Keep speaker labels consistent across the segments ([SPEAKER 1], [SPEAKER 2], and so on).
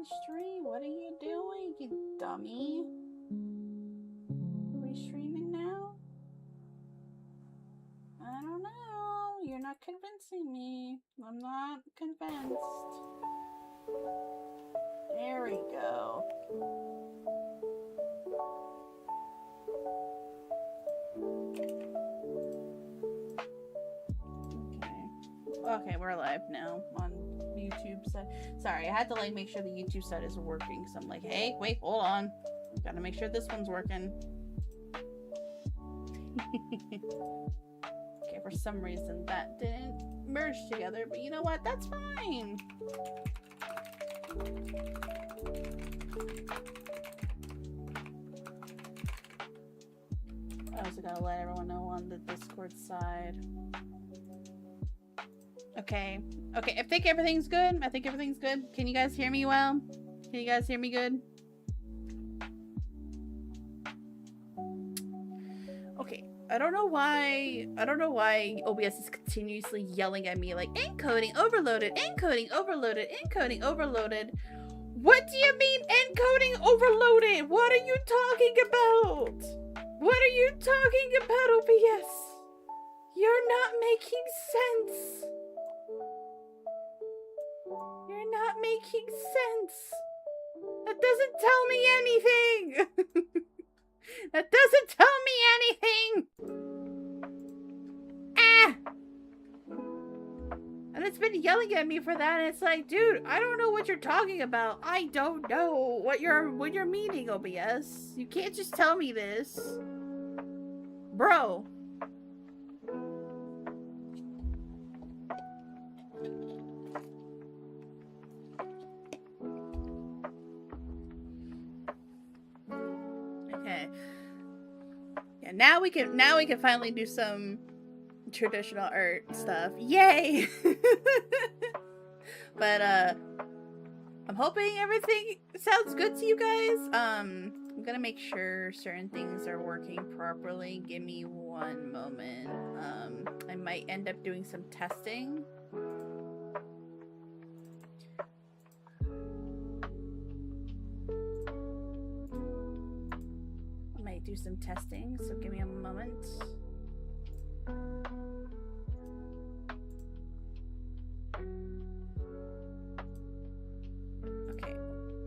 [SPEAKER 1] stream? What are you doing, you dummy? Are we streaming now? I don't know. You're not convincing me. I'm not convinced. There we go. Okay, we're live now on YouTube side. Sorry, I had to like make sure the YouTube side is working. So I'm like, hey, wait, hold on. Gotta make sure this one's working. Okay, for some reason that didn't merge together, but you know what? That's fine. I also gotta let everyone know on the Discord side. Okay. Okay, I think everything's good. I think everything's good. Can you guys hear me well? Can you guys hear me good? Okay. I don't know why OBS is continuously yelling at me like encoding overloaded, encoding overloaded, encoding overloaded. What do you mean encoding overloaded? What are you talking about? What are you talking about, OBS? You're not making sense. You're not making sense. That doesn't tell me anything. That doesn't tell me anything. Ah! And it's been yelling at me for that, and it's like, dude, I don't know what you're talking about. I don't know what you're meaning, OBS. You can't just tell me this. Bro. Okay. Yeah, now we can finally do some traditional art stuff. Yay! But I'm hoping everything sounds good to you guys. I'm gonna make sure certain things are working properly. Give me one moment. I might end up doing some testing. I might do some testing, so give me a moment. Okay,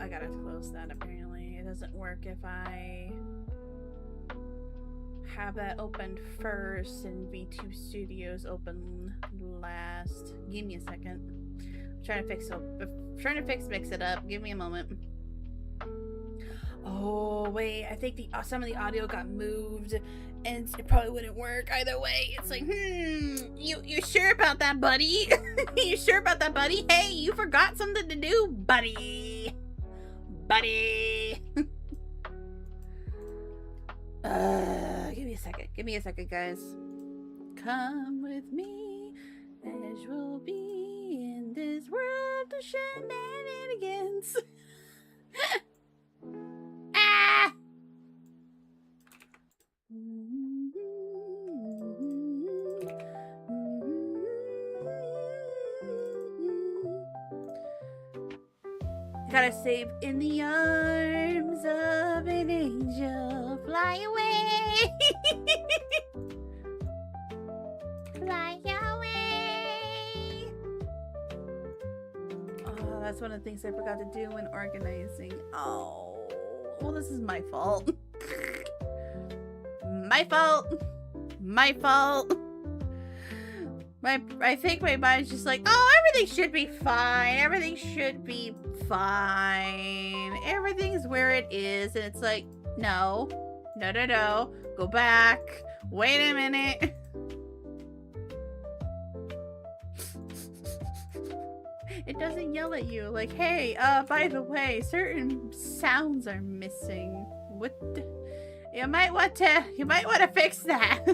[SPEAKER 1] I gotta close that apparently. It doesn't work if I have that open first and V2 Studios open last. Give me a second. I'm trying to mix it up. Give me a moment. Oh wait, I think some of the audio got moved, and it probably wouldn't work either way. It's like, you sure about that, buddy? You sure about that, buddy? Hey, you forgot something to do, buddy. Give me a second. Give me a second, guys. Come with me, as we'll be in this world of shenanigans. Ah! Gotta save in the arms of an angel. Fly away. Fly away. Oh, that's one of the things I forgot to do when organizing. Oh, well, this is my fault. My fault. My fault. I think my mind's just like, oh, everything should be fine. Everything should be fine. Everything's where it is. And it's like, no. Go back. Wait a minute. It doesn't yell at you like, hey, by the way, certain sounds are missing. What? You might want to fix that.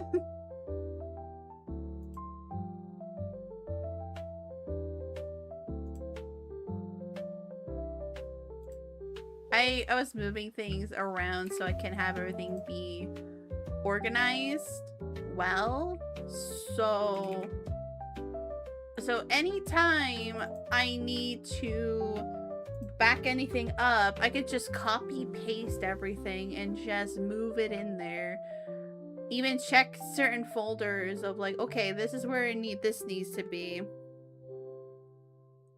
[SPEAKER 1] I was moving things around so I can have everything be organized well. So anytime I need to back anything up, I could just copy paste everything and just move it in there. Even check certain folders of like, okay, this is where this needs to be.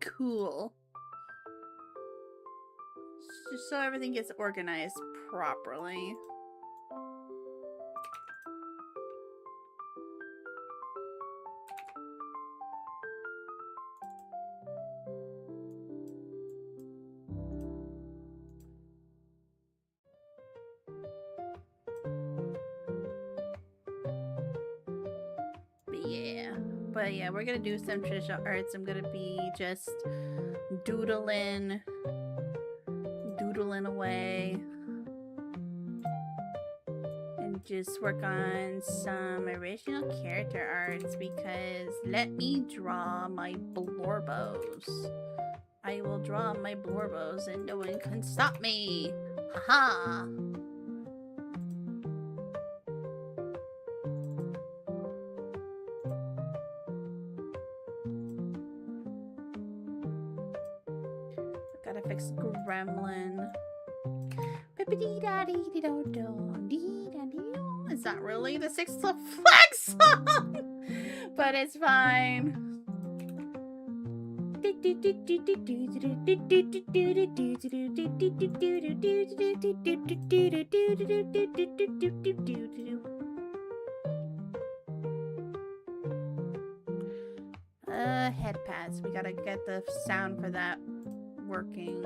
[SPEAKER 1] Cool. Just so everything gets organized properly. But yeah, we're gonna do some traditional arts. I'm gonna be just doodling away and just work on some original character arts, because let me draw my blorbos. I will draw my blorbos and no one can stop me. Haha. Gotta fix Gremlin. It's not really the Six Flags song, but it's fine. Head pads. We gotta get the sound for that working.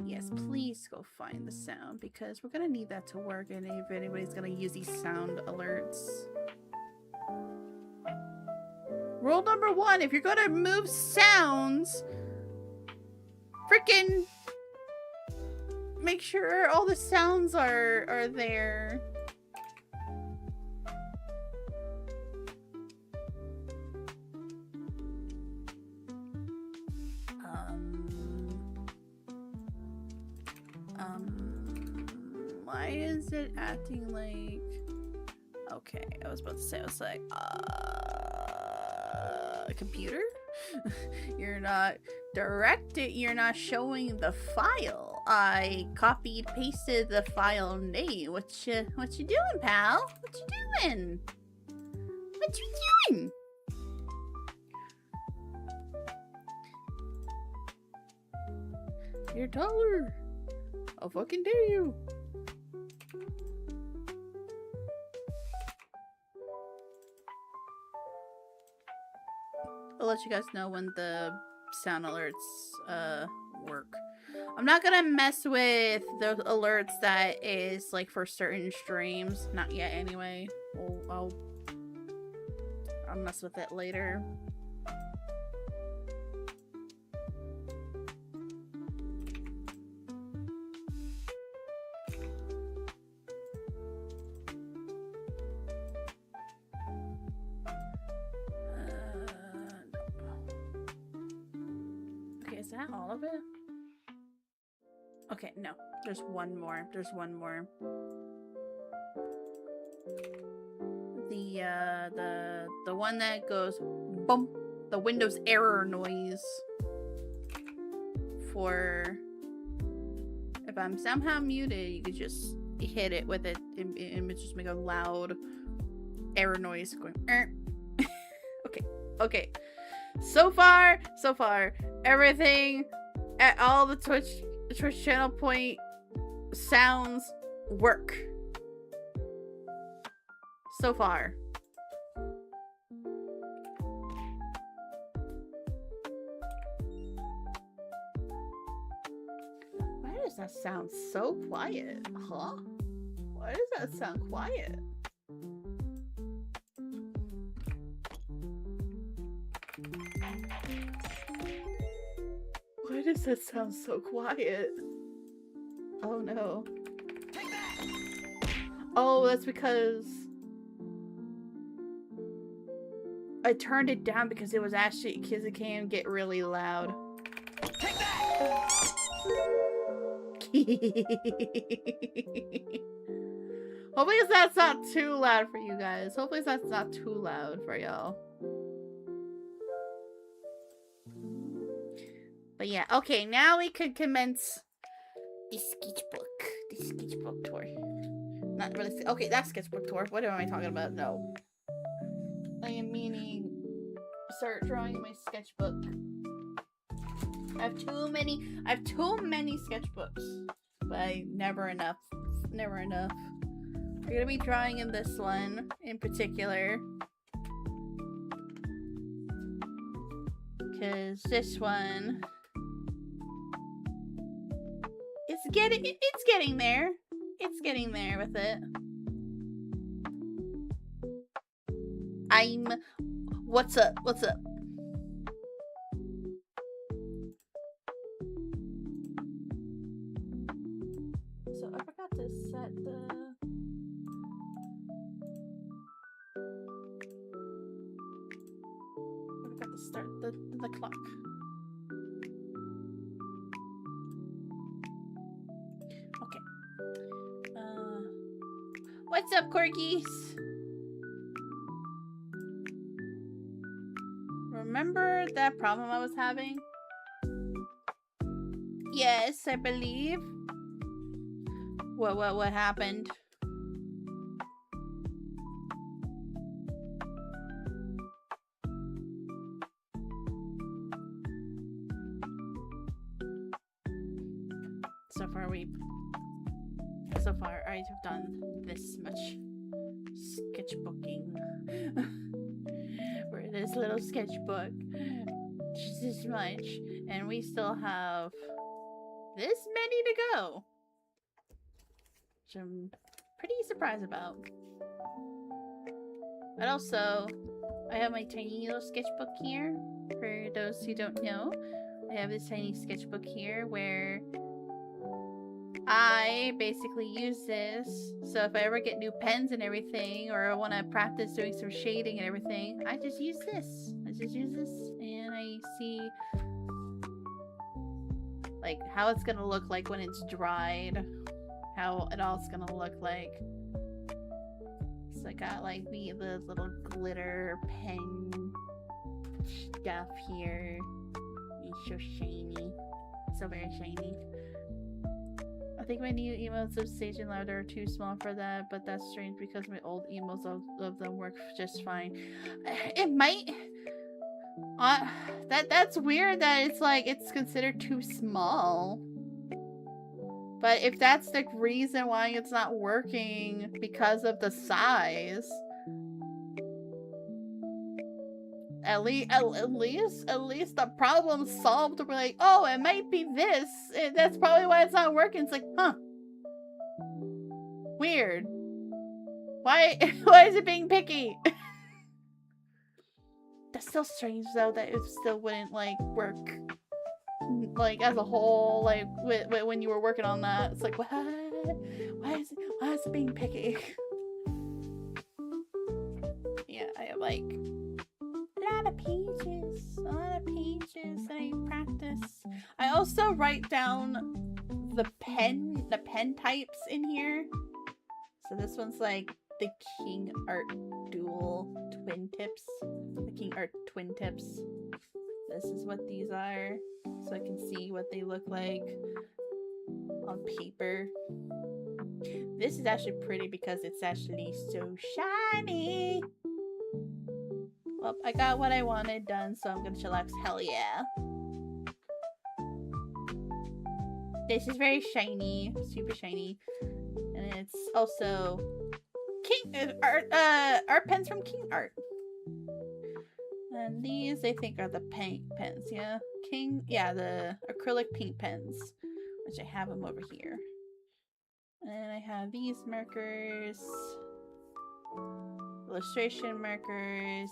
[SPEAKER 1] Yes, please go find the sound, because we're gonna need that to work, and if anybody's gonna use these sound alerts. Rule number 1, if you're gonna move sounds, freaking make sure all the sounds are there. Why is it acting like... Okay, I was about to say, I was like, computer? You're not directed, you're not showing the file. I copied, pasted the file name. What you doing, pal? What you doing? What you doing? You're taller. I'll fucking dare you. I'll let you guys know when the sound alerts work. I'm not gonna mess with those alerts that is like for certain streams. Not yet anyway. I'll mess with it later. Is that all of it? Okay, no. There's one more. There's one more. The one that goes bump, the Windows error noise. For if I'm somehow muted, you could just hit it with it and it just make a loud error noise going. Okay. So far, everything at all the Twitch channel point sounds work. So far. Why does that sound so quiet? Huh? Why does that sound quiet? Why does that sound so quiet? Oh no. Oh, that's because I turned it down because it was actually, because it can get really loud. Take that! Hopefully that's not too loud for you guys. Hopefully that's not too loud for y'all. But yeah, okay, now we could commence the sketchbook tour. Not really. Okay, that's sketchbook tour. What am I talking about? No, I am meaning start drawing my sketchbook. I have too many sketchbooks, but never enough. Never enough. We're gonna be drawing in this one in particular, because this one it's getting there. It's getting there with it. What's up? So I forgot to set start the clock. Okay. What's up, corgis? Remember that problem I was having? Yes, I believe. What happened? So far I have done this much sketchbooking for this little sketchbook. Just this much, and we still have this many to go, which I'm pretty surprised about. But also, I have my tiny little sketchbook here. For those who don't know, I have this tiny sketchbook here where I basically use this, so if I ever get new pens and everything, or I want to practice doing some shading and everything, I just use this. And I see like how it's gonna look like when it's dried, how it all's gonna look like. So I got like the little glitter pen stuff here. It's so shiny, so very shiny. I think my new emotes of Sage and Louder are too small for that, but that's strange because my old emotes of them work just fine. It might. That's weird that it's like it's considered too small. But if that's the reason why it's not working because of the size, at least the problem's solved. We're like, oh, it might be this. That's probably why it's not working. It's like, huh. Weird. Why is it being picky? That's still strange though that it still wouldn't like work like as a whole, like when you were working on that. It's like, what? Why is it being picky? Yeah, I have like a lot of pages and I practice. I also write down the pen types in here. So this one's like the King Art Dual Twin Tips. The King Art Twin Tips. This is what these are, so I can see what they look like on paper. This is actually pretty because it's actually so shiny. Well, I got what I wanted done, so I'm gonna chillax. Hell yeah. This is very shiny, super shiny. And it's also art pens from King Art. And these, I think, are the paint pens, yeah? The acrylic paint pens, which I have them over here. And I have these markers, illustration markers,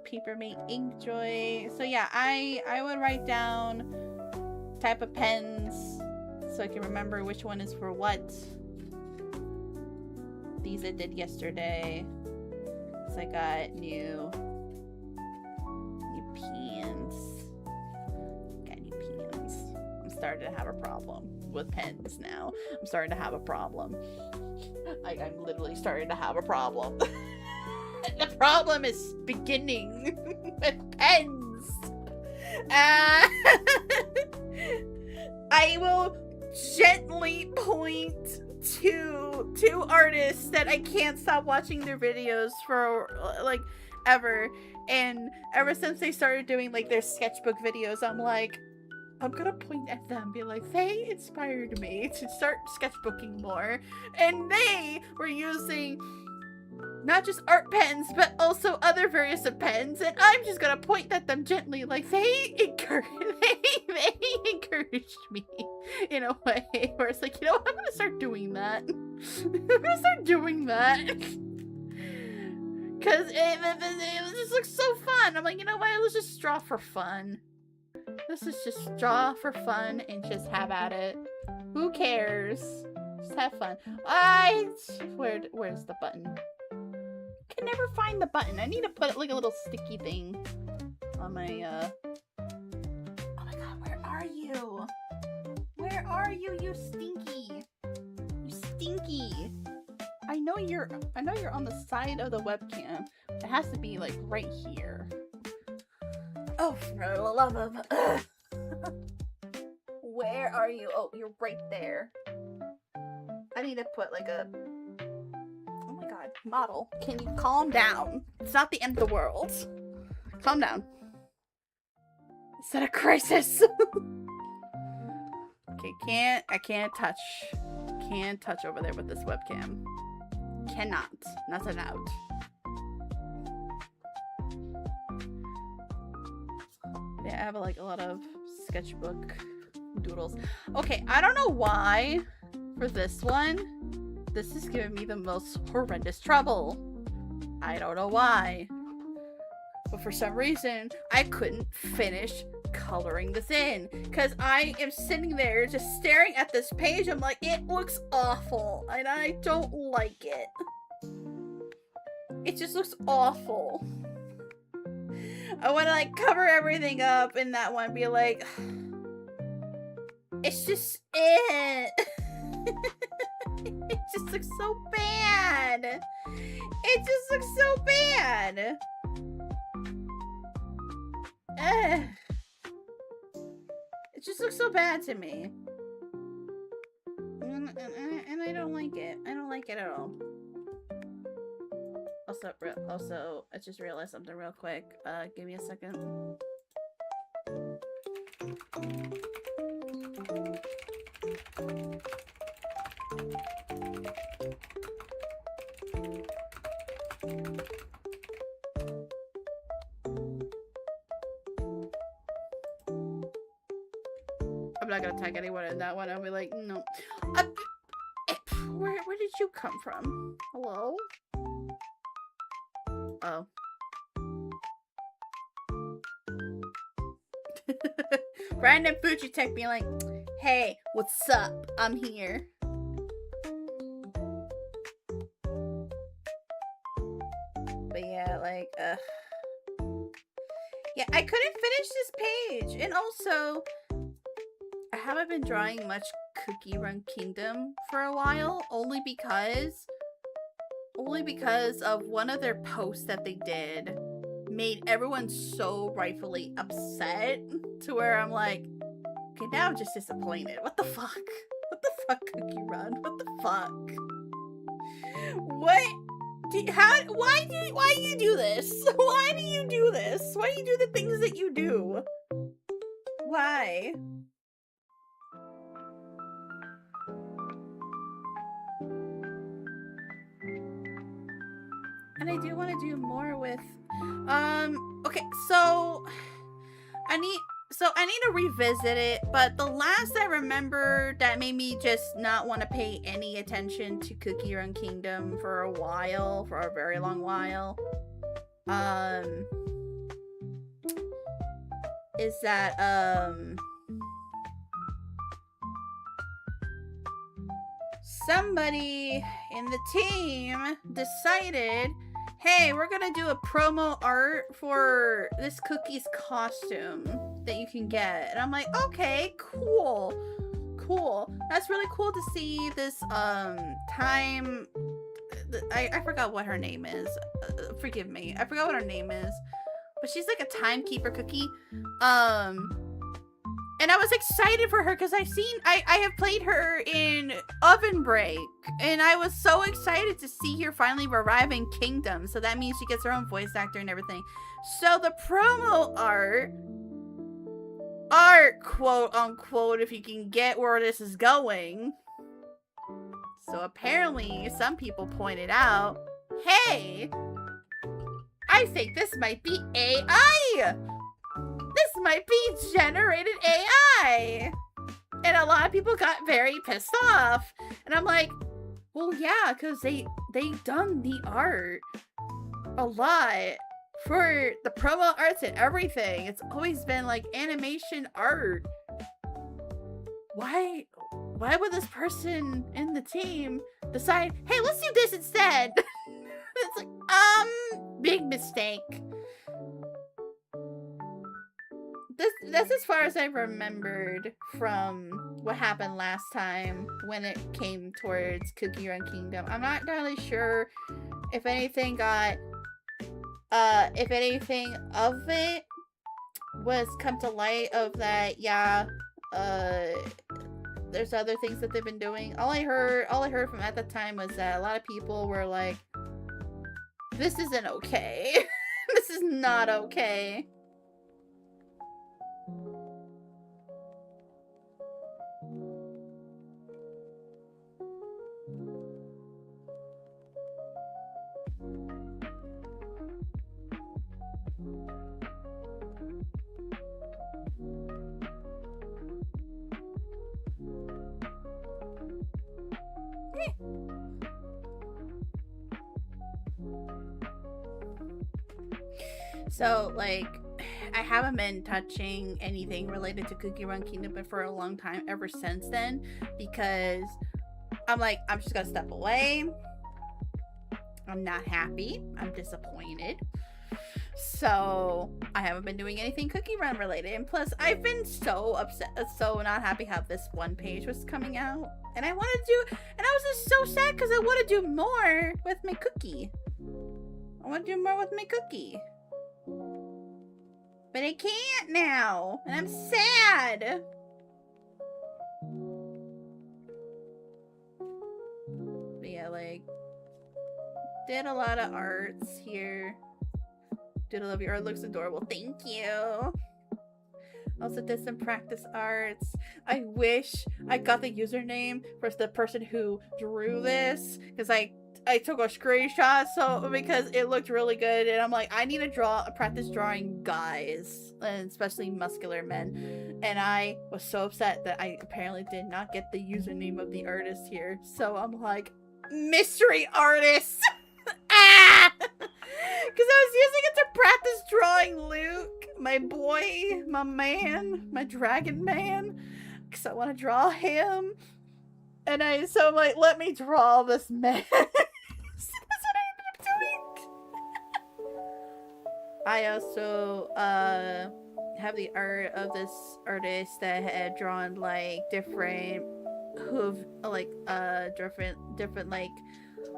[SPEAKER 1] Papermate Inkjoy. So yeah, I would write down type of pens so I can remember which one is for what. These I did yesterday. So I got new pens. Got new pens. I'm starting to have a problem with pens now. I'm starting to have a problem. I'm literally starting to have a problem. The problem is beginning with pens. I will gently point to two artists that I can't stop watching their videos for like ever, and ever since they started doing like their sketchbook videos, I'm like, I'm gonna point at them and be like, they inspired me to start sketchbooking more, and they were using not just art pens, but also other various of pens, and I'm just gonna point at them gently, like they encouraged me in a way where it's like, you know what, I'm gonna start doing that. I'm gonna start doing that. Cause it just looks so fun. I'm like, you know what, let's just draw for fun. Let's just draw for fun and just have at it. Who cares? Just have fun. Where's the button? Can never find the button. I need to put like a little sticky thing on my oh my god, where are you? Where are you, you stinky? You stinky. I know you're on the side of the webcam. It has to be like right here. Oh, for the love of where are you? Oh, you're right there. I need to put like a model. Can you calm down? It's not the end of the world. Calm down. Is that a crisis? Okay, I can't touch over there with this webcam. Cannot. Not allowed. Yeah, I have like a lot of sketchbook doodles. Okay, I don't know why for this one. This is giving me the most horrendous trouble. I don't know why. But for some reason, I couldn't finish coloring this in. Because I am sitting there just staring at this page. I'm like, it looks awful. And I don't like it. It just looks awful. I want to like cover everything up in that one. Be like, it's just it. It just looks so bad. It just looks so bad. It just looks so bad to me. And I don't like it. I don't like it at all. Also, I just realized something real quick. Give me a second. I'm not gonna tag anyone in that one. I'll be like, no. Where did you come from? Hello? Oh. Random Fuji Tech being like, hey, what's up? I'm here. But yeah, like, yeah, I couldn't finish this page. And also, I haven't been drawing much Cookie Run Kingdom for a while, only because of one of their posts that they did made everyone so rightfully upset to where I'm like, okay, now I'm just disappointed. What the fuck? What the fuck, Cookie Run? What the fuck? What? Why do you do this? Why do you do this? Why do you do the things that you do? Why? And I do want to do more with, okay, so I need to revisit it, but the last I remember that made me just not want to pay any attention to Cookie Run Kingdom for a while, for a very long while, is that, somebody in the team decided, hey, we're gonna do a promo art for this Cookie's costume that you can get. And I'm like, okay, cool. That's really cool to see this, time. I forgot what her name is. Forgive me. I forgot what her name is. but she's like a timekeeper cookie. And I was excited for her because I have played her in Oven Break, and I was so excited to see her finally arrive in Kingdom. So that means she gets her own voice actor and everything. So the promo art, quote unquote, if you can get where this is going. So apparently some people pointed out, hey, I think this might be AI. This might be generated AI. And a lot of people got very pissed off. And I'm like, well, yeah, because they done the art a lot for the promo arts and everything. It's always been like animation art. Why would this person in the team decide, hey, let's do this instead? It's like, big mistake. That's as far as I remembered from what happened last time when it came towards Cookie Run Kingdom. I'm not entirely sure if anything got, if anything of it was come to light of that, yeah, there's other things that they've been doing. All I heard from at the time was that a lot of people were like, this isn't okay. This is not okay. So, like, I haven't been touching anything related to Cookie Run Kingdom for a long time ever since then, because I'm like, I'm just gonna step away. I'm not happy. I'm disappointed. So, I haven't been doing anything Cookie Run related. And plus, I've been so upset, so not happy how this one page was coming out. And I wanted to do, and I was just so sad because I want to do more with my cookie. I want to do more with my cookie. But I can't now, and I'm sad. But yeah, like, did a lot of arts here. Doodle of your art looks adorable. Thank you. Also did some practice arts. I wish I got the username for the person who drew this, because I took a screenshot because it looked really good, and I'm like, I need to practice drawing guys, and especially muscular men. And I was so upset that I apparently did not get the username of the artist here. So I'm like, mystery artist. Ah! Because I was using it to practice drawing Luke, my boy, my man, my dragon man. Because I want to draw him. And so I'm like, let me draw this man. That's what I ended up doing. I also have the art of this artist that had drawn like different different like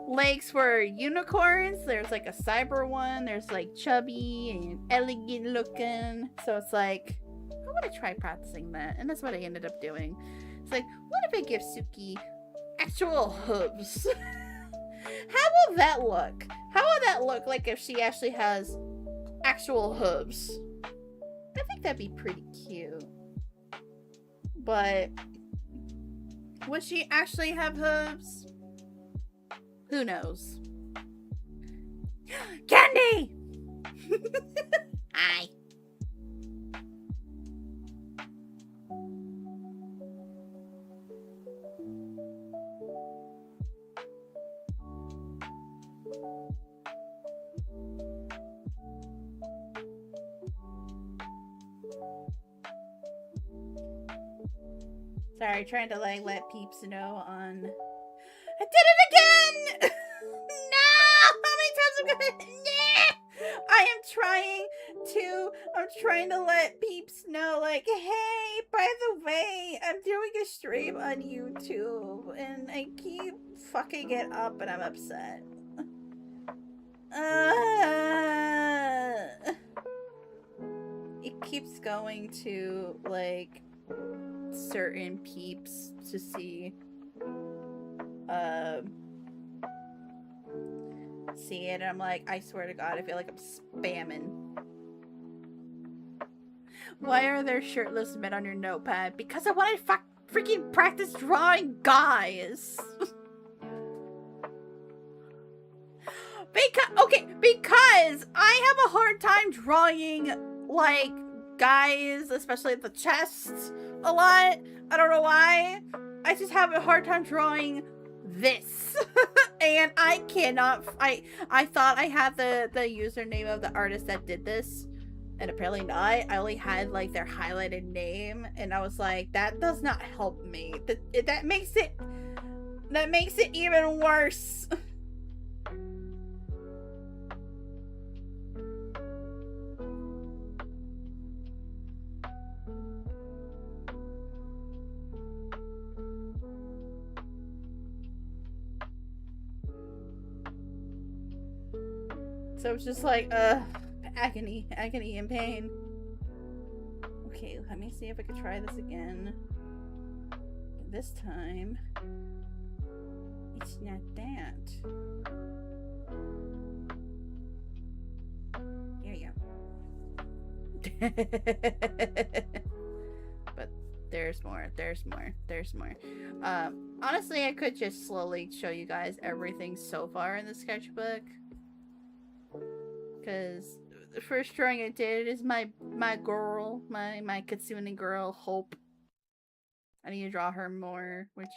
[SPEAKER 1] legs for unicorns. There's like a cyber one. There's like chubby and elegant looking. So it's like, I want to try practicing that, and that's what I ended up doing. It's like, what if I give Suki actual hooves? How will that look? How will that look like if she actually has actual hooves? I think that'd be pretty cute. But would she actually have hooves? Who knows? Candy! Hi. Sorry, trying to like let peeps know on. I did it again! No! How many times I'm gonna? I'm trying to let peeps know, like, hey, by the way, I'm doing a stream on YouTube, and I keep fucking it up, and I'm upset. keeps going to, like, certain peeps to see, see it, and I'm like, I swear to God, I feel like I'm spamming. Why are there shirtless men on your notepad? Because I want to freaking practice drawing guys. Because I have a hard time drawing, like, guys, especially the chest, a lot. I don't know why. I just have a hard time drawing this. And I cannot, I thought I had the username of the artist that did this, and apparently not. I only had, like, their highlighted name, and I was like, that does not help me. That makes it even worse. So it's just like, agony and pain. Okay, let me see if I could try this again. This time, it's not that. There you go. But there's more. Honestly, I could just slowly show you guys everything so far in the sketchbook. Because the first drawing I did is my girl, my Kitsune girl, Hope. I need to draw her more, which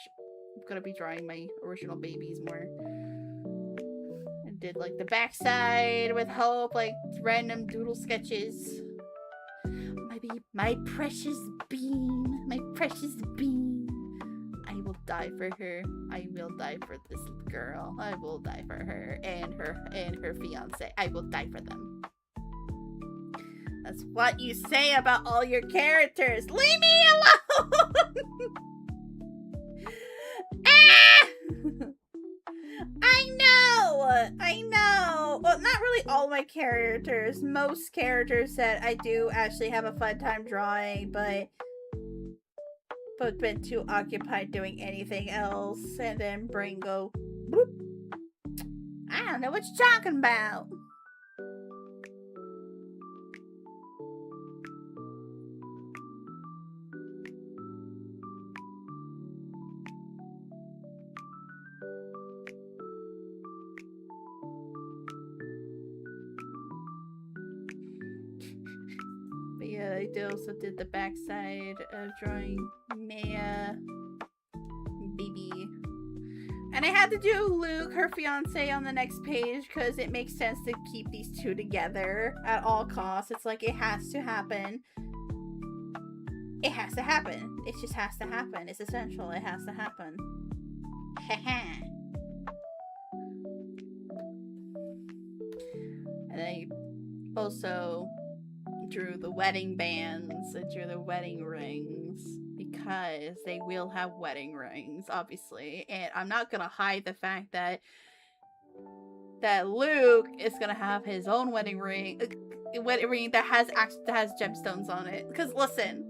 [SPEAKER 1] I'm gonna be drawing my original babies more. And did, like, the backside with Hope, like, random doodle sketches. My precious bean, I will die for her. I will die for this girl. I will die for her and her fiance. I will die for them. That's what you say about all your characters. Leave me alone! Ah! I know. Well, not really all my characters. Most characters that I do actually have a fun time drawing, but been too occupied doing anything else, and then brain go, bloop. I don't know what you're talking about. But yeah, I also did the backside of drawing Maya, baby. And I had to do Luke, her fiance, on the next page because it makes sense to keep these two together at all costs. It's like, it has to happen. It has to happen. It just has to happen. It's essential. It has to happen. And I also drew the wedding bands. I drew the wedding rings because they will have wedding rings, obviously. And I'm not gonna hide the fact that Luke is gonna have his own wedding ring that has gemstones on it. Because listen,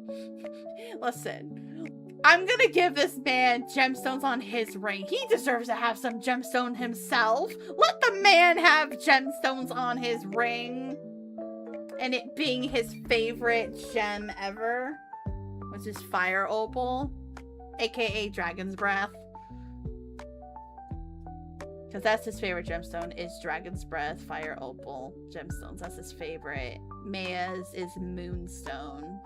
[SPEAKER 1] I'm gonna give this man gemstones on his ring. He deserves to have some gemstone himself. Let the man have gemstones on his ring. And it being his favorite gem ever, which is Fire Opal, aka Dragon's Breath. Because that's his favorite gemstone, is Dragon's Breath, Fire Opal gemstones. That's his favorite. Maya's is Moonstone.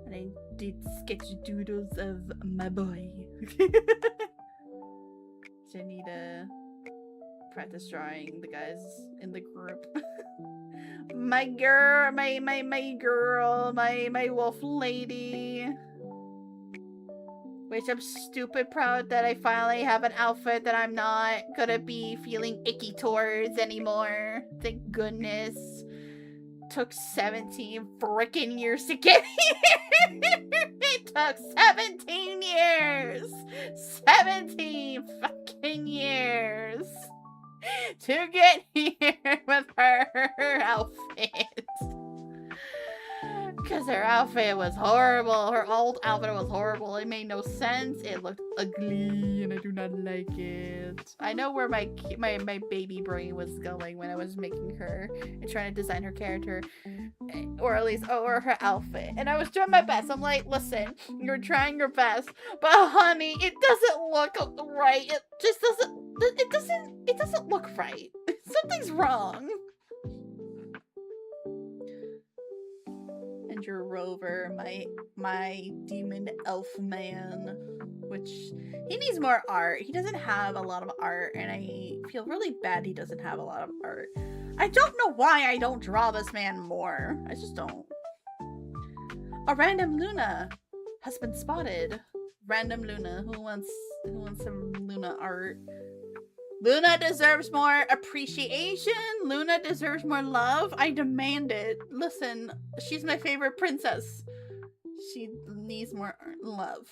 [SPEAKER 1] And I did sketch doodles of my boy. So I need to practice drawing the guys in the group. My girl, my wolf lady. Which I'm stupid proud that I finally have an outfit that I'm not gonna be feeling icky towards anymore. Thank goodness. Took 17 freaking years to get here. It took 17 years. 17 fucking years to get here with her outfit was horrible. Her old outfit was horrible. It made no sense. It looked ugly, and I do not like it. I know where my baby brain was going when I was making her and trying to design her character, or at least or her outfit. And I was doing my best. I'm like, listen, you're trying your best, but honey, it doesn't look right. It just doesn't. It doesn't look right. Something's wrong. And your Rover, my demon elf man, which he needs more art. He doesn't have a lot of art, and I feel really bad he doesn't have a lot of art. I don't know why I don't draw this man more. I just don't. A random Luna has been spotted. Random Luna. Who wants some Luna art? Luna deserves more appreciation. Luna deserves more love. I demand it. Listen, she's my favorite princess. She needs more love.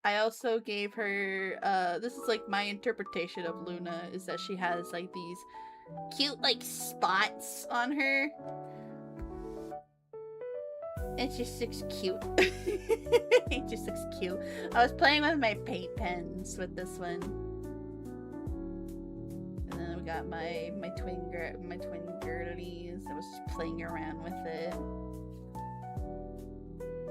[SPEAKER 1] I also gave her, this is like my interpretation of Luna, is that she has like these cute like spots on her. And she just looks cute. It just looks cute. I was playing with my paint pens with this one. And then we got my twin girlies. I was just playing around with it.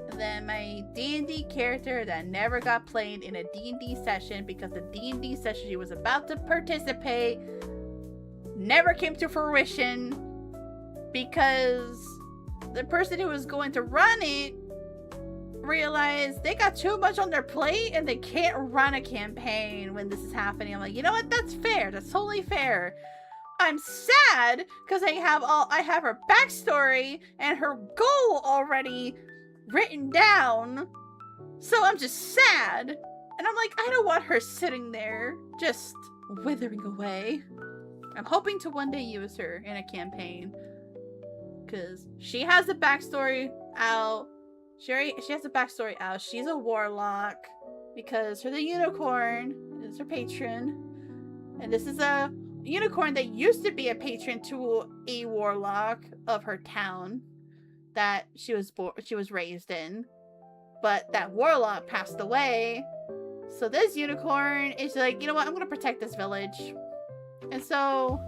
[SPEAKER 1] And then my D&D character that never got played in a D&D session because the D&D session she was about to participate never came to fruition because the person who was going to run it realized they got too much on their plate and they can't run a campaign when this is happening. I'm like, you know what? That's fair. That's totally fair. I'm sad because I have her backstory and her goal already written down. So I'm just sad. And I'm like, I don't want her sitting there just withering away. I'm hoping to one day use her in a campaign. Because she has a backstory out. She has a backstory out. She's a warlock. Because the unicorn is her patron. And this is a unicorn that used to be a patron to a warlock of her town that she was raised in. But that warlock passed away. So this unicorn is like, you know what? I'm going to protect this village. And so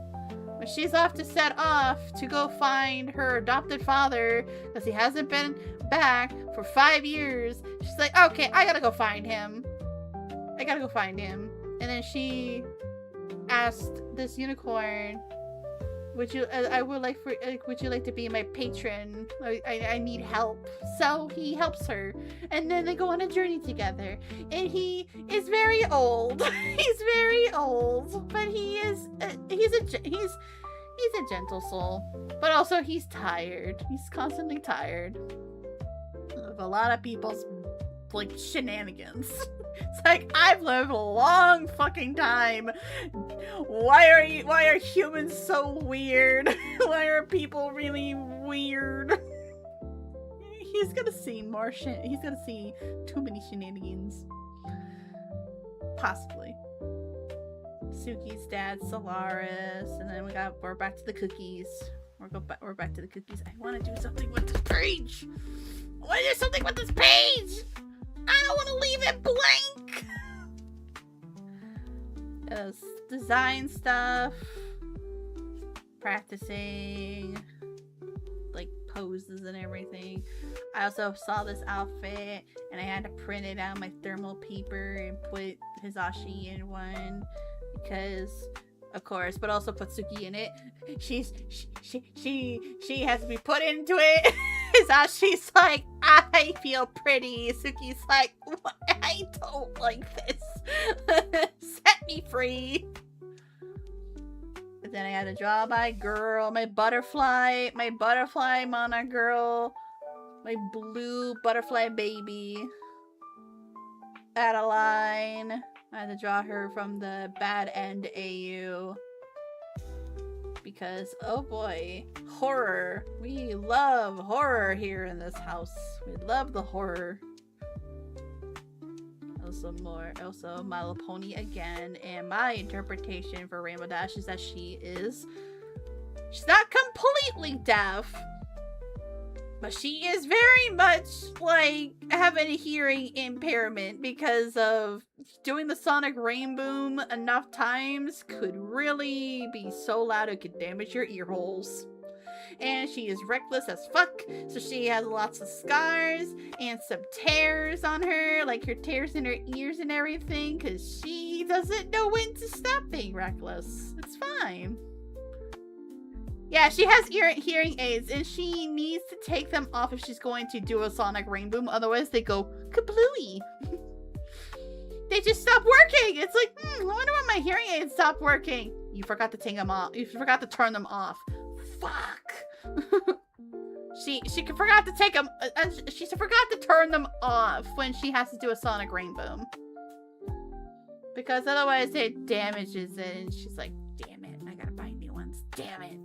[SPEAKER 1] when she's off to set off to go find her adopted father, because he hasn't been back for 5 years, she's like, okay, I gotta go find him. And then she asked this unicorn, would you like to be my patron? I need help. So he helps her, and then they go on a journey together. And he is very old. He's very old, but he's a gentle soul. But also he's tired. He's constantly tired of a lot of people's like shenanigans. It's like, I've lived a long fucking time. Why are humans so weird? Why are people really weird? He's gonna see more shit. He's gonna see too many shenanigans. Possibly. Suki's dad, Solaris, and then we're back to the cookies. We're back to the cookies. I want to do something with this page. I want to do something with this page. I don't want to leave it blank. Design stuff, practicing, like poses and everything. I also saw this outfit and I had to print it out on my thermal paper and put Hizashi in one because, of course, but also put Suki in it. She has to be put into it. Hizashi's like, I feel pretty. Suki's like, I don't like this. Set me free. But then I had to draw my girl, my butterfly monarch girl, my blue butterfly baby, Adeline. I had to draw her from the Bad End AU. Because, oh boy, horror. We love horror here in this house. We love the horror. Also My Little Pony again. And my interpretation for Rainbow Dash is that she's not completely deaf. But she is very much like having a hearing impairment because of doing the sonic rain boom enough times could really be so loud it could damage your ear holes. And she is reckless as fuck, so she has lots of scars and some tears on her, like her tears in her ears and everything, because she doesn't know when to stop being reckless. It's fine. Yeah, she has hearing aids, and she needs to take them off if she's going to do a sonic rain boom. Otherwise, they go kablooey. They just stop working. It's like, I wonder when my hearing aids stop working. You forgot to take them off. You forgot to turn them off. Fuck. she forgot to take them. She forgot to turn them off when she has to do a sonic rain boom. Because otherwise, it damages it, and she's like, damn it, I gotta buy new ones. Damn it.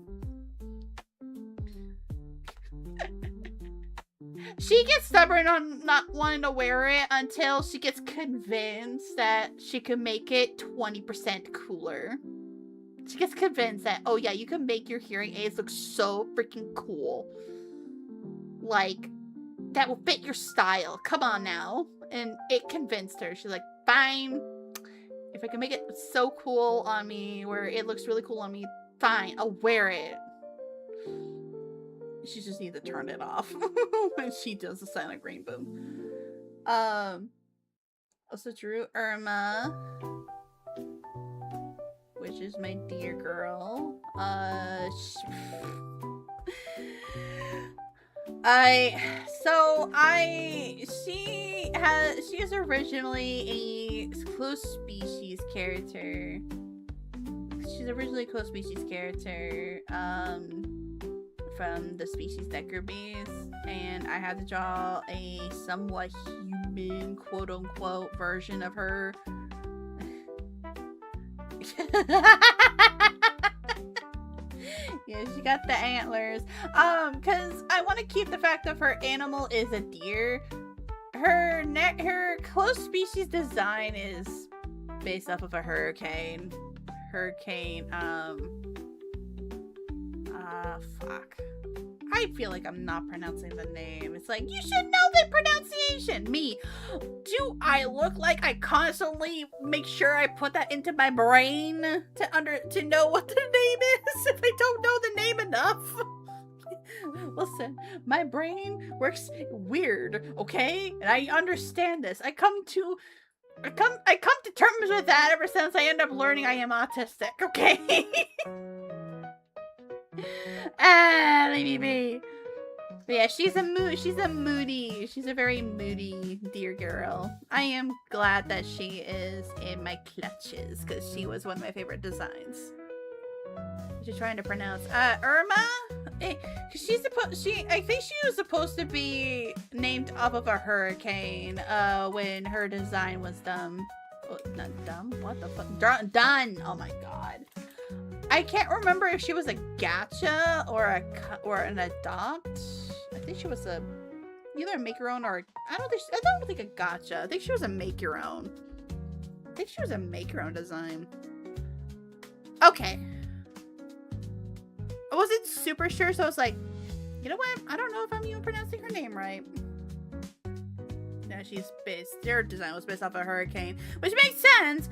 [SPEAKER 1] She gets stubborn on not wanting to wear it until she gets convinced that she can make it 20% cooler. She gets convinced that, oh yeah, you can make your hearing aids look so freaking cool. Like, that will fit your style. Come on now. And it convinced her. She's like, fine. If I can make it so cool on me, where it looks really cool on me, fine, I'll wear it. She just needs to turn it off when she does the sonic rain boom. Also drew Irma, which is my dear girl. She is originally a close species character. She's originally a close species character, from the species Decker base, and I had to draw a somewhat human, quote-unquote, version of her. Yeah, she got the antlers. Because I want to keep the fact that her animal is a deer. Her close species design is based off of a hurricane. Fuck. I feel like I'm not pronouncing the name. It's like, you should know the pronunciation. Me. Do I look like I constantly make sure I put that into my brain to know what the name is if I don't know the name enough? Listen, my brain works weird, okay? And I understand this. I come to terms with that ever since I end up learning I am autistic, okay? Leave me be. But yeah, she's a very moody dear girl. I am glad that she is in my clutches because she was one of my favorite designs. She's trying to pronounce Irma. I think she was supposed to be named off of a hurricane. When her design was done. Oh, not dumb. What the fuck? Done. Oh my god. I can't remember if she was a gacha or an adopt. I think she was either a make your own or I don't think a gacha. I think she was a make your own. I think she was a make your own design. Okay. I wasn't super sure, so I was like, you know what? I don't know if I'm even pronouncing her name right. No, their design was based off a hurricane, which makes sense.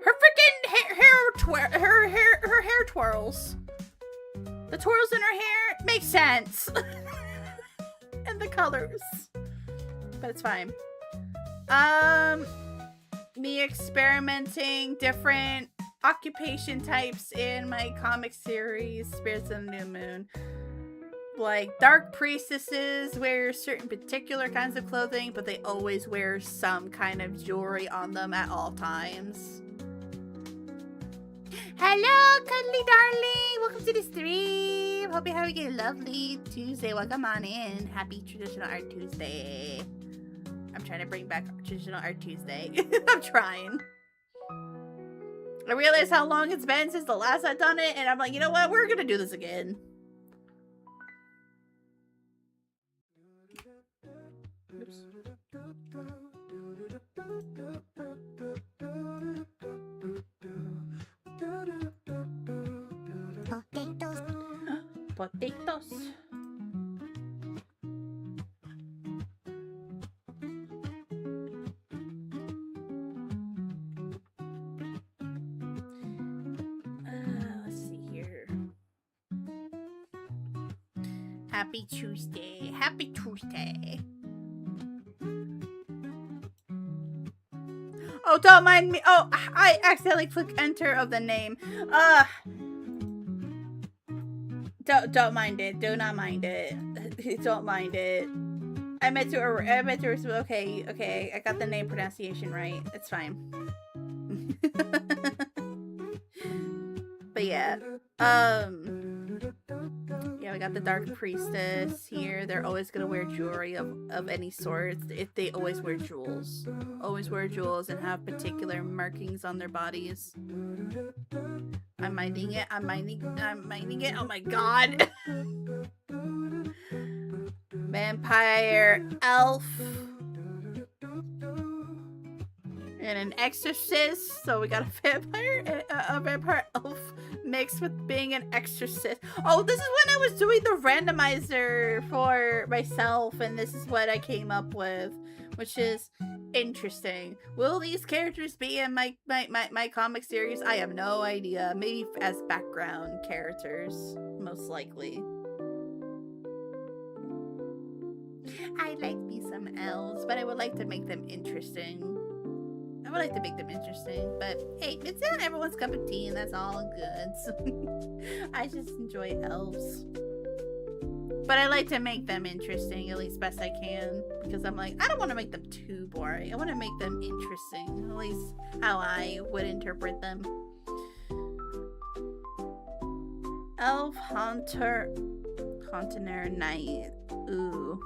[SPEAKER 1] Her freaking her hair twirls. The twirls in her hair make sense. And the colors. But it's fine. Me experimenting different occupation types in my comic series, Spirits of the New Moon. Like, dark priestesses wear certain particular kinds of clothing, but they always wear some kind of jewelry on them at all times. Hello, cuddly darling! Welcome to the stream! Hope you're having a lovely Tuesday. Welcome on in. Happy Traditional Art Tuesday. I'm trying to bring back Traditional Art Tuesday. I'm trying. I realized how long it's been since the last I've done it, and I'm like, you know what? We're gonna do this again. Oops. Potatoes. Happy Tuesday. Happy Tuesday. Oh, don't mind me. Oh, I accidentally clicked enter of the name. Don't mind it. Do not mind it. Don't mind it. I meant to. Okay. I got the name pronunciation right. It's fine. But yeah. Yeah, we got the Dark Priestess here. They're always gonna wear jewelry of any sort. If they always wear jewels. Always wear jewels and have particular markings on their bodies. I'm minding it. I'm minding it. Oh my god. Vampire elf. And an exorcist. So we got a vampire elf mixed with being an exorcist. Oh, this is when I was doing the randomizer for myself, and this is what I came up with, which is interesting. Will these characters be in my comic series? I have no idea. Maybe as background characters, most likely. I'd like to be some elves, but I would like to make them interesting. But hey, it's not everyone's cup of tea, and that's all good. So I just enjoy elves. But I like to make them interesting, at least best I can. Because I'm like, I don't want to make them too boring. I want to make them interesting, at least how I would interpret them. Elf Haunter Knight. Ooh.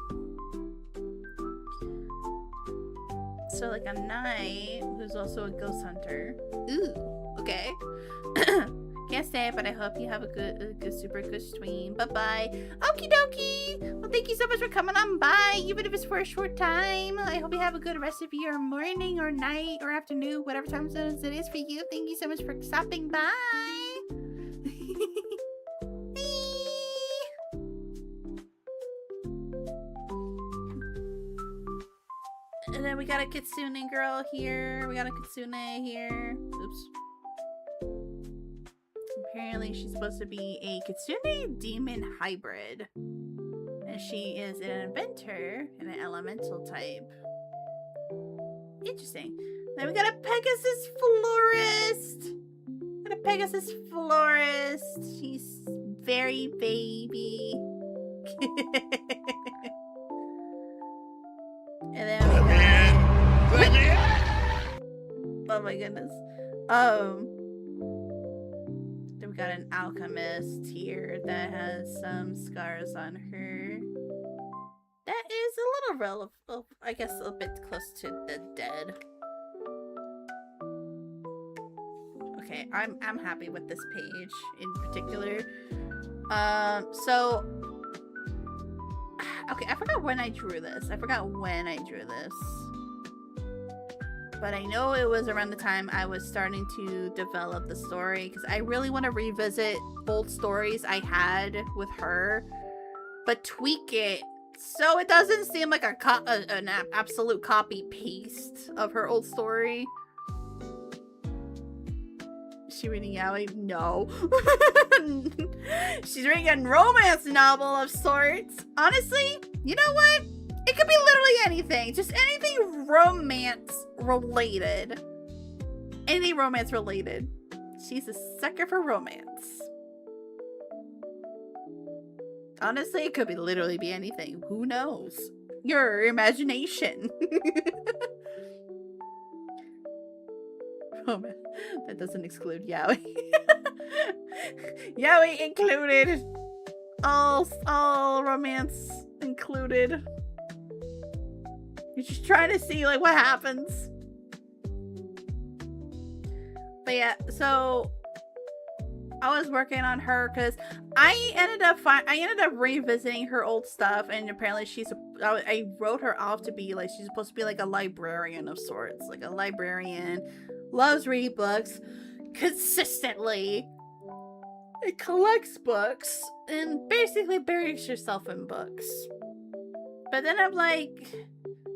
[SPEAKER 1] So like a knight who's also a ghost hunter. Ooh, okay. Can't say it, but I hope you have a good super good stream. Bye-bye. Okie dokie. Well, thank you so much for coming on by, even if it's for a short time. I hope you have a good rest of your morning or night or afternoon, whatever time zone it is for you. Thank you so much for stopping by. And then we got a Kitsune girl here. We got a Kitsune here. Oops. Apparently she's supposed to be a Kitsune demon hybrid. And she is an inventor and an elemental type. Interesting. Then we got a Pegasus florist. She's very baby. And then we got... Oh my goodness. Then we got an alchemist here that has some scars on her. That is a little relevant, I guess a bit close to the dead. Okay, I'm happy with this page in particular. So okay, I forgot when I drew this. But I know it was around the time I was starting to develop the story, because I really want to revisit old stories I had with her, but tweak it so it doesn't seem like an absolute copy paste of her old story. Is she reading yaoi? No. She's reading a romance novel of sorts. Honestly, you know what? It could be literally anything. Just anything romance related. Anything romance related. She's a sucker for romance. Honestly, it could be literally be anything. Who knows? Your imagination. Romance. That doesn't exclude yaoi. Yaoi included. All romance included. You're just trying to see like what happens. But yeah, so I was working on her because I ended up revisiting her old stuff, and apparently I wrote her off to be like, she's supposed to be like a librarian of sorts, like a librarian, loves reading books consistently. It collects books and basically buries herself in books. But then I'm like,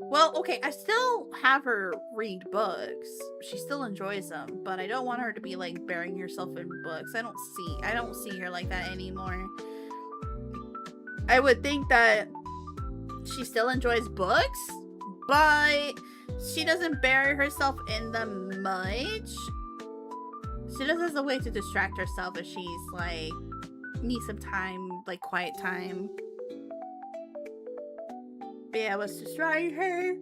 [SPEAKER 1] well, okay, I still have her read books. She still enjoys them, but I don't want her to be like burying herself in books. I don't see her like that anymore. I would think that she still enjoys books, but she doesn't bury herself in them much. She does as a way to distract herself if she's like needs some time, like quiet time. But yeah, I was distracting her.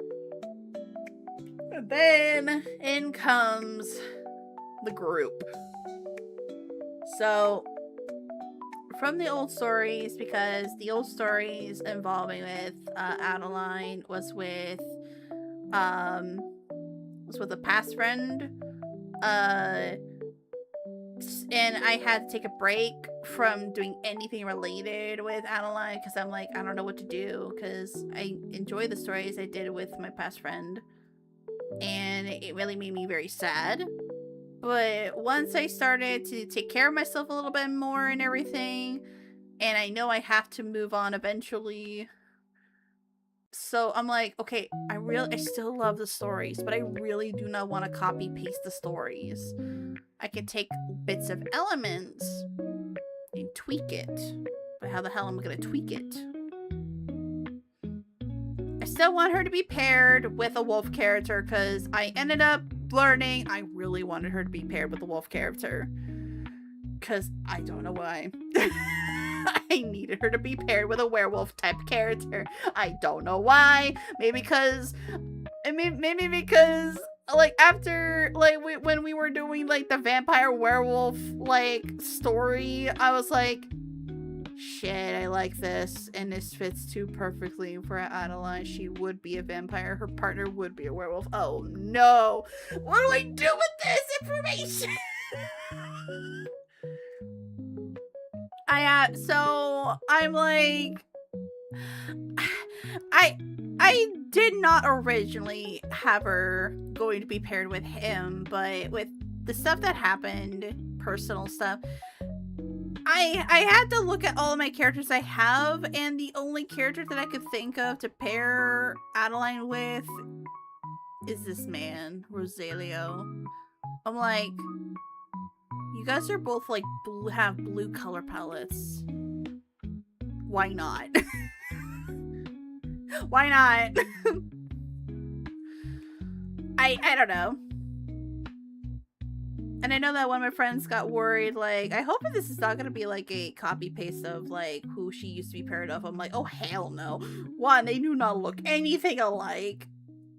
[SPEAKER 1] And then in comes the group. So from the old stories, because the old stories involving with Adeline was with a past friend, and I had to take a break from doing anything related with Adeline because I'm like, I don't know what to do because I enjoy the stories I did with my past friend, and it really made me very sad. But once I started to take care of myself a little bit more and everything, and I know I have to move on eventually, so I'm like, okay, I still love the stories, but I really do not want to copy paste the stories. I can take bits of elements and tweak it. But how the hell am I going to tweak it? I still want her to be paired with a wolf character because I ended up learning I really wanted her to be paired with a wolf character. Because I don't know why. I needed her to be paired with a werewolf type character. I don't know why. Maybe because like after like when we were doing like the vampire werewolf like story, I was like, shit, I like this, and this fits too perfectly for Adeline. She would be a vampire, her partner would be a werewolf. Oh no, what do I do with this information? So I'm like, I did not originally have her going to be paired with him, but with the stuff that happened, personal stuff, I had to look at all of my characters I have, and the only character that I could think of to pair Adeline with is this man, Rosalio. I'm like, you guys are both like have blue color palettes. Why not? Why not? I don't know. And I know that one of my friends got worried, like, I hope that this is not gonna be like a copy paste of like who she used to be paired of. I'm like, oh hell no. One, they do not look anything alike.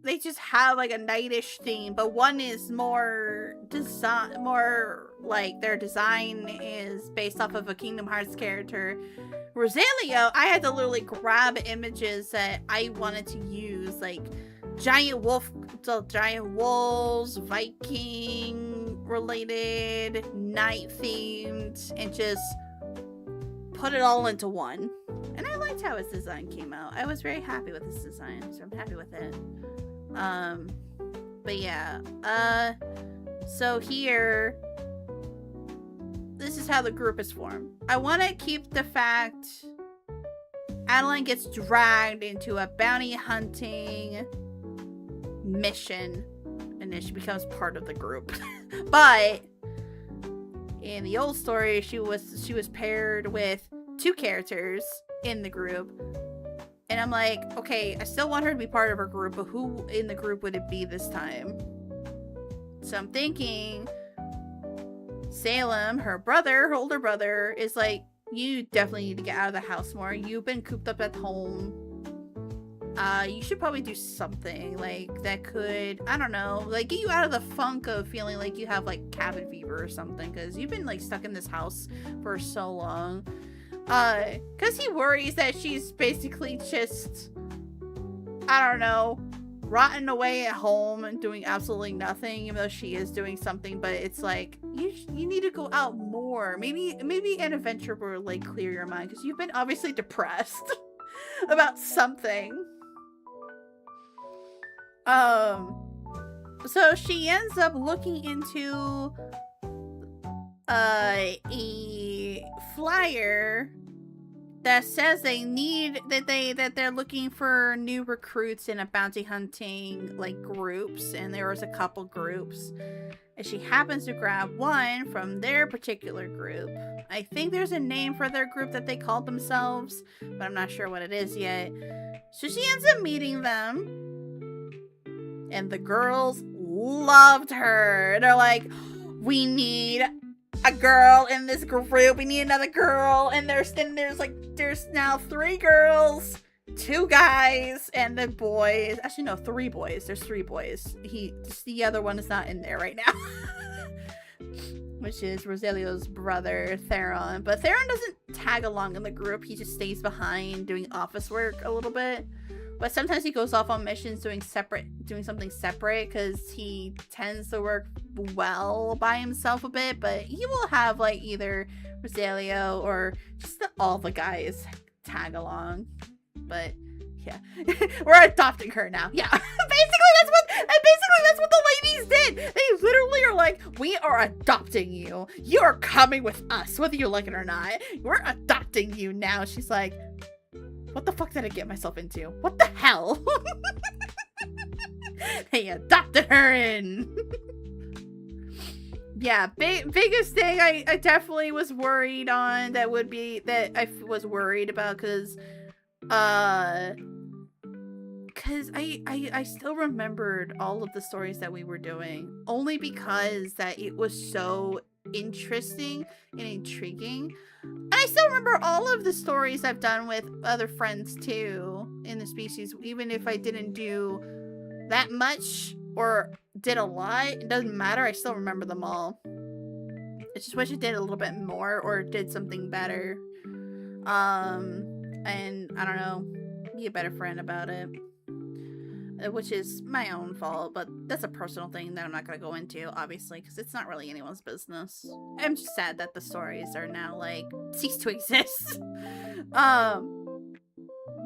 [SPEAKER 1] They just have like a knightish theme, but one is more like their design is based off of a Kingdom Hearts character. Rosalio, I had to literally grab images that I wanted to use, like giant wolves, Viking related, night themed, and just put it all into one. And I liked how his design came out. I was very happy with his design, so I'm happy with it. But yeah, so here, this is how the group is formed. I want to keep the fact Adeline gets dragged into a bounty hunting mission, and then she becomes part of the group. But in the old story, she was paired with two characters in the group. And I'm like, okay, I still want her to be part of her group, but who in the group would it be this time? So I'm thinking Salem, her older brother, is like, you definitely need to get out of the house more. You've been cooped up at home. You should probably do something like that could, I don't know, like get you out of the funk of feeling like you have like cabin fever or something, because you've been like stuck in this house for so long. Because he worries that she's basically just, I don't know, rotting away at home and doing absolutely nothing, even though she is doing something. But it's like, you need to go out more. Maybe an adventure will like clear your mind, because you've been obviously depressed about something. So she ends up looking into a flyer that says that they're looking for new recruits in a bounty hunting like groups, and there was a couple groups, and she happens to grab one from their particular group. I think there's a name for their group that they called themselves, but I'm not sure what it is yet. So she ends up meeting them, and the girls loved her. They're like, we need a girl in this group. We need another girl. And there's now 3 girls, 2 guys, and the boys. Actually, no, 3 boys. There's 3 boys. The other one is not in there right now. Which is Rosalio's brother, Theron. But Theron doesn't tag along in the group. He just stays behind doing office work a little bit. But sometimes he goes off on missions doing something separate, because he tends to work well by himself a bit. But he will have like either Rosalio or just all the guys tag along. But yeah, we're adopting her now. Yeah, basically that's what the ladies did. They literally are like, we are adopting you. You are coming with us, whether you like it or not. We're adopting you now. She's like, what the fuck did I get myself into? What the hell? They adopted her in. Yeah, biggest thing I definitely was worried on I was worried about, because I still remembered all of the stories that we were doing, only because that it was so interesting and intriguing. And I still remember all of the stories I've done with other friends too in the species, even if I didn't do that much or did a lot. It doesn't matter, I still remember them all. I just wish I did a little bit more or did something better. And I don't know, be a better friend about it. Which is my own fault, but that's a personal thing that I'm not going to go into, obviously, because it's not really anyone's business. I'm just sad that the stories are now, like, cease to exist.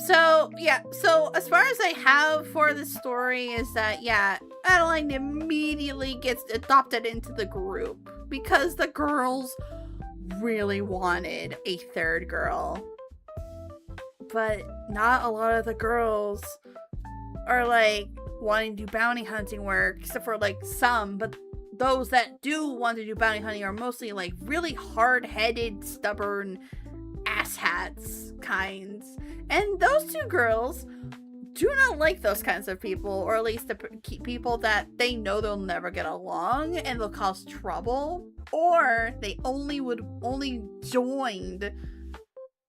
[SPEAKER 1] So, yeah, so as far as I have for the story is that, yeah, Adeline immediately gets adopted into the group because the girls really wanted a 3rd girl. But not a lot of the girls are like wanting to do bounty hunting work, except for like some, but those that do want to do bounty hunting are mostly like really hard-headed, stubborn asshats kinds. And those 2 girls do not like those kinds of people, or at least the people that they know they'll never get along and they'll cause trouble, or they only joined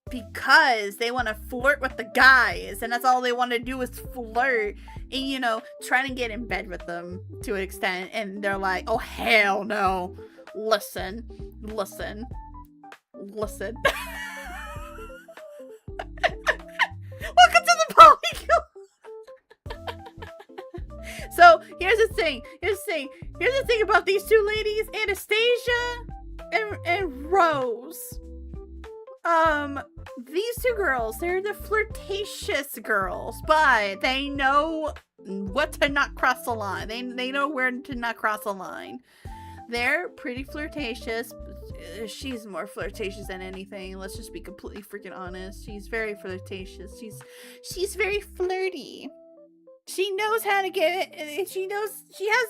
[SPEAKER 1] because they want to flirt with the guys, and that's all they want to do is flirt and, you know, try to get in bed with them to an extent. And they're like, oh hell no, listen welcome to the polygon. So here's the thing about these 2 ladies, Anastasia and Rose. These 2 girls, they're the flirtatious girls, but they know what to not cross the line. They know where to not cross the line. They're pretty flirtatious. She's more flirtatious than anything. Let's just be completely freaking honest. She's very flirtatious. She's very flirty. She knows how to get it. She has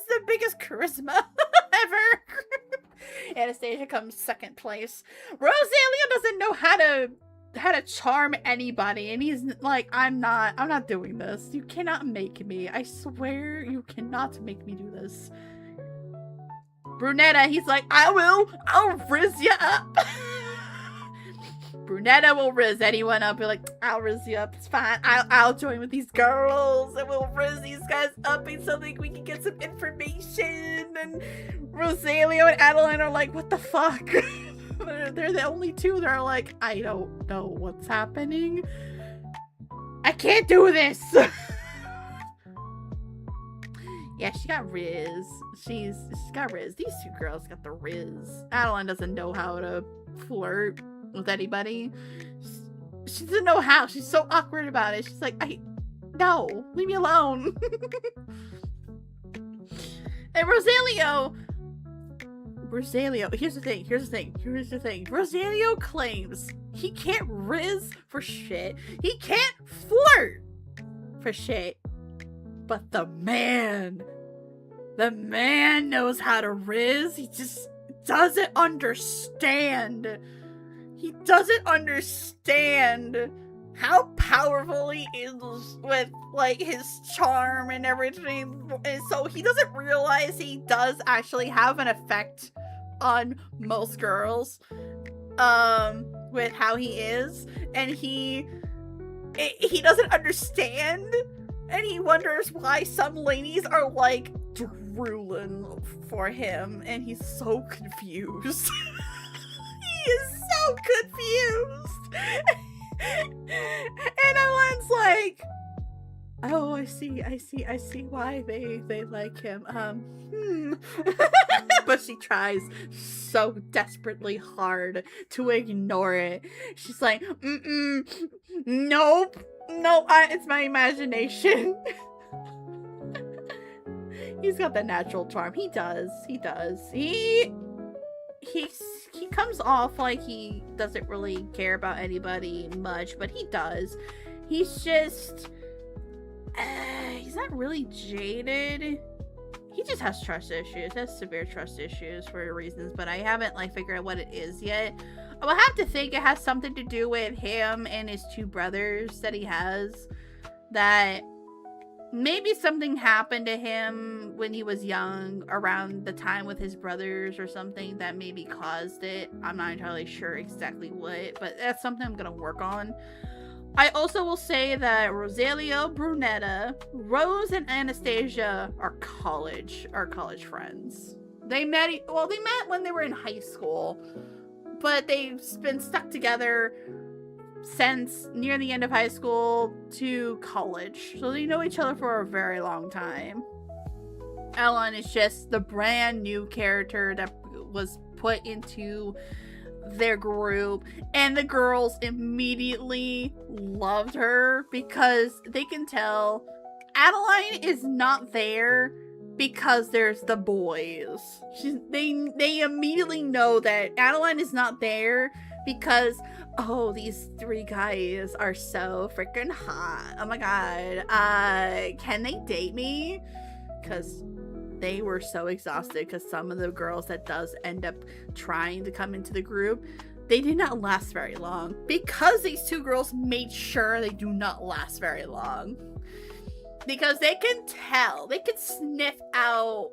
[SPEAKER 1] the biggest charisma ever. Anastasia comes 2nd place. Rosalia doesn't know how to charm anybody, and he's like, I'm not doing this. You cannot make me. I swear you cannot make me do this. Brunetta, he's like, I'll rizz you up. Brunetta will rizz anyone up. Be like, I'll rizz you up. It's fine. I'll join with these girls and we'll rizz these guys up and something we can get some information. And Rosalio and Adeline are like, what the fuck? They're the only 2 that are like, I don't know what's happening. I can't do this. Yeah, she got riz. She's got riz. These 2 girls got the riz. Adeline doesn't know how to flirt with anybody. She doesn't know how. She's so awkward about it. She's like, no, leave me alone. And Rosalio Rosalio, here's the thing. Rosalio claims he can't riz for shit. He can't flirt for shit. But the man knows how to riz. He just doesn't understand. He doesn't understand how powerful he is with, like, his charm and everything. And so he doesn't realize he does actually have an effect on most girls, with how he is. And he doesn't understand. And he wonders why some ladies are, like, drooling for him. And he's so confused. He is so confused. And Ellen's like, oh, I see why they like him. But she tries so desperately hard to ignore it. She's like, nope, it's my imagination. He's got the natural charm. He does. He comes off like he doesn't really care about anybody much, but he does. He's just he's not really jaded. He just has trust issues. He has severe trust issues for reasons, but I haven't, like, figured out what it is yet. I will have to think it has something to do with him and his two brothers that he has, that maybe something happened to him when he was young around the time with his brothers or something that maybe caused it. I'm not entirely sure exactly what, but that's something I'm gonna work on. I also will say that Rosalio, Brunetta, Rose, and Anastasia are college friends. They met when they were in high school, but they've been stuck together since near the end of high school to college. So they know each other for a very long time. Ellen is just the brand new character that was put into their group, and the girls immedely loved her because they can tell Adeline is not there because there's the boys. They immediately know that Adeline is not there because, oh, these three guys are so freaking hot. Oh my god. Can they date me? Because they were so exhausted, because some of the girls that does end up trying to come into the group, they did not last very long. Because these two girls made sure they do not last very long. Because they can tell. They can sniff out.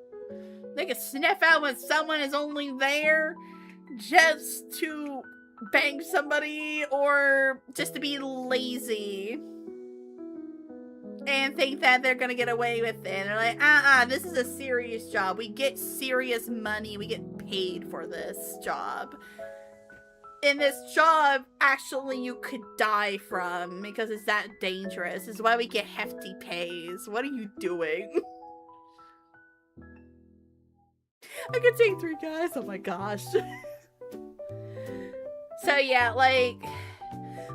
[SPEAKER 1] They can sniff out when someone is only there just to bang somebody or just to be lazy and think that they're gonna get away with it. And they're like, this is a serious job. We get serious money. We get paid for this job. And this job, actually, you could die from because it's that dangerous. This is why we get hefty pays. What are you doing? I could take three guys. Oh my gosh. So yeah, like,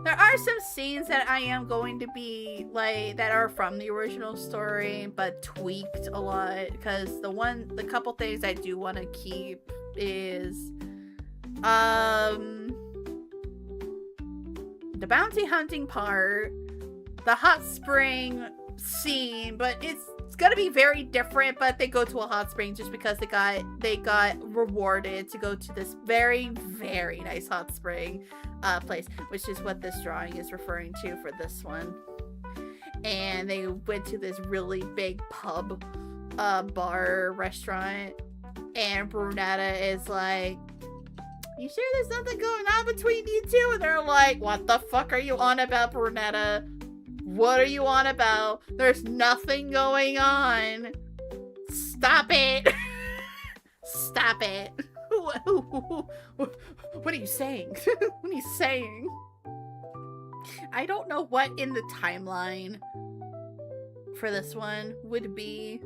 [SPEAKER 1] there are some scenes that I am going to be, like, that are from the original story, but tweaked a lot, because the couple things I do want to keep is, the bounty hunting part, the hot spring scene, but it's gonna be very different, but they go to a hot spring just because they got rewarded to go to this very, very nice hot spring place, which is what this drawing is referring to for this one. And they went to this really big pub, bar, restaurant, and Brunetta is like, you sure there's nothing going on between you two? And they're like, what the fuck are you on about, Brunetta? What are you on about? There's nothing going on. Stop it. Stop it. What are you saying? What are you saying? I don't know what in the timeline for this one would be.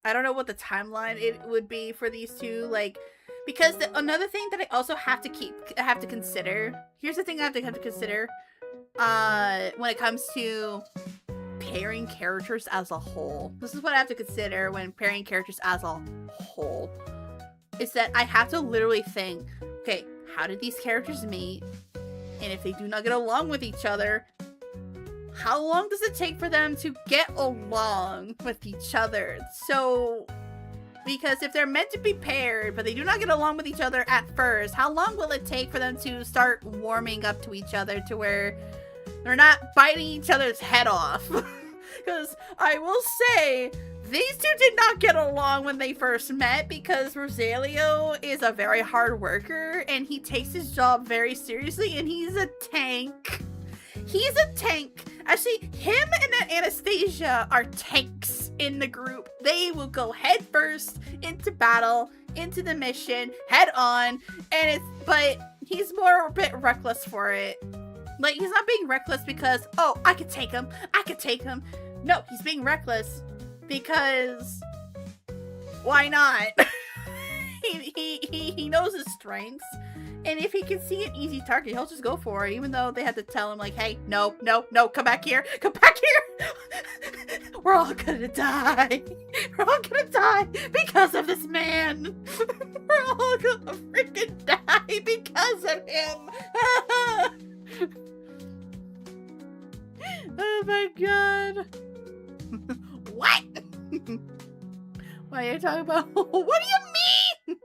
[SPEAKER 1] I don't know what the timeline it would be for these two, like, because another thing that I also have to consider. Here's the thing I have to consider. When it comes to pairing characters as a whole. This is what I have to consider when pairing characters as a whole. is that I have to literally think, okay, how did these characters meet? And if they do not get along with each other, how long does it take for them to get along with each other? So, because if they're meant to be paired, but they do not get along with each other at first, how long will it take for them to start warming up to each other to where they're not biting each other's head off? Because I will say, these two did not get along when they first met because Rosalio is a very hard worker and he takes his job very seriously and he's a tank. He's a tank. Actually, him and Anastasia are tanks in the group. They will go head first into battle, into the mission, head on, but he's more a bit reckless for it. Like, he's not being reckless because, oh, I could take him. No, he's being reckless because why not? he knows his strengths, and if he can see an easy target, he'll just go for it, even though they had to tell him, like, hey, no, come back here, we're all gonna die, because of this man. We're all gonna freaking die because of him. Oh my god. What? What are you talking about? What do you mean?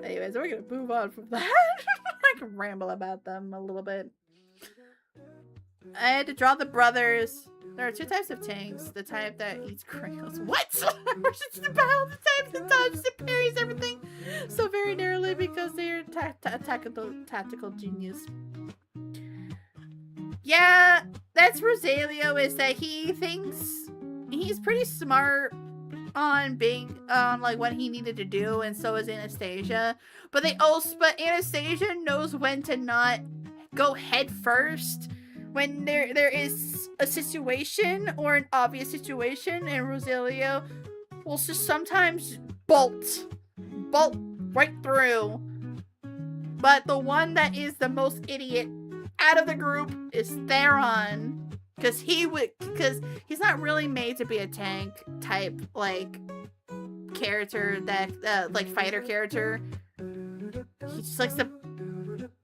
[SPEAKER 1] Anyways, we're gonna move on from that. I can ramble about them a little bit. I had to draw the brothers. There are two types of tanks. The type that eats crayons. What? Versus the battle. The type that dodges and parries everything so very narrowly because they're tactical genius. Yeah, that's Rosalio, is that he thinks he's pretty smart on like what he needed to do, and so is Anastasia. But Anastasia knows when to not go head first when there is a situation or an obvious situation, and Rosalio will just sometimes bolt right through. But the one that is the most idiot out of the group is Theron, because he's not really made to be a tank type like character, that like fighter character. He just likes to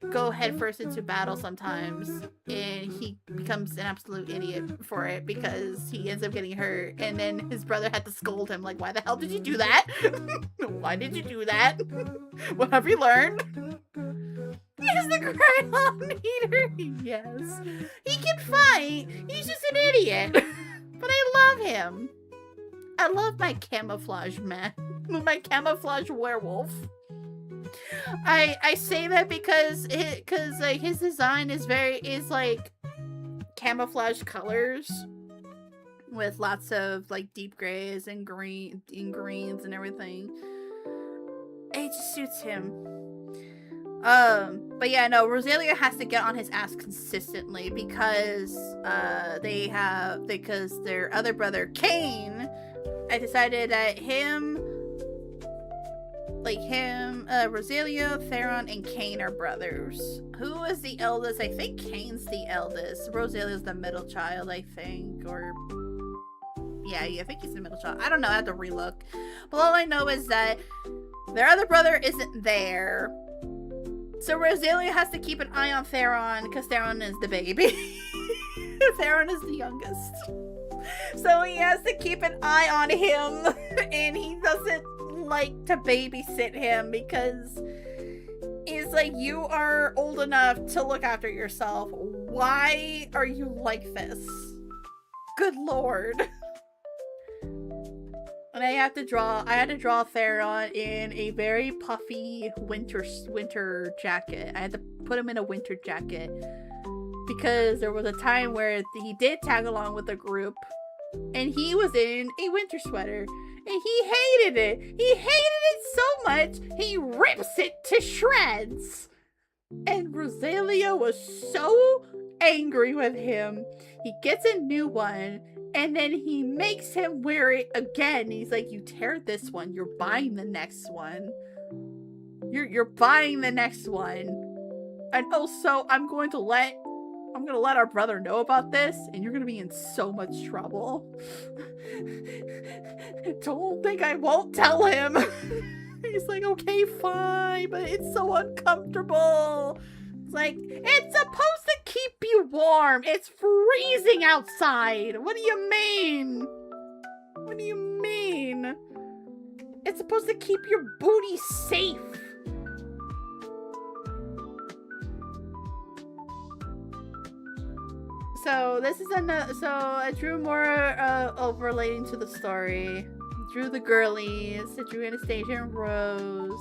[SPEAKER 1] go headfirst into battle sometimes, and he becomes an absolute idiot for it because he ends up getting hurt, and then his brother had to scold him, like, why the hell did you do that? Why did you do that? What have you learned? He's the crayon eater. Yes, he can fight. He's just an idiot. But I love him. I love my camouflage man, my camouflage werewolf. I say that because like his design is like camouflage colors with lots of like deep grays and greens and everything. It just suits him. But yeah, no, Rosalio has to get on his ass consistently because because their other brother Kane, I decided that Rosalio, Theron, and Kane are brothers. Who is the eldest? I think Kane's the eldest. Rosalio's the middle child, I think. Or yeah, I think he's the middle child. I don't know, I have to relook. But all I know is that their other brother isn't there. So Rosalio has to keep an eye on Theron because Theron is the baby. Theron is the youngest. So he has to keep an eye on him, and he doesn't like to babysit him because he's like, you are old enough to look after yourself. Why are you like this? Good lord. And I had to draw Theron in a very puffy winter jacket. I had to put him in a winter jacket because there was a time where he did tag along with the group and he was in a winter sweater and he hated it. He hated it so much, he rips it to shreds. And Rosalio was so angry with him. He gets a new one and then he makes him wear it again. He's like, you tear this one, you're buying the next one. You're buying the next one. And also, I'm going to let I'm gonna let our brother know about this, and you're gonna be in so much trouble. Don't think I won't tell him. He's like, okay, fine, but it's so uncomfortable. It's like, it's supposed to keep you warm. It's freezing outside. What do you mean? What do you mean? It's supposed to keep your booty safe. So this is another. So I drew more relating to the story. Drew the girlies. I drew Anastasia and Rose.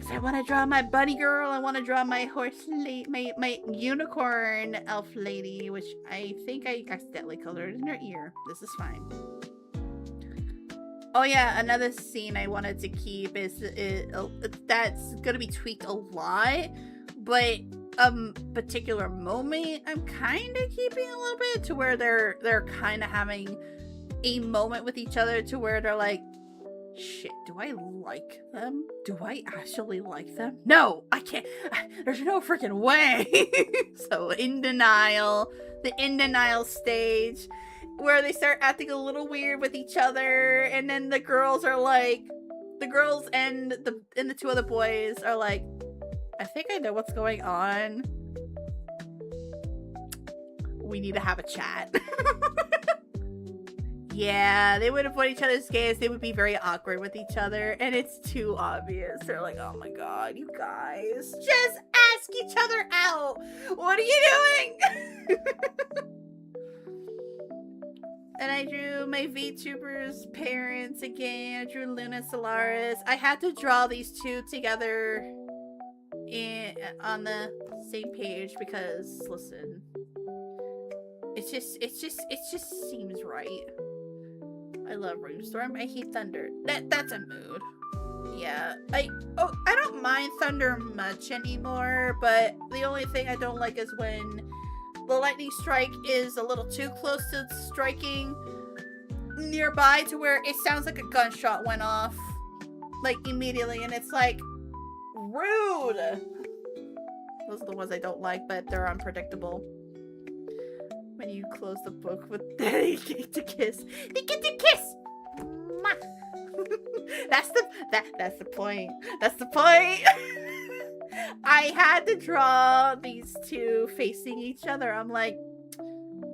[SPEAKER 1] Cause I want to draw my bunny girl. I want to draw my horse lady, my unicorn elf lady, which I think I accidentally colored in her ear. This is fine. Oh yeah, another scene I wanted to keep is that's gonna be tweaked a lot, but particular moment I'm kind of keeping a little bit to where they're kind of having a moment with each other to where they're like, shit, do I like them? Do I actually like them? No, I can't. There's no freaking way. So the in denial stage where they start acting a little weird with each other, and then the girls are like, the girls and the two other boys are like, I think I know what's going on. We need to have a chat. Yeah, they would avoid each other's gaze. They would be very awkward with each other, and it's too obvious. They're like, oh my god, you guys, just ask each other out. What are you doing? And I drew my VTuber's parents again. I drew Luna Solaris. I had to draw these two together on the same page because, listen, it just seems right. I love Rainstorm. I hate thunder. That's a mood. Yeah. I don't mind thunder much anymore, but the only thing I don't like is when the lightning strike is a little too close to striking nearby to where it sounds like a gunshot went off, like, immediately, and it's like, rude. Those are the ones I don't like, but they're unpredictable. When you close the book with they get to kiss. They get to kiss! That's the point. That's the point. I had to draw these two facing each other. I'm like,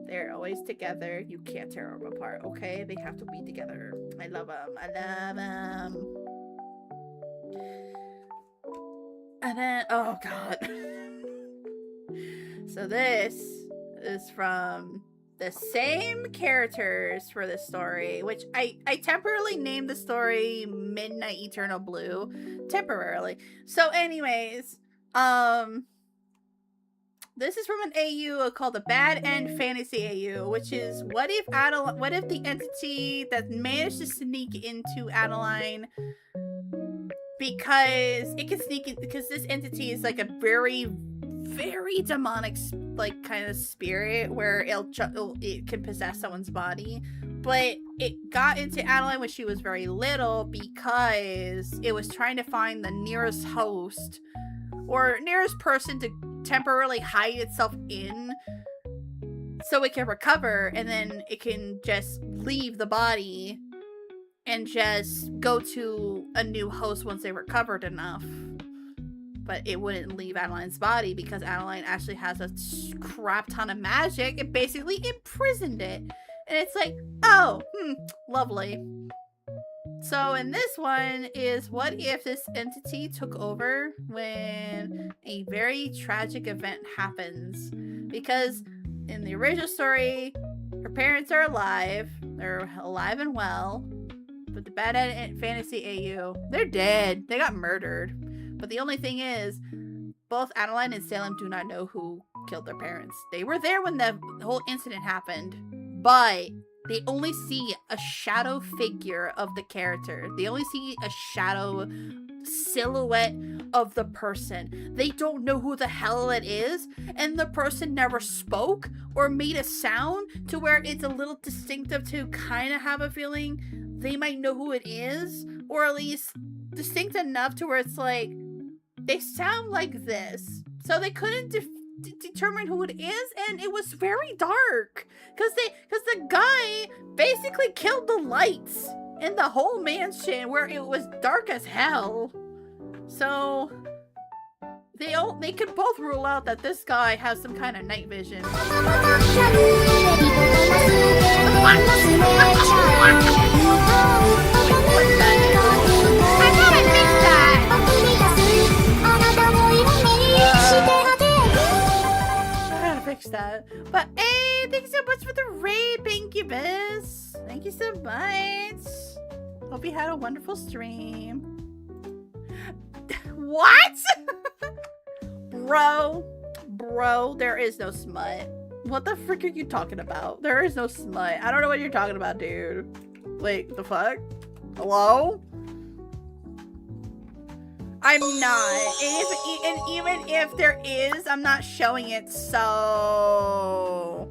[SPEAKER 1] they're always together. You can't tear them apart, okay? They have to be together. I love them. I love them. And then, oh god. So this is from the same characters for this story, which I temporarily named the story Midnight Eternal Blue. Temporarily. So anyways, this is from an AU called the Bad End Fantasy AU, which is what if the entity that managed to sneak into Adeline, because it can sneak in, because this entity is like a very, very demonic, like, kind of spirit where it can possess someone's body, but it got into Adeline when she was very little because it was trying to find the nearest host or nearest person to temporarily hide itself in so it can recover, and then it can just leave the body and just go to a new host once they recovered enough. But it wouldn't leave Adeline's body because Adeline actually has a crap ton of magic. It basically imprisoned it. And it's like, oh, lovely. So in this one is what if this entity took over when a very tragic event happens? Because in the original story, her parents are alive. They're alive and well. But the Bad End Fantasy AU, they're dead. They got murdered. But the only thing is, both Adeline and Salem do not know who killed their parents. They were there when the whole incident happened, but they only see a shadow figure of the character. They only see a shadow silhouette of the person. They don't know who the hell it is, and the person never spoke or made a sound to where it's a little distinctive to kind of have a feeling they might know who it is, or at least distinct enough to where it's like, they sound like this. So they couldn't determine who it is, and it was very dark because the guy basically killed the lights in the whole mansion where it was dark as hell. So they could both rule out that this guy has some kind of night vision. That. But hey, thank you so much for the raid, Incubus. Thank you so much. Hope you had a wonderful stream. What? Bro, there is no smut. What the frick are you talking about? There is no smut. I don't know what you're talking about, dude. Wait, the fuck? Hello? I'm not. And even if there is, I'm not showing it, so...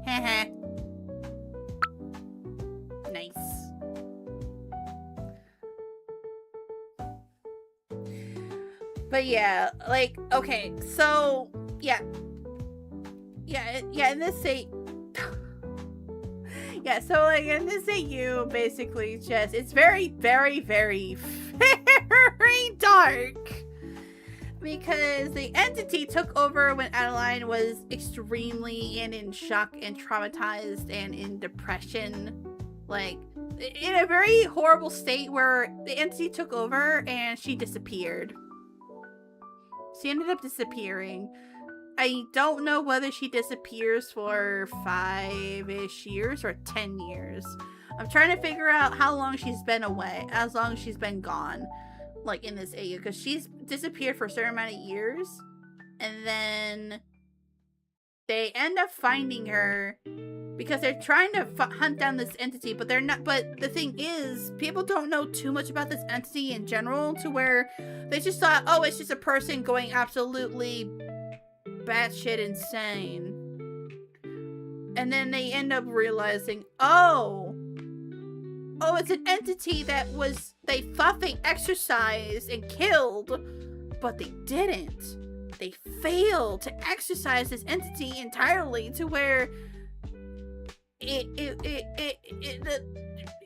[SPEAKER 1] Heh. Nice. But yeah, like, okay, so, yeah, in this yeah, so like in this AU, basically just, it's very, very, very, very dark because the entity took over when Adeline was extremely in shock and traumatized and in depression, like in a very horrible state where the entity took over and she disappeared. She ended up disappearing. I don't know whether she disappears for 5-ish years or 10 years. I'm trying to figure out how long she's been away, as long as she's been gone, like in this AU, because she's disappeared for a certain amount of years, and then they end up finding her because they're trying to hunt down this entity, but they're not. But the thing is, people don't know too much about this entity in general, to where they just thought, oh, it's just a person going absolutely batshit insane, and then they end up realizing, oh, it's an entity that they thought they exorcised and killed, but they didn't. They failed to exorcise this entity entirely, to where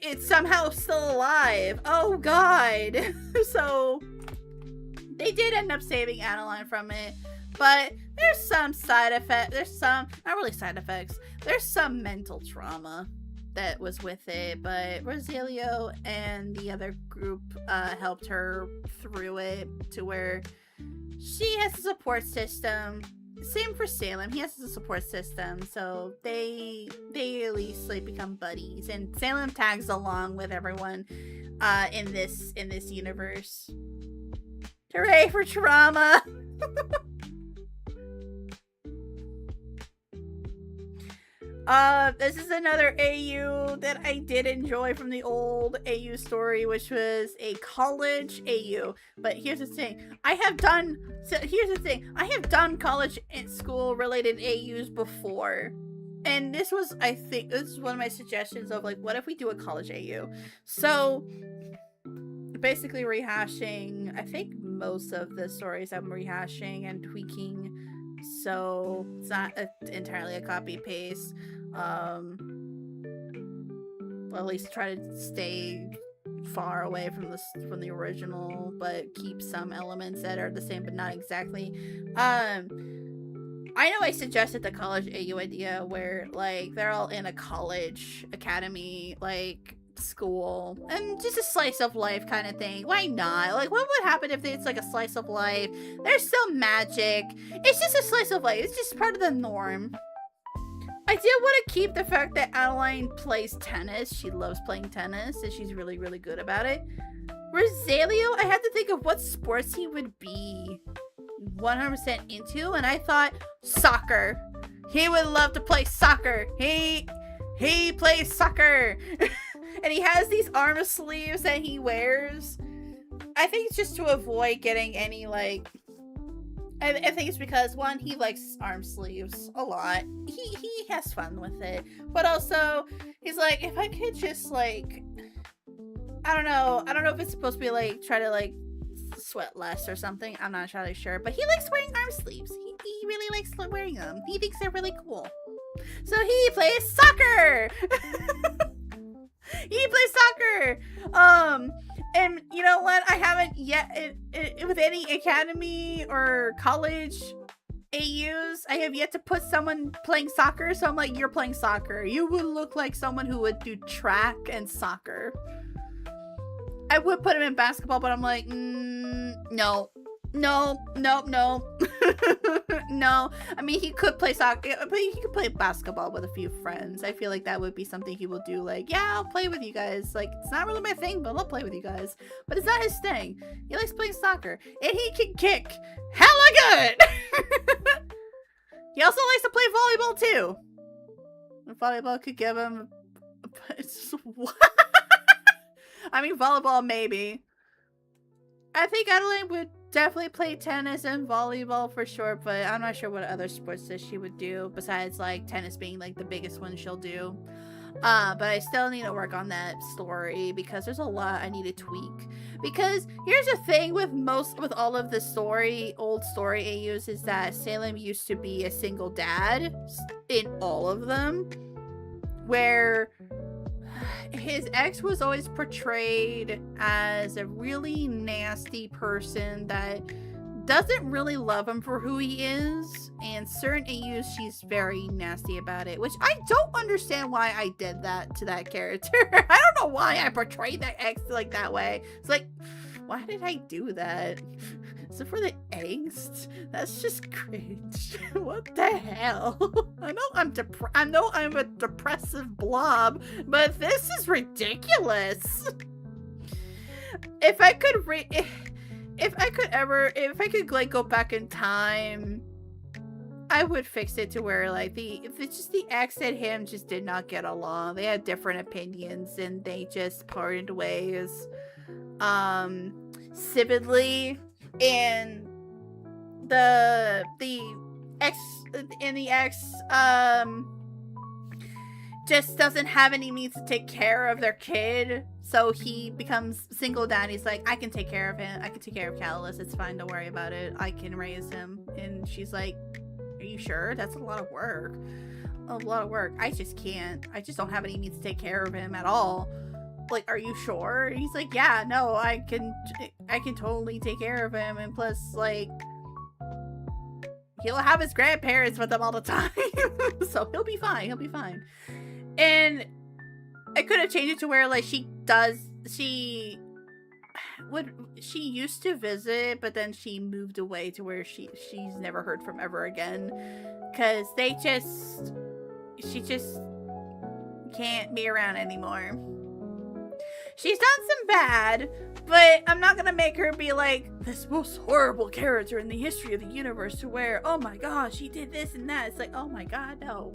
[SPEAKER 1] it's somehow still alive. Oh god. So they did end up saving Adeline from it, but there's some side effect. There's some, not really side effects. There's some mental trauma that was with it, but Rosalio and the other group helped her through it, to where she has a support system. Same for Salem. He has a support system, so they at least like become buddies, and Salem tags along with everyone in this universe. Hooray for trauma! This is another AU that I did enjoy from the old AU story, which was a college AU. But here's the thing. I have done college and school related AUs before. And this was, I think, this is one of my suggestions of like, what if we do a college AU? So basically rehashing, I think most of the stories I'm rehashing and tweaking, so it's not entirely a copy paste. Well, at least try to stay far away from the original, but keep some elements that are the same but not exactly. I know I suggested the college AU idea where like they're all in a college academy like school, and just a slice of life kind of thing. Why not? Like, what would happen if it's like a slice of life? There's still magic. It's just a slice of life. It's just part of the norm. I did want to keep the fact that Adeline plays tennis. She loves playing tennis, and she's really, really good about it. Rosalio, I had to think of what sports he would be 100% into, and I thought soccer. He would love to play soccer. He plays soccer. And he has these arm sleeves that he wears. I think it's just to avoid getting any, like... I think it's because, one, he likes arm sleeves a lot. He has fun with it. But also, he's like, if I could just, like... I don't know if it's supposed to be, like, try to, like, sweat less or something. I'm not entirely sure. But he likes wearing arm sleeves. He really likes wearing them. He thinks they're really cool. So he plays soccer! He plays soccer! And you know what? I haven't yet, with any academy or college AUs, I have yet to put someone playing soccer. So I'm like, you're playing soccer. You would look like someone who would do track and soccer. I would put him in basketball, but I'm like, no. No. No. I mean, he could play soccer, but he could play basketball with a few friends. I feel like that would be something he will do. Like, yeah, I'll play with you guys. Like, it's not really my thing, but I'll play with you guys. But it's not his thing. He likes playing soccer, and he can kick hella good. He also likes to play volleyball too. Volleyball could give him. What? I mean, volleyball maybe. I think Adeline would definitely play tennis and volleyball for sure, but I'm not sure what other sports that she would do besides like tennis being like the biggest one she'll do. But I still need to work on that story because there's a lot I need to tweak. Because here's the thing with all of the old story AUs is that Salem used to be a single dad in all of them, where his ex was always portrayed as a really nasty person that doesn't really love him for who he is, and certain AUs she's very nasty about it, which I don't understand why I did that to that character. I don't know why I portrayed that ex like that way. It's like, why did I do that? Is it for the angst? That's just cringe. What the hell? I know I'm a depressive blob, but this is ridiculous. If I could like go back in time, I would fix it to where like the ex and him just did not get along. They had different opinions and they just parted ways civilly, and the ex just doesn't have any means to take care of their kid, so he becomes single dad. He's like, I can take care of him. I can take care of Catalyst. It's fine. Don't worry about it. I can raise him. And she's like, are you sure? That's a lot of work. A lot of work. I just can't. I just don't have any means to take care of him at all. Like, are you sure? And he's like, yeah, no, I can totally take care of him. And plus, like, he'll have his grandparents with him all the time. So he'll be fine. He'll be fine. And I could have changed it to where like she used to visit, but then she moved away to where she's never heard from ever again, because she just can't be around anymore. She's done some bad, but I'm not gonna make her be like this most horrible character in the history of the universe to where, oh my gosh, she did this and that. It's like, oh my god, no.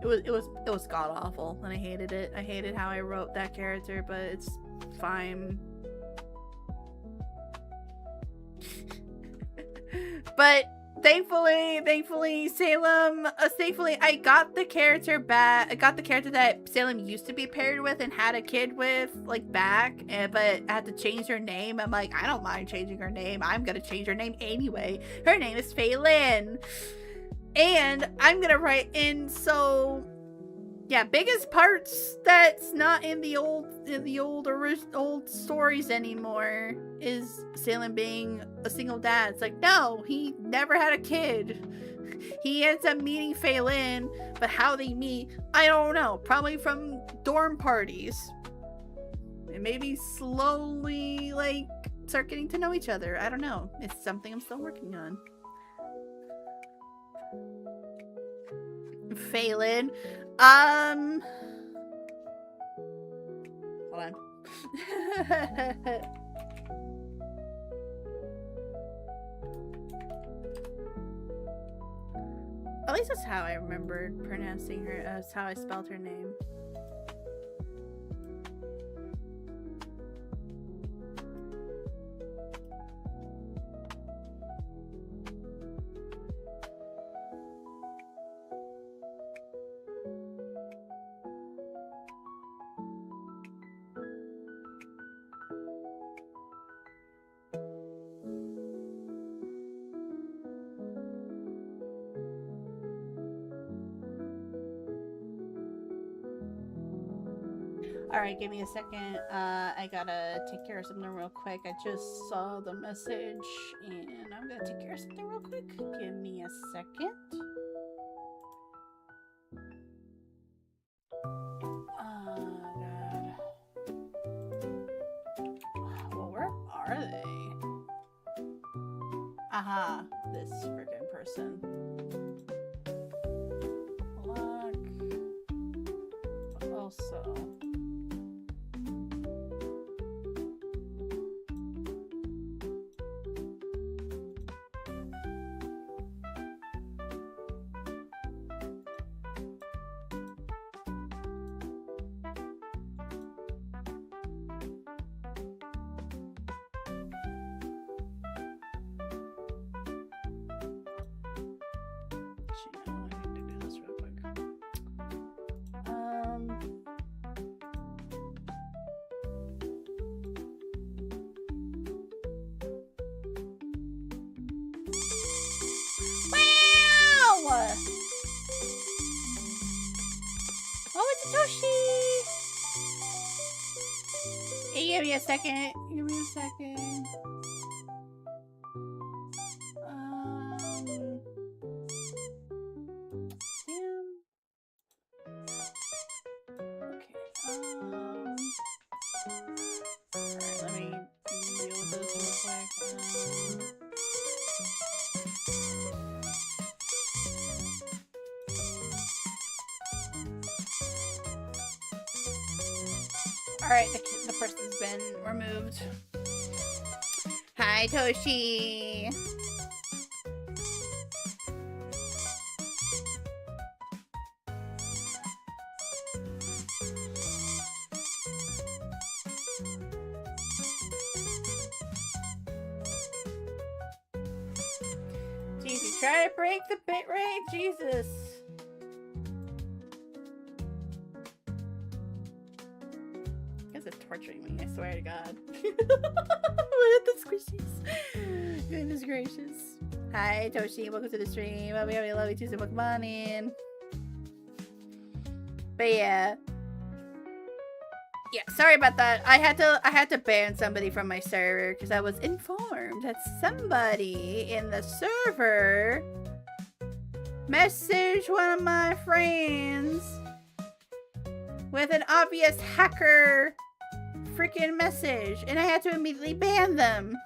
[SPEAKER 1] It was god awful, and I hated it. I hated how I wrote that character, but it's fine. But thankfully Salem, I got the character back. I got the character that Salem used to be paired with and had a kid with, like, back, but I had to change her name. I'm like, I don't mind changing her name. I'm gonna change her name anyway. Her name is Phelan. And I'm gonna write in, so yeah, biggest parts that's not in the old stories anymore is Salem being a single dad. It's like, no, he never had a kid. He ends up meeting Phelan, but how they meet, I don't know. Probably from dorm parties. And maybe slowly, like, start getting to know each other. I don't know. It's something I'm still working on. Phelan. Hold on. At least that's how I remembered pronouncing her. That's how I spelled her name. Alright, give me a second. I gotta take care of something real quick. I just saw the message and I'm gonna take care of something real quick. Give me a second. Oh, God. Well, where are they? Aha, this freaking person. Block. But also. I need to do this real quick. Wow! Oh, it's Toshi! Hey, give me a second. Give me a second. Damn. Okay. Alright, let me deal with this real quick. Alright, the person's been removed. Hi, Toshi! Jeez, you try to break the bitrate? Jesus. You guys are torturing me, I swear to God. Look at the squishies. Goodness gracious. Hi, Toshi. Welcome to the stream. Hope you have a lovely Tuesday. Welcome on in. But yeah. Yeah, sorry about that. I had to ban somebody from my server because I was informed that somebody in the server messaged one of my friends with an obvious hacker freaking message, and I had to immediately ban them.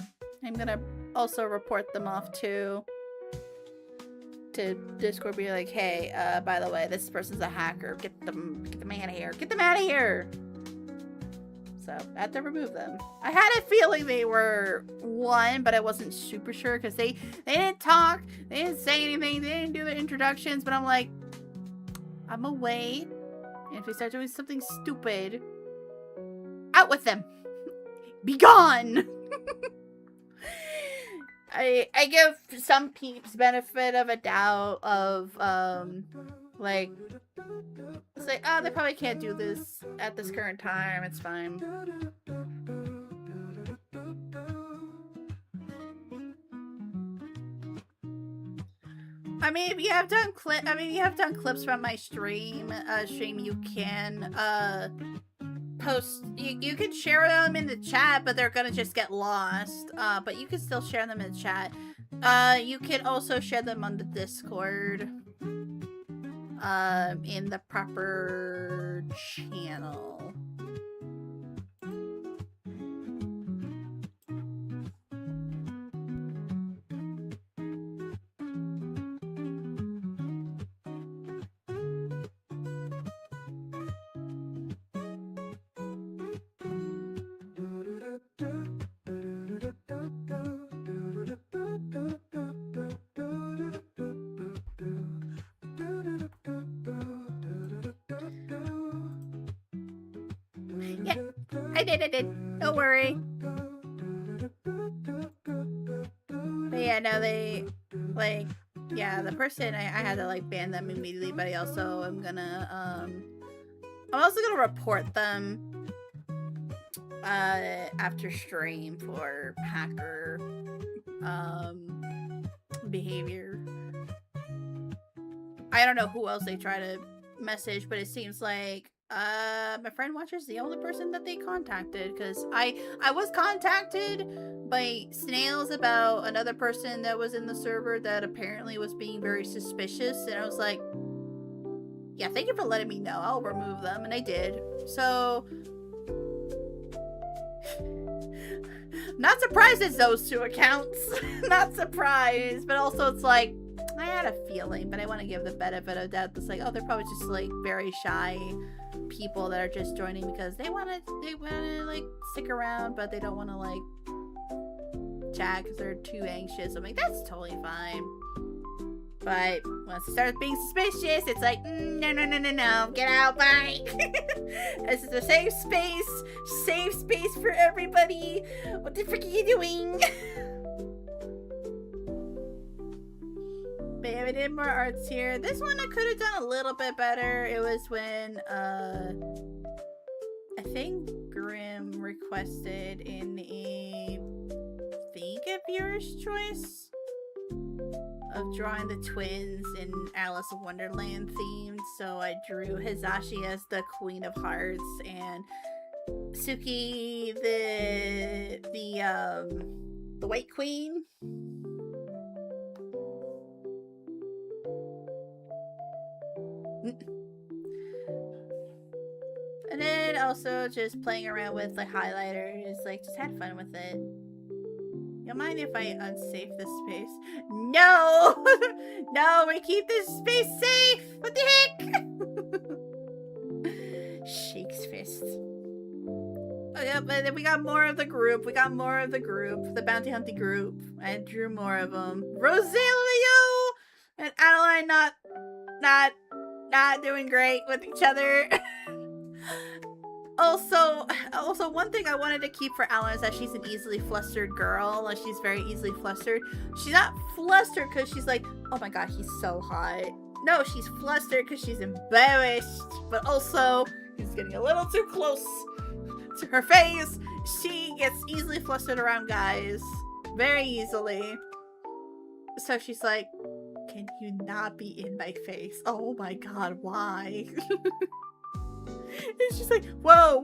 [SPEAKER 1] I'm gonna also report them off to Discord. Be like, hey, by the way, this person's a hacker. Get them out of here. Get them out of here. So I had to remove them. I had a feeling they were one, but I wasn't super sure because they didn't talk, they didn't say anything, they didn't do their introductions. But I'm like, I'm gonna wait, and if they start doing something stupid, out with them. Be gone. I give some peeps benefit of a doubt of like, say, oh, they probably can't do this at this current time. It's fine. I mean, if you have done clips from my stream, you can post. You can share them in the chat, but they're gonna just get lost. But you can still share them in the chat. You can also share them on the Discord. In the proper channel. I did. Don't worry. But yeah, no, they, like, yeah, the person, I had to, like, ban them immediately, but I also am gonna, I'm also gonna report them, after stream for hacker, behavior. I don't know who else they try to message, but it seems like, My friend Watcher's the only person that they contacted, because I was contacted by Snails about another person that was in the server that apparently was being very suspicious, and I was like, yeah, thank you for letting me know. I'll remove them, and I did. So, not surprised it's those two accounts. Not surprised, but also it's like, I had a feeling, but I want to give the benefit of doubt. It's like, oh, they're probably just like very shy people that are just joining because they want to like stick around, but they don't want to like chat because they're too anxious. I'm like, that's totally fine. But once it starts being suspicious, it's like, no, get out, bye. This is a safe space for everybody. What the frick are you doing? But yeah, we did more arts here. This one I could have done a little bit better. It was when, I think Grim requested in a viewer's choice of drawing the twins in Alice in Wonderland themed. So I drew Hizashi as the Queen of Hearts and Suki the White Queen. And then also just playing around with the highlighters, like just had fun with it. You mind if I unsafe this space? No! No, we keep this space safe! What the heck? Shakes fist. Oh, yeah, but then we got more of the group. The bounty hunting group. I drew more of them. Rosalio and Adeline not doing great with each other. Also, one thing I wanted to keep for Alan is that she's an easily flustered girl. Like, she's very easily flustered. She's not flustered because she's like, oh my god, he's so hot. No, she's flustered because she's embarrassed. But also, he's getting a little too close to her face. She gets easily flustered around guys. Very easily. So she's like, can you not be in my face? Oh my god, why? And she's like, whoa,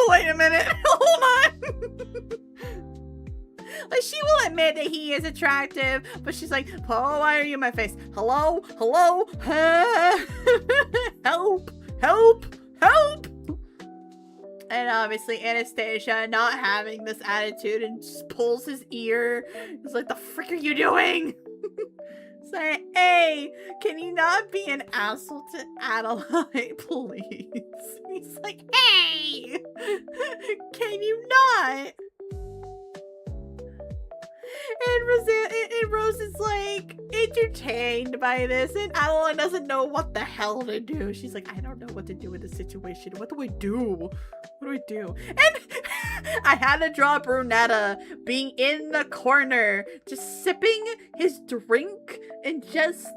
[SPEAKER 1] wait a minute, hold on. Like, she will admit that he is attractive, but she's like, oh, why are you in my face? Hello? Help! And obviously Anastasia not having this attitude and just pulls his ear. He's like, the frick are you doing? Sorry, hey, can you not be an asshole to Adeline, please? He's like, hey, can you not? And Rose is like entertained by this, and Adeline doesn't know what the hell to do. She's like, I don't know what to do in this situation. What do I do? And I had to draw Brunetta being in the corner, just sipping his drink and just...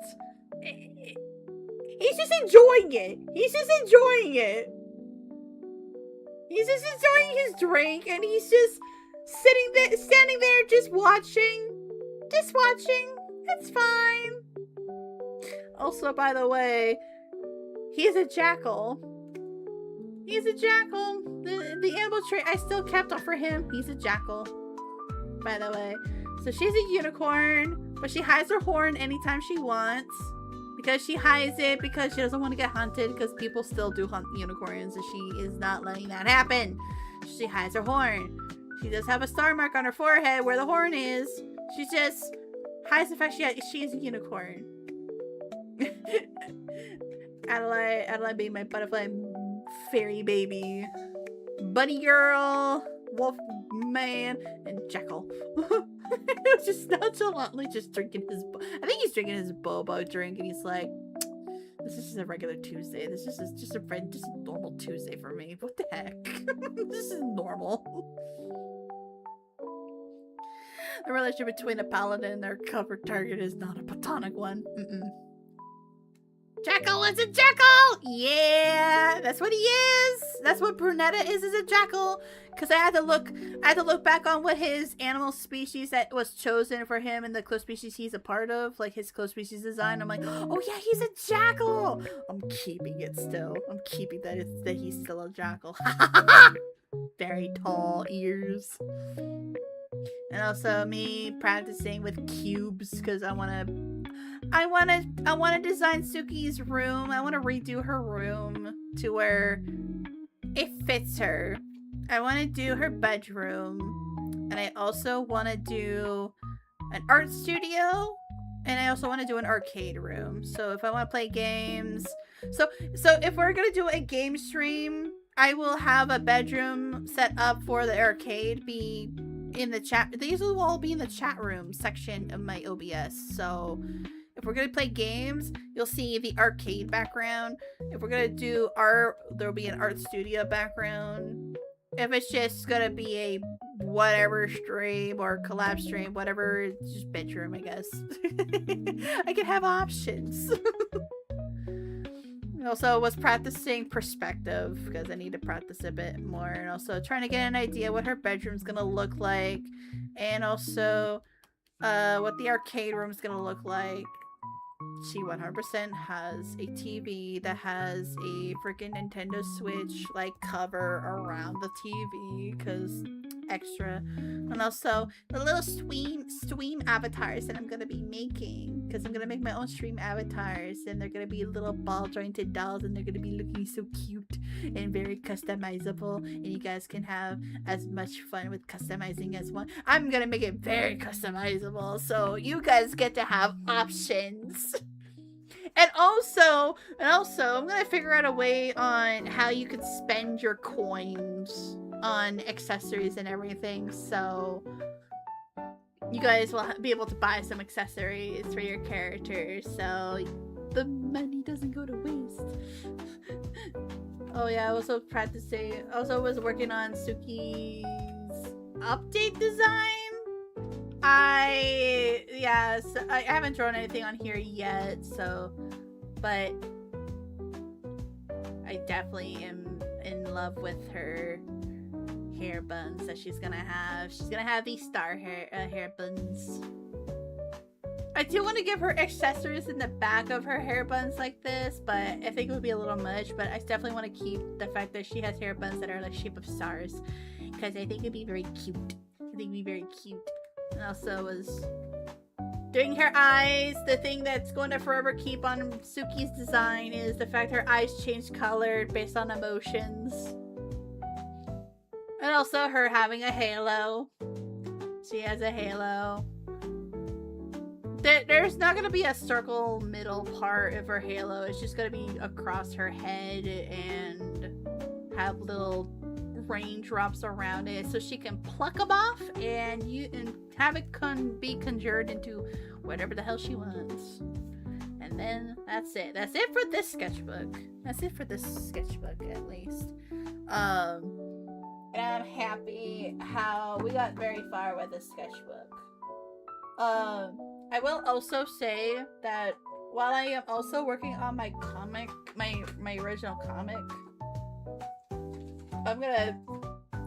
[SPEAKER 1] He's just enjoying it. He's just enjoying his drink, and he's just standing there, just watching. It's fine. Also, by the way, he's a jackal. The animal trait I still kept for him. He's a jackal, by the way. So she's a unicorn, but she hides her horn anytime she wants. Because she hides it because she doesn't want to get hunted, because people still do hunt unicorns, and she is not letting that happen. She hides her horn. She does have a star mark on her forehead where the horn is. She just hides the fact she is a unicorn. Adeline being my butterfly fairy baby. Bunny girl, wolf man, and jackal. Just nonchalantly just drinking his... I think he's drinking his boba drink, and he's like, this is just a regular Tuesday. This is just a normal Tuesday for me. What the heck? This is normal. The relationship between a paladin and their cover target is not a platonic one. Jackal is a jackal! Yeah, that's what he is. That's what Brunetta is a jackal. Because I had to look back on what his animal species that was chosen for him and the close species he's a part of, like his close species design. I'm like, oh yeah, he's a jackal. I'm keeping it still. I'm keeping that he's still a jackal. Very tall ears. And also me practicing with cubes because I wanna design Suki's room. I wanna redo her room to where it fits her. I wanna do her bedroom. And I also wanna do an art studio. And I also wanna do an arcade room. So if I wanna play games. So if we're gonna do a game stream, I will have a bedroom set up for the arcade be in the chat. These will all be in the chat room section of my OBS. So if we're gonna play games, you'll see the arcade background. If we're gonna do art, there'll be an art studio background. If it's just gonna be a whatever stream or collab stream, whatever, it's just bedroom, I guess. I can have options. Also was practicing perspective because I need to practice a bit more, and also trying to get an idea what her bedroom's gonna look like, and also what the arcade room's gonna look like. She 100% has a TV that has a freaking Nintendo Switch like cover around the TV because extra, and also the little stream avatars that I'm gonna be making because I'm gonna make my own stream avatars, and they're gonna be little ball jointed dolls, and they're gonna be looking so cute and very customizable, and you guys can have as much fun with customizing as one. I'm gonna make it very customizable so you guys get to have options. And also, I'm gonna figure out a way on how you could spend your coins on accessories and everything, so you guys will be able to buy some accessories for your characters, so the money doesn't go to waste. Oh yeah, I also was working on Suki's update design. I haven't drawn anything on here yet, so, but I definitely am in love with her hair buns that she's gonna have. She's gonna have these star hair buns. I do want to give her accessories in the back of her hair buns like this, but I think it would be a little much, but I definitely want to keep the fact that she has hair buns that are like shape of stars, because I think it'd be very cute. And also was doing her eyes. The thing that's going to forever keep on Suki's design is the fact her eyes change color based on emotions. And also her having a halo. She has a halo. There's not going to be a circle middle part of her halo. It's just going to be across her head and have little raindrops around it, so she can pluck them off and have it be conjured into whatever the hell she wants. And then that's it for this sketchbook. That's it for this sketchbook, at least. And I'm happy how we got very far with this sketchbook. I will also say that while I am also working on my comic, my original comic, I'm gonna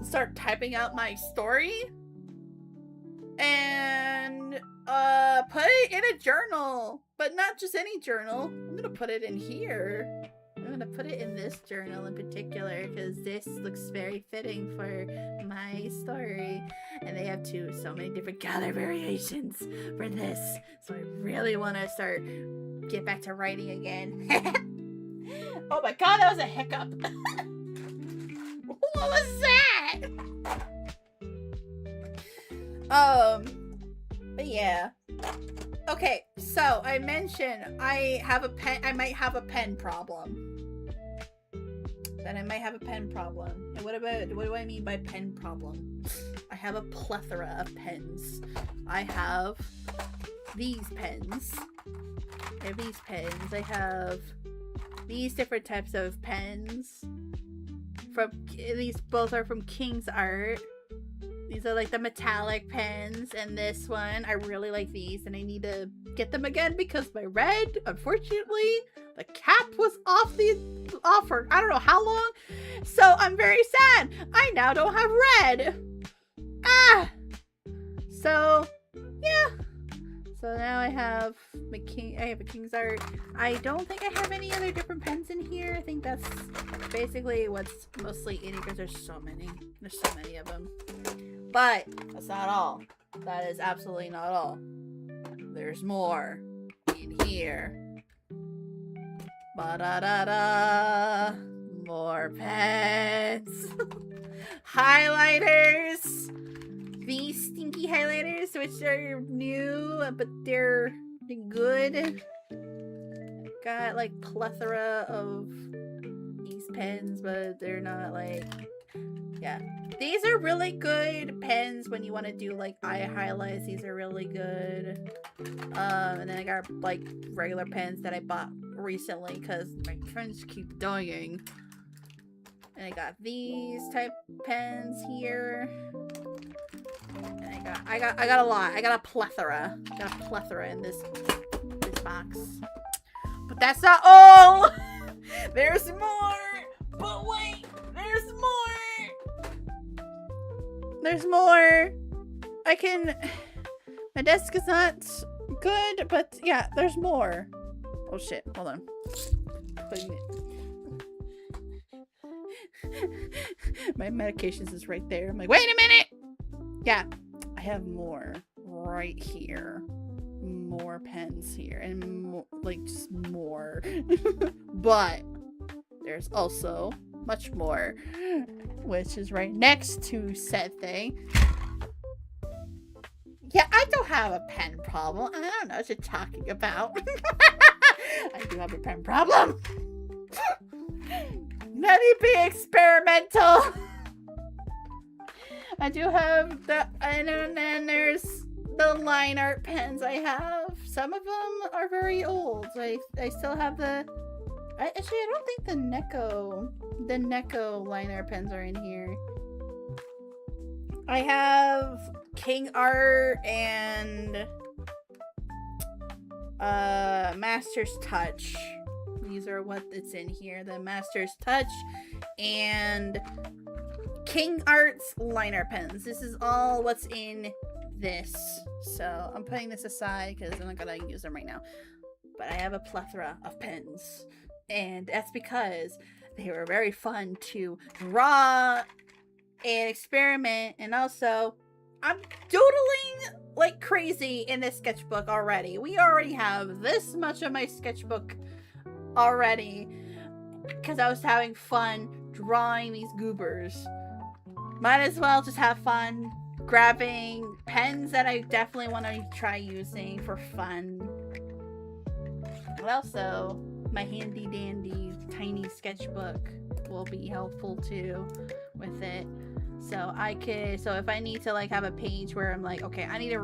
[SPEAKER 1] start typing out my story and put it in a journal, but not just any journal. I'm gonna put it in here. I'm gonna put it in this journal in particular because this looks very fitting for my story, and they have so many different color variations for this, so I really want to get back to writing again. Oh my god, that was a hiccup. What was that? But yeah. Okay, so I mentioned I might have a pen problem. And what do I mean by pen problem? I have a plethora of pens. I have these pens. I have these different types of pens. These both are from King's Art. These are like the metallic pens, and this one, I really like these, and I need to get them again because my red, unfortunately, the cap was off the offer. I don't know how long, so I'm very sad. I now don't have red. Ah! So, yeah. So now I have my I have a King's Art. I don't think I have any other different pens in here. I think that's basically what's mostly in here because there's so many. There's so many of them. But that's not all. That is absolutely not all. There's more in here. Ba-da-da-da. More pens. Highlighters. These stinky highlighters, which are new, but they're good. Got like plethora of these pens, but they're not like, yeah. These are really good pens when you want to do like eye highlights. These are really good. And then I got like regular pens that I bought recently because my pens keep dying. And I got these type pens here. And I got a lot. I got a plethora. I got a plethora in this box. But that's not all. There's more. But wait, there's more. There's more. My desk is not good, but yeah, there's more. Oh shit, hold on. Putting it. My medications is right there. I'm like, wait a minute. Yeah, I have more right here. More pens here and more, like just more. But there's also much more, which is right next to said thing. Yeah, I don't have a pen problem. I don't know what you're talking about. I do have a pen problem. Let me be experimental. I do have the, and then there's the line art pens I have. Some of them are very old. I still have the, actually I don't think the Neko line art pens are in here. I have King Art and Master's Touch. These are what it's in here. The Master's Touch and King Art's liner pens. This is all what's in this. So I'm putting this aside because I'm not gonna use them right now. But I have a plethora of pens. And that's because they were very fun to draw and experiment. And also, I'm doodling like crazy in this sketchbook already. We already have this much of my sketchbook already because I was having fun drawing these goobers. Might as well just have fun grabbing pens that I definitely want to try using for fun. And also, my handy dandy tiny sketchbook will be helpful too with it. So so if I need to like have a page where I'm like, okay, I need to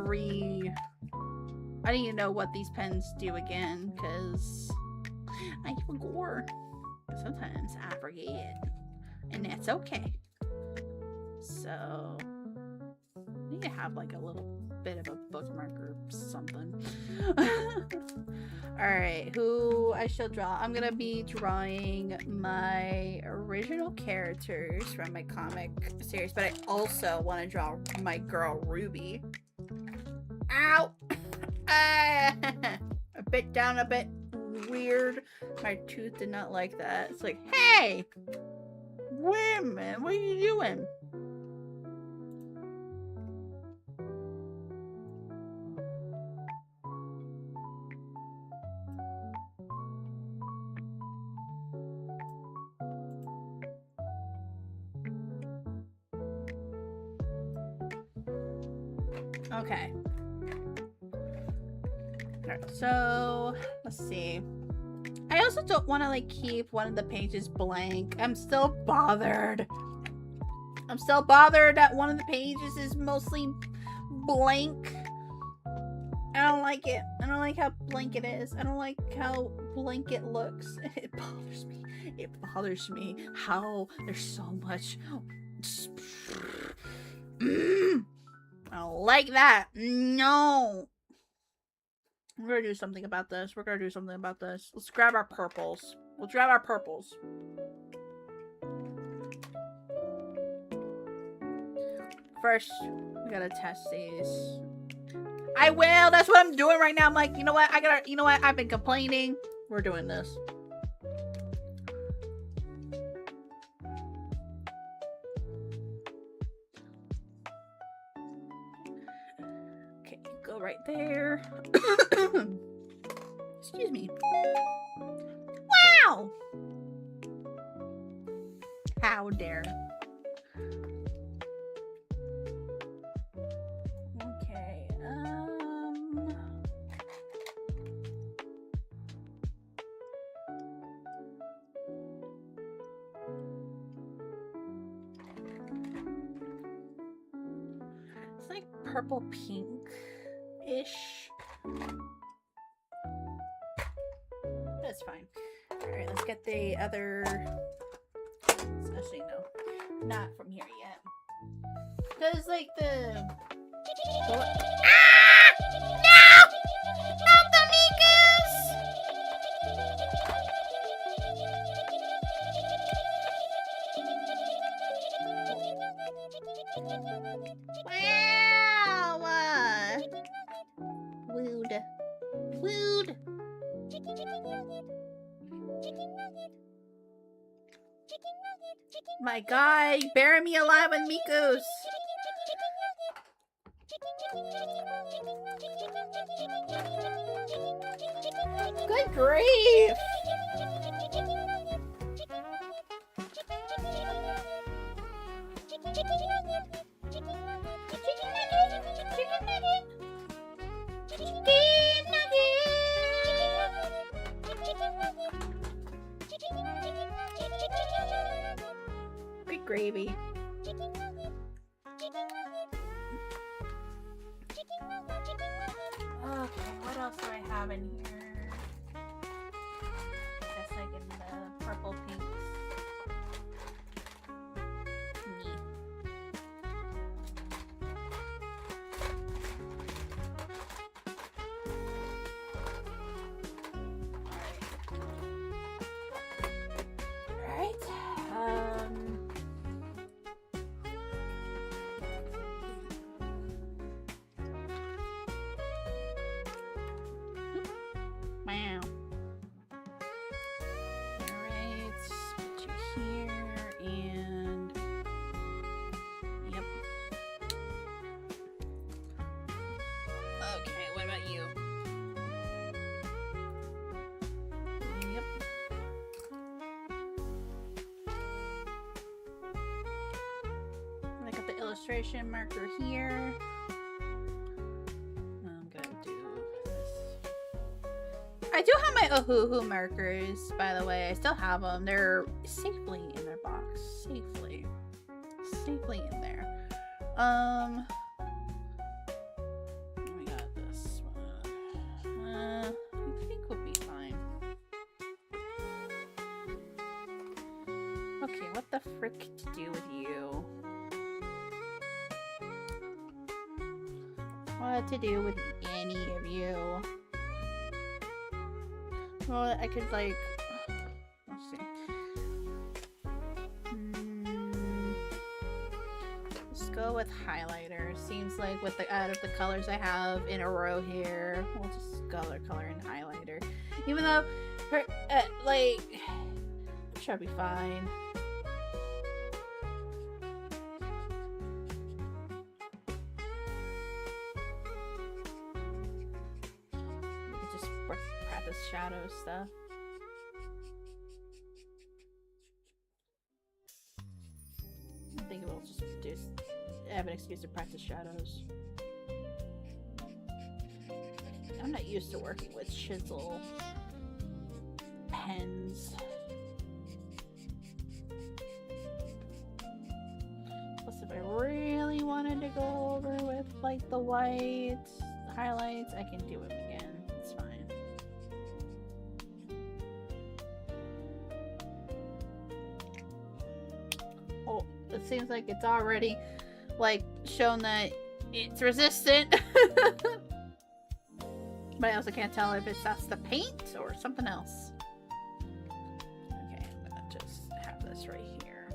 [SPEAKER 1] know what these pens do again, because I forgot. Sometimes I forget. And that's okay. So I need to have like a little bit of a bookmark or something. Alright, who I shall draw. I'm gonna be drawing my original characters from my comic series, but I also want to draw my girl Ruby. Ow! I bit down a bit weird. My tooth did not like that. It's like, hey! Wait a minute, what are you doing? Okay. Alright, so let's see. I also don't want to like keep one of the pages blank. I'm still bothered. I'm still bothered that one of the pages is mostly blank. I don't like it. I don't like how blank it is. I don't like how blank it looks. It bothers me. It bothers me how there's so much I don't like that. No. We're gonna do something about this. We're gonna do something about this. Let's grab our purples. We'll grab our purples. First, we gotta test these. I will. That's what I'm doing right now. I'm like, you know what? You know what? I've been complaining. We're doing this. Okay, go right there. Excuse me. Wow! How dare. Okay, it's like purple pink-ish. That's fine. Alright, let's get the other... Actually, no. Not from here yet. Because, like, the... Ah! No! Not the Mikus! Wow! Wooed. Wooed! My God, bury me alive with Mikus! Good grief! Good gravy. Okay, what else do I have in here? That's like in the purple pinks. Neat. Alright. Wow. Alright, put you here, and... Yep. Okay, what about you? Yep. I got the illustration marker here. I'm gonna do this. I do have my Ohuhu markers, by the way. I still have them. They're safely in their box. Safely in there. We got this one. I think we'll be fine. Okay, what the frick to do with you? What to do with any of you? Well, I could like, let's see. Let's go with highlighter. Seems like with the out of the colors I have in a row here, we'll just color and highlighter. Even though, like, I'm sure I'll be fine. Practice shadow stuff. I think we'll just have an excuse to practice shadows. I'm not used to working with chisel pens. Plus, if I really wanted to go over with like the white highlights, I can do it again. It's fine. Oh, it seems like it's already like shown that it's resistant. But I also can't tell if that's the paint or something else. Okay, I'm gonna just have this right here.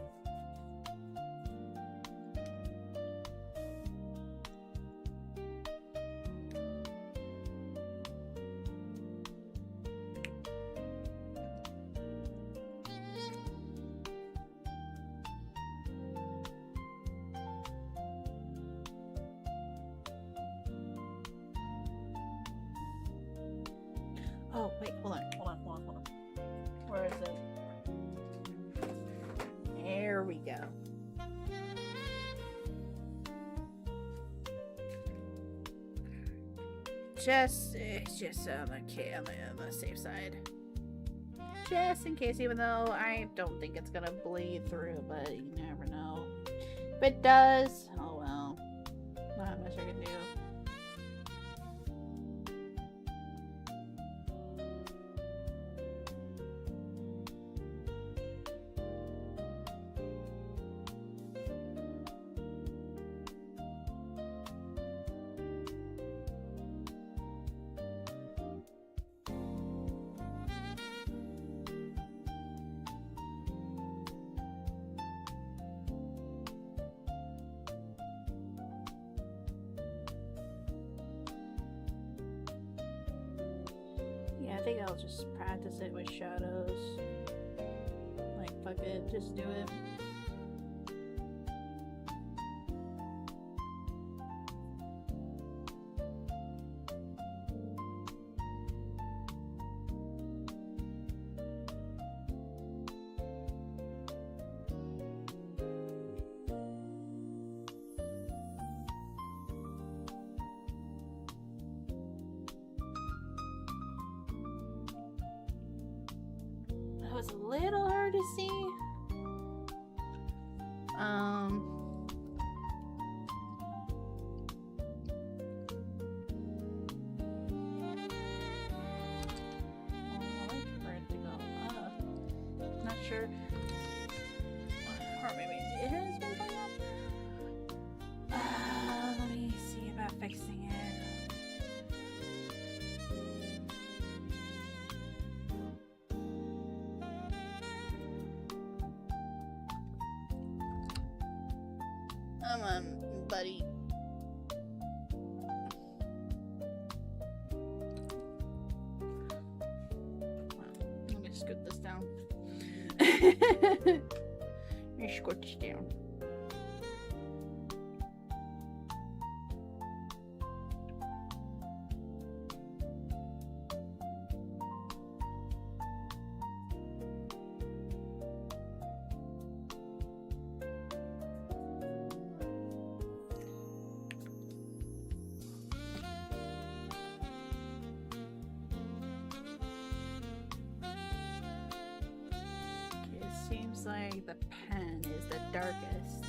[SPEAKER 1] Oh, wait, hold on. Where is it? There we go. It's just okay, on the safe side. Just in case, even though I don't think it's gonna bleed through, but you never know. If it does, oh well. Not much I can do. Yeah, I think I'll just practice it with shadows. Like, fuck it, just do it. That was a little hard to see. I like for it to go up. Not sure. Or maybe it has been going up. Let me see about fixing it. Come on, buddy. Let me scoot this down. Let me scooch down. Seems like the pen is the darkest.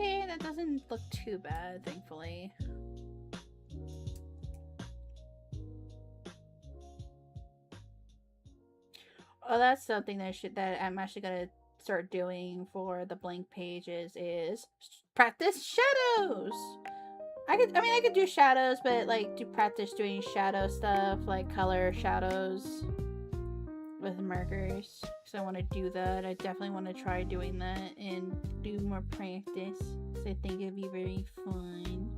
[SPEAKER 1] Okay, that doesn't look too bad, thankfully. Oh, that's something that I'm actually gonna start doing for the blank pages is practice shadows. I could do shadows, but like do practice doing shadow stuff, like color shadows with markers. So I want to do that. I definitely want to try doing that and do more practice. So I think it'd be very fun.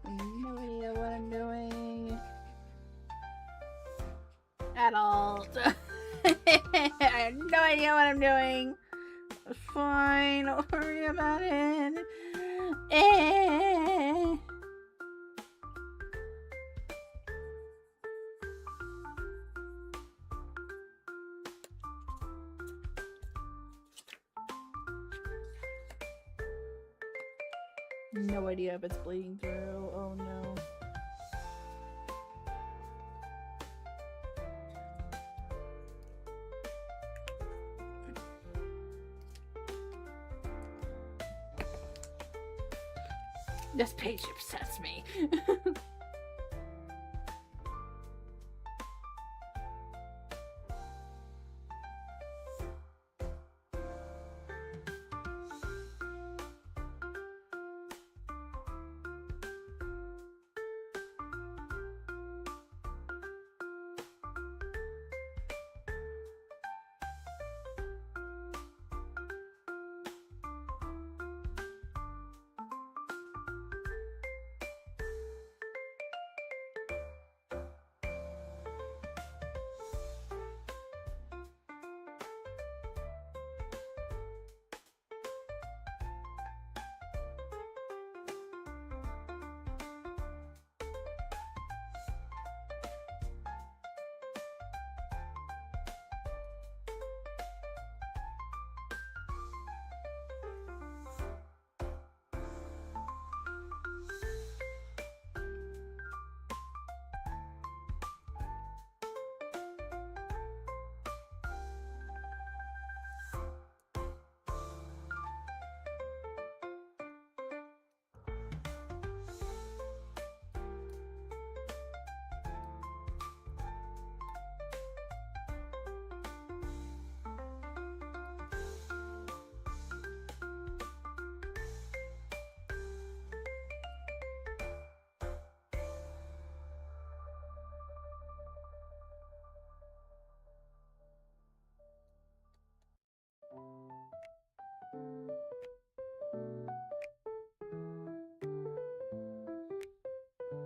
[SPEAKER 1] No idea what I'm doing at all. I have no idea what I'm doing. It's fine, don't worry about it. No idea if it's bleeding through. Oh no. This page upsets me.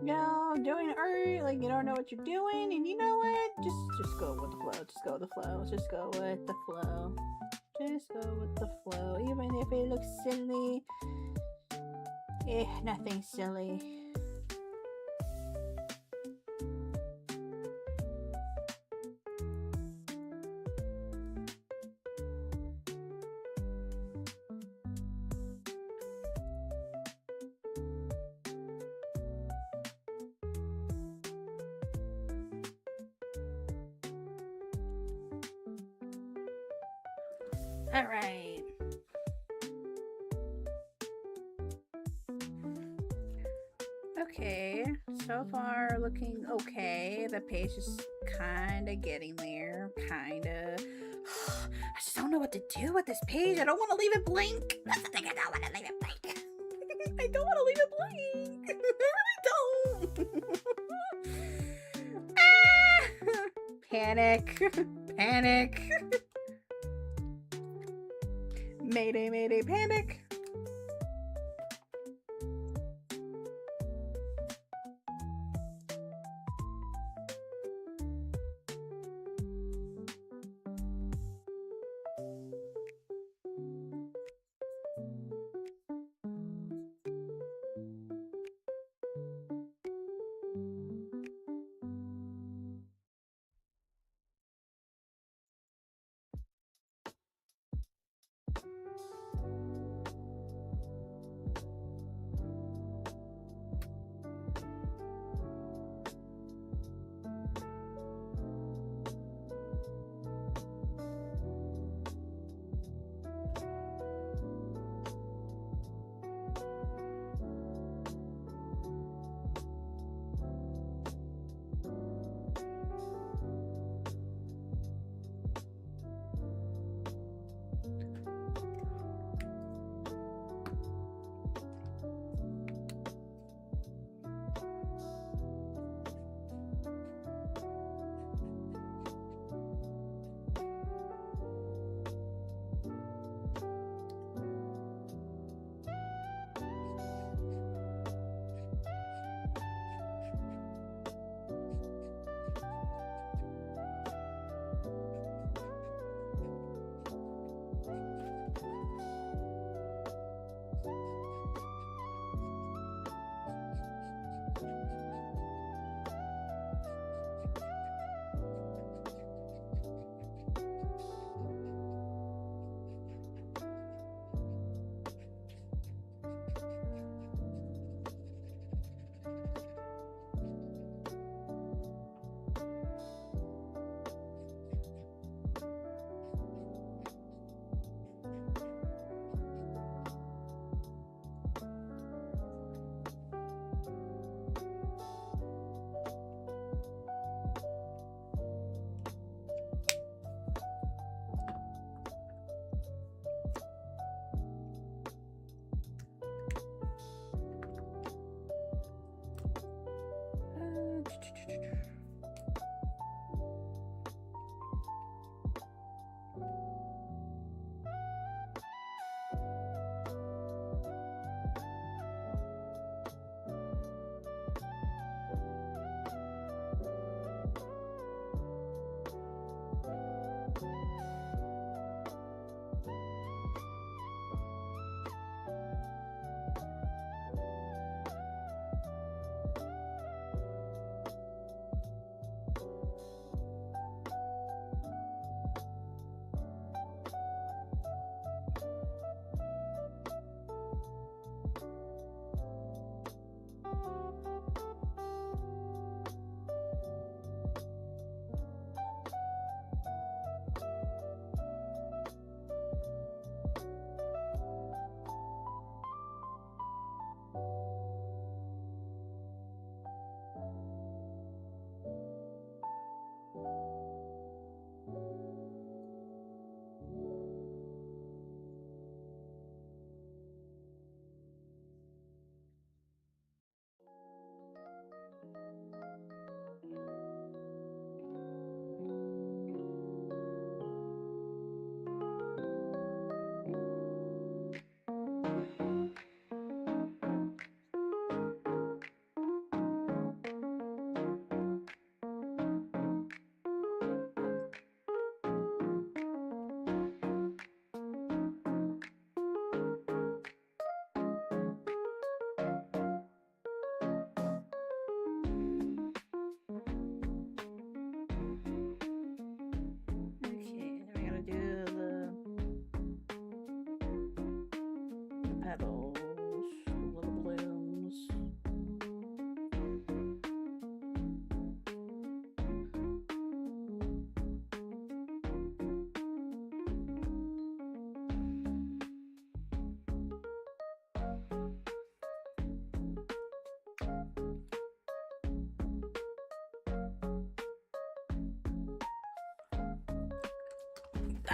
[SPEAKER 1] No, doing art like you don't know what you're doing, and you know what? Just go with the flow. Just go with the flow. Just go with the flow. Just go with the flow. Even if it looks silly, nothing silly. All right. Okay, so far looking okay. The page is kind of getting there, kind of. I just don't know what to do with this page. I don't want to leave it blank. That's the thing. I don't want to leave it blank. I don't want to leave it blank. I really don't. Ah! Panic. Panic. Mayday, mayday, panic.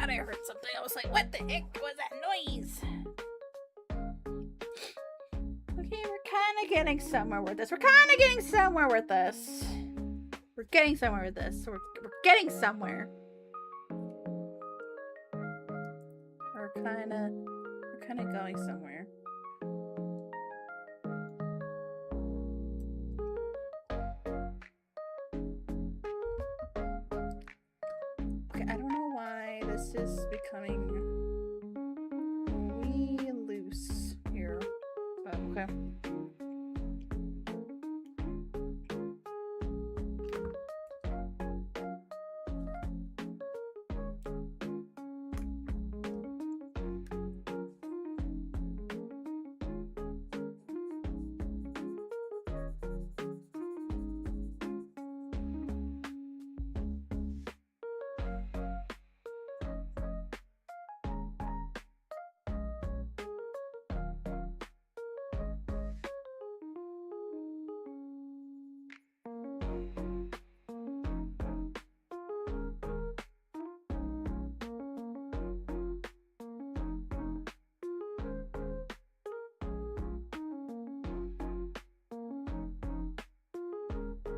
[SPEAKER 1] thought I heard something. I was like, what the heck was that noise? Okay, we're kind of getting somewhere with this. We're getting somewhere with this. We're getting somewhere. We're kind of going somewhere. Okay, I don't know why this is becoming wee loose here, but okay.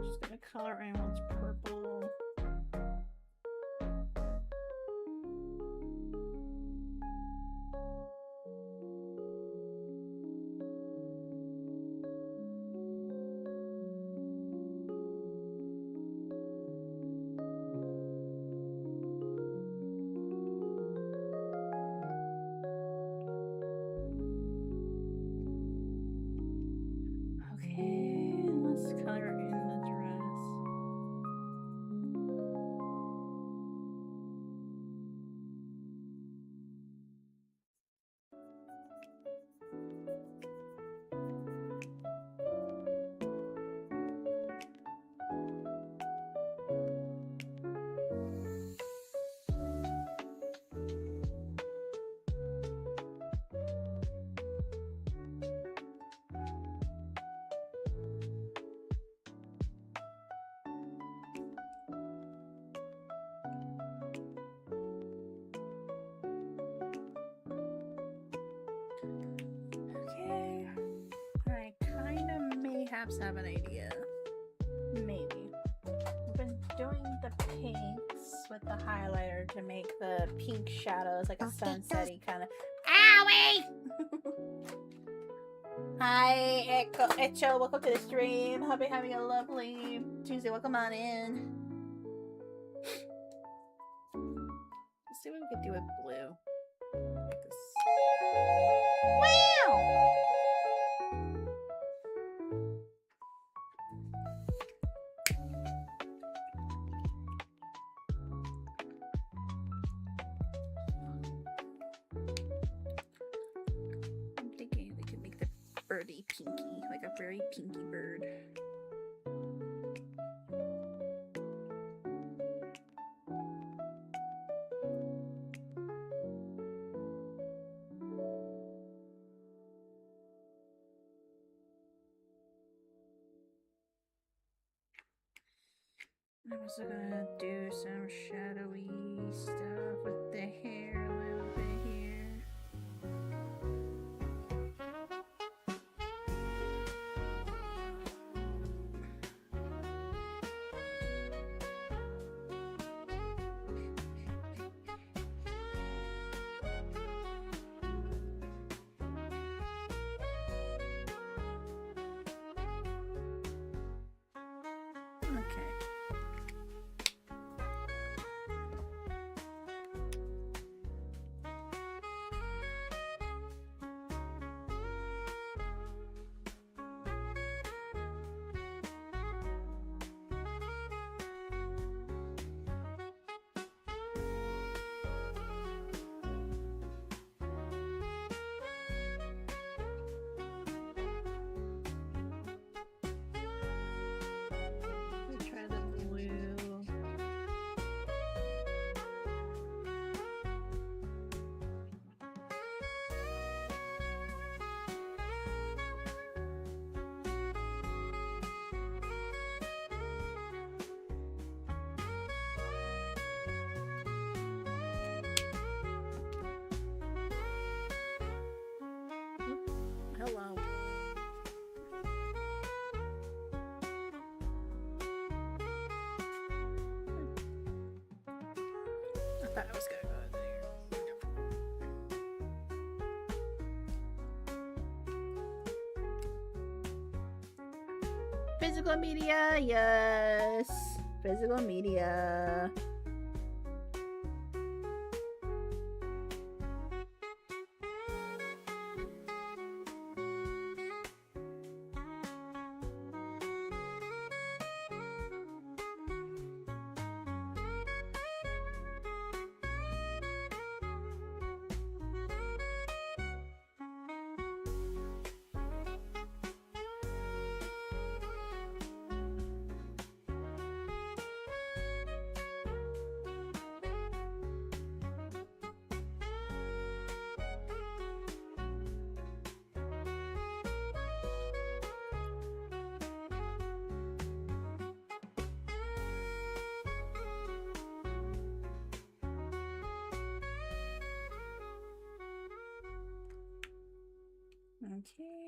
[SPEAKER 1] Just gonna color in what's purple. Okay, let's color in the dress. Okay, I kind of mayhaps have an idea. Maybe. I've been doing the pinks with the highlighter to make the pink shadows like a sunsetty kind of. Owie! Hi, Echo. Welcome to the stream. Hope you're having a lovely Tuesday. Welcome on in. Let's see what we can do with blue. Like this. Wow! I'm thinking we could make the birdie pinky, like a very pinky bird. I'm also gonna do some shadowy stuff with the hair a little bit here. Okay. Let me try hello. I thought I was gonna go there. Physical media, yes. Physical media. Okay.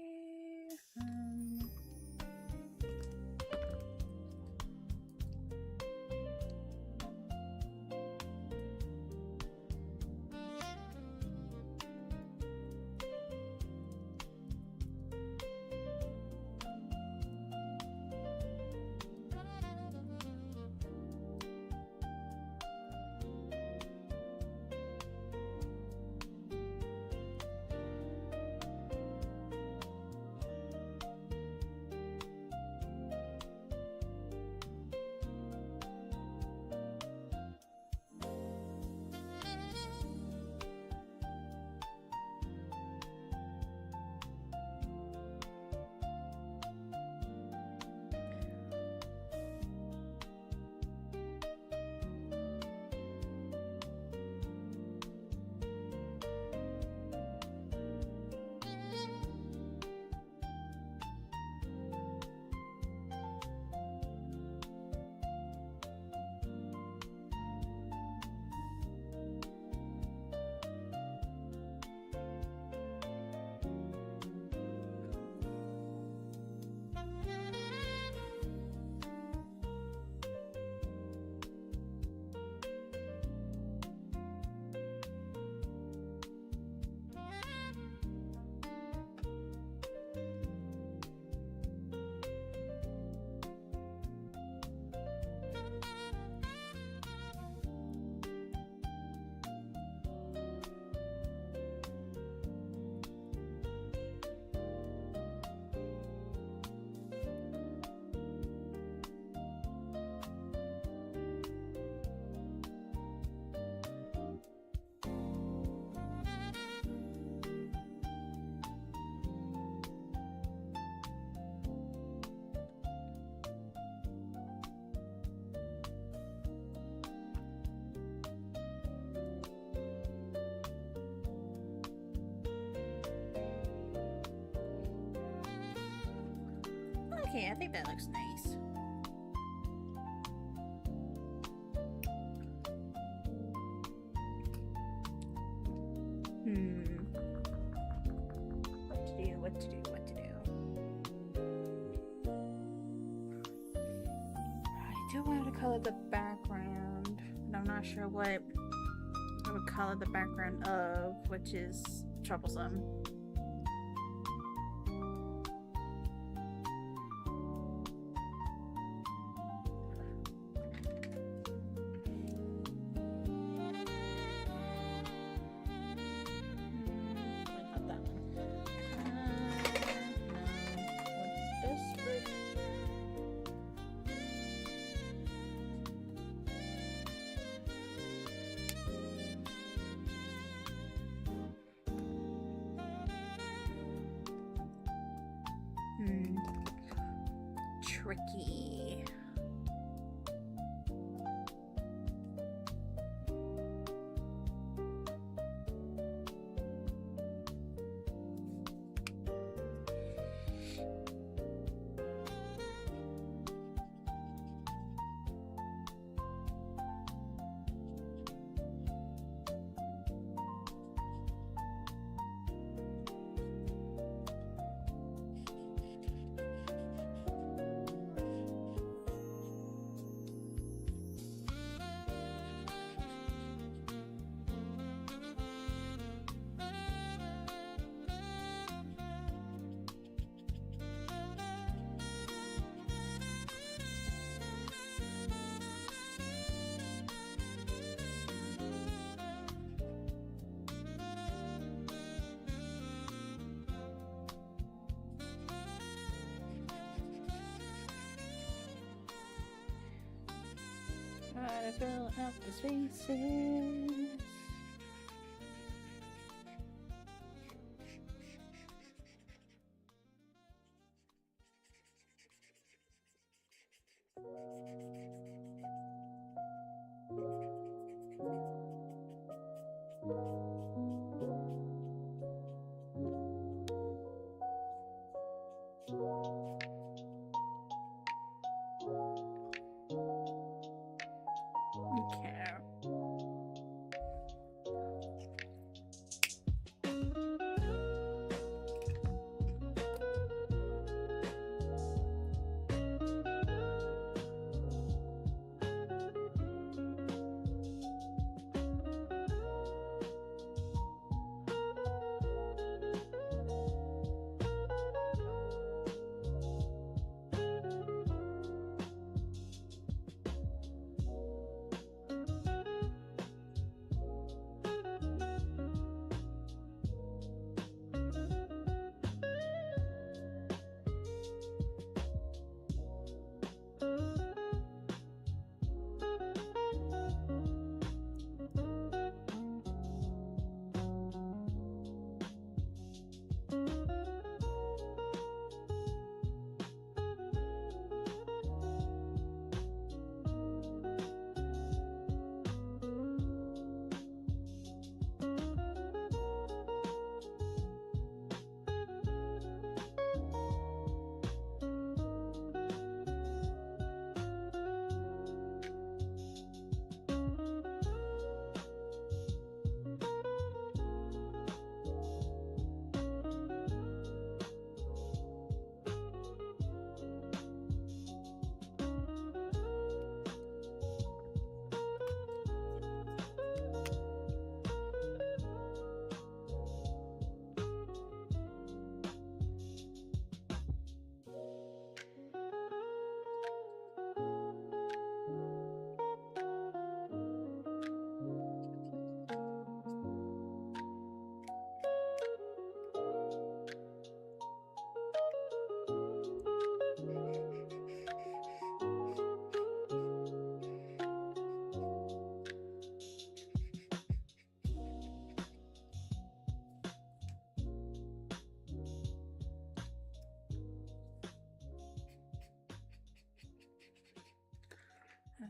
[SPEAKER 1] Okay, I think that looks nice. What to do? I do want to color the background, but I'm not sure what I would color the background of, which is troublesome. Tricky. Try to fill out the spaces.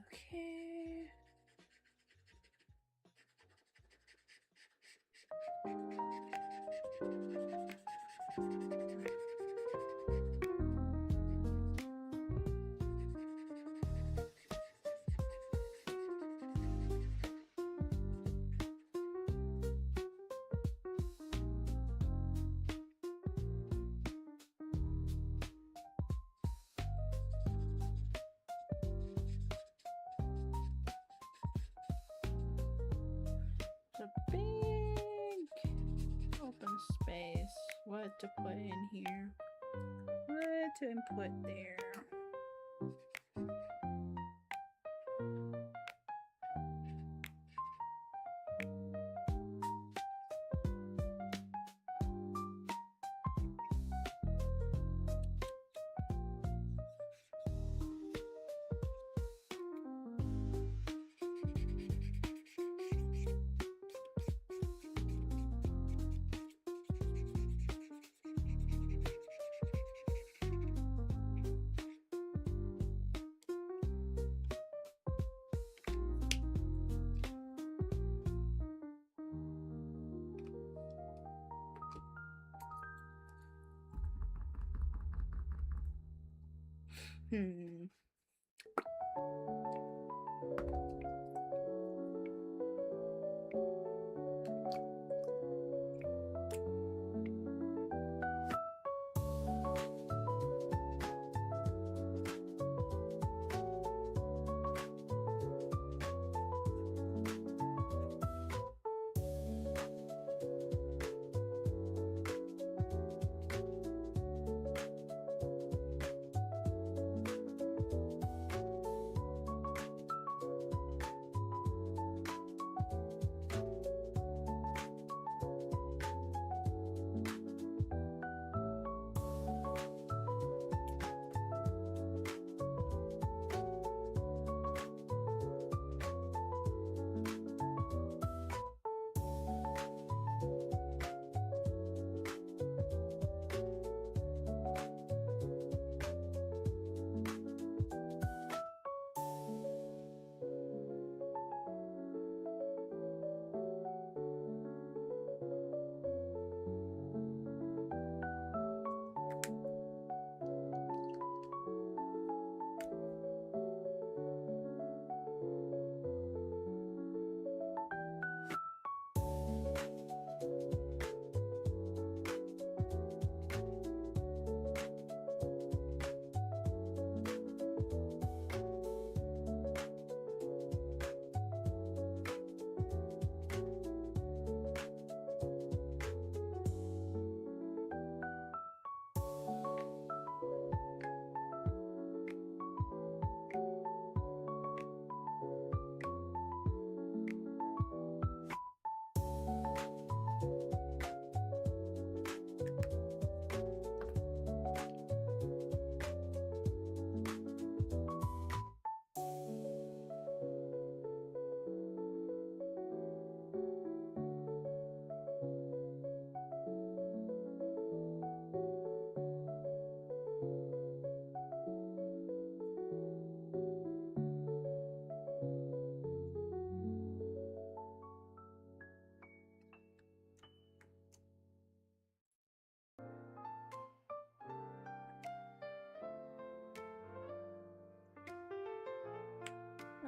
[SPEAKER 1] Okay. Okay. It's a big open space. What to put in here? What to input there? Hmm.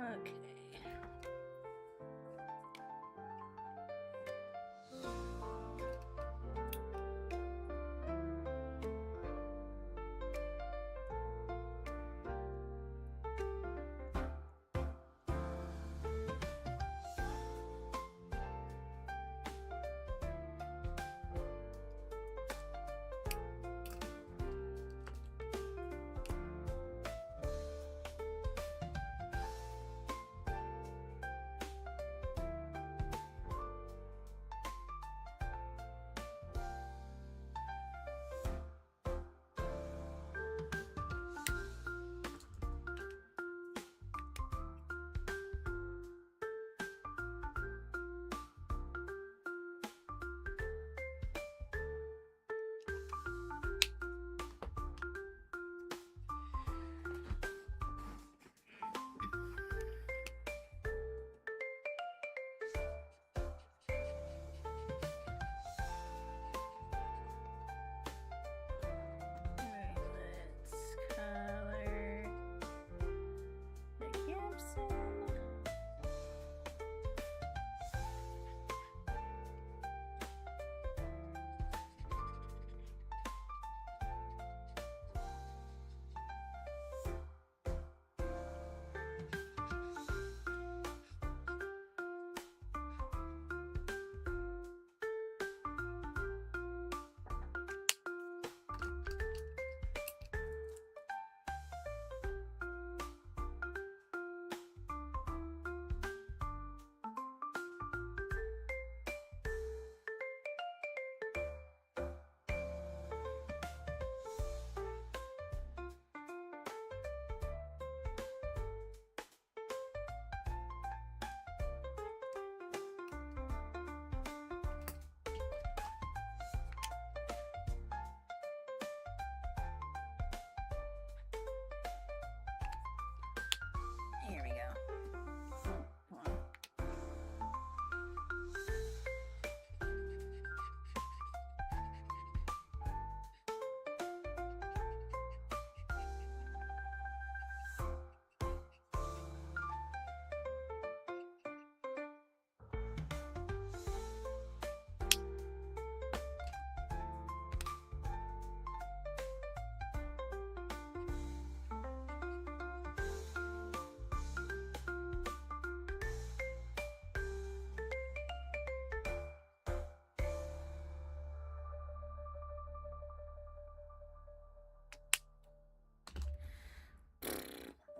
[SPEAKER 1] Okay. Here we go. Come on.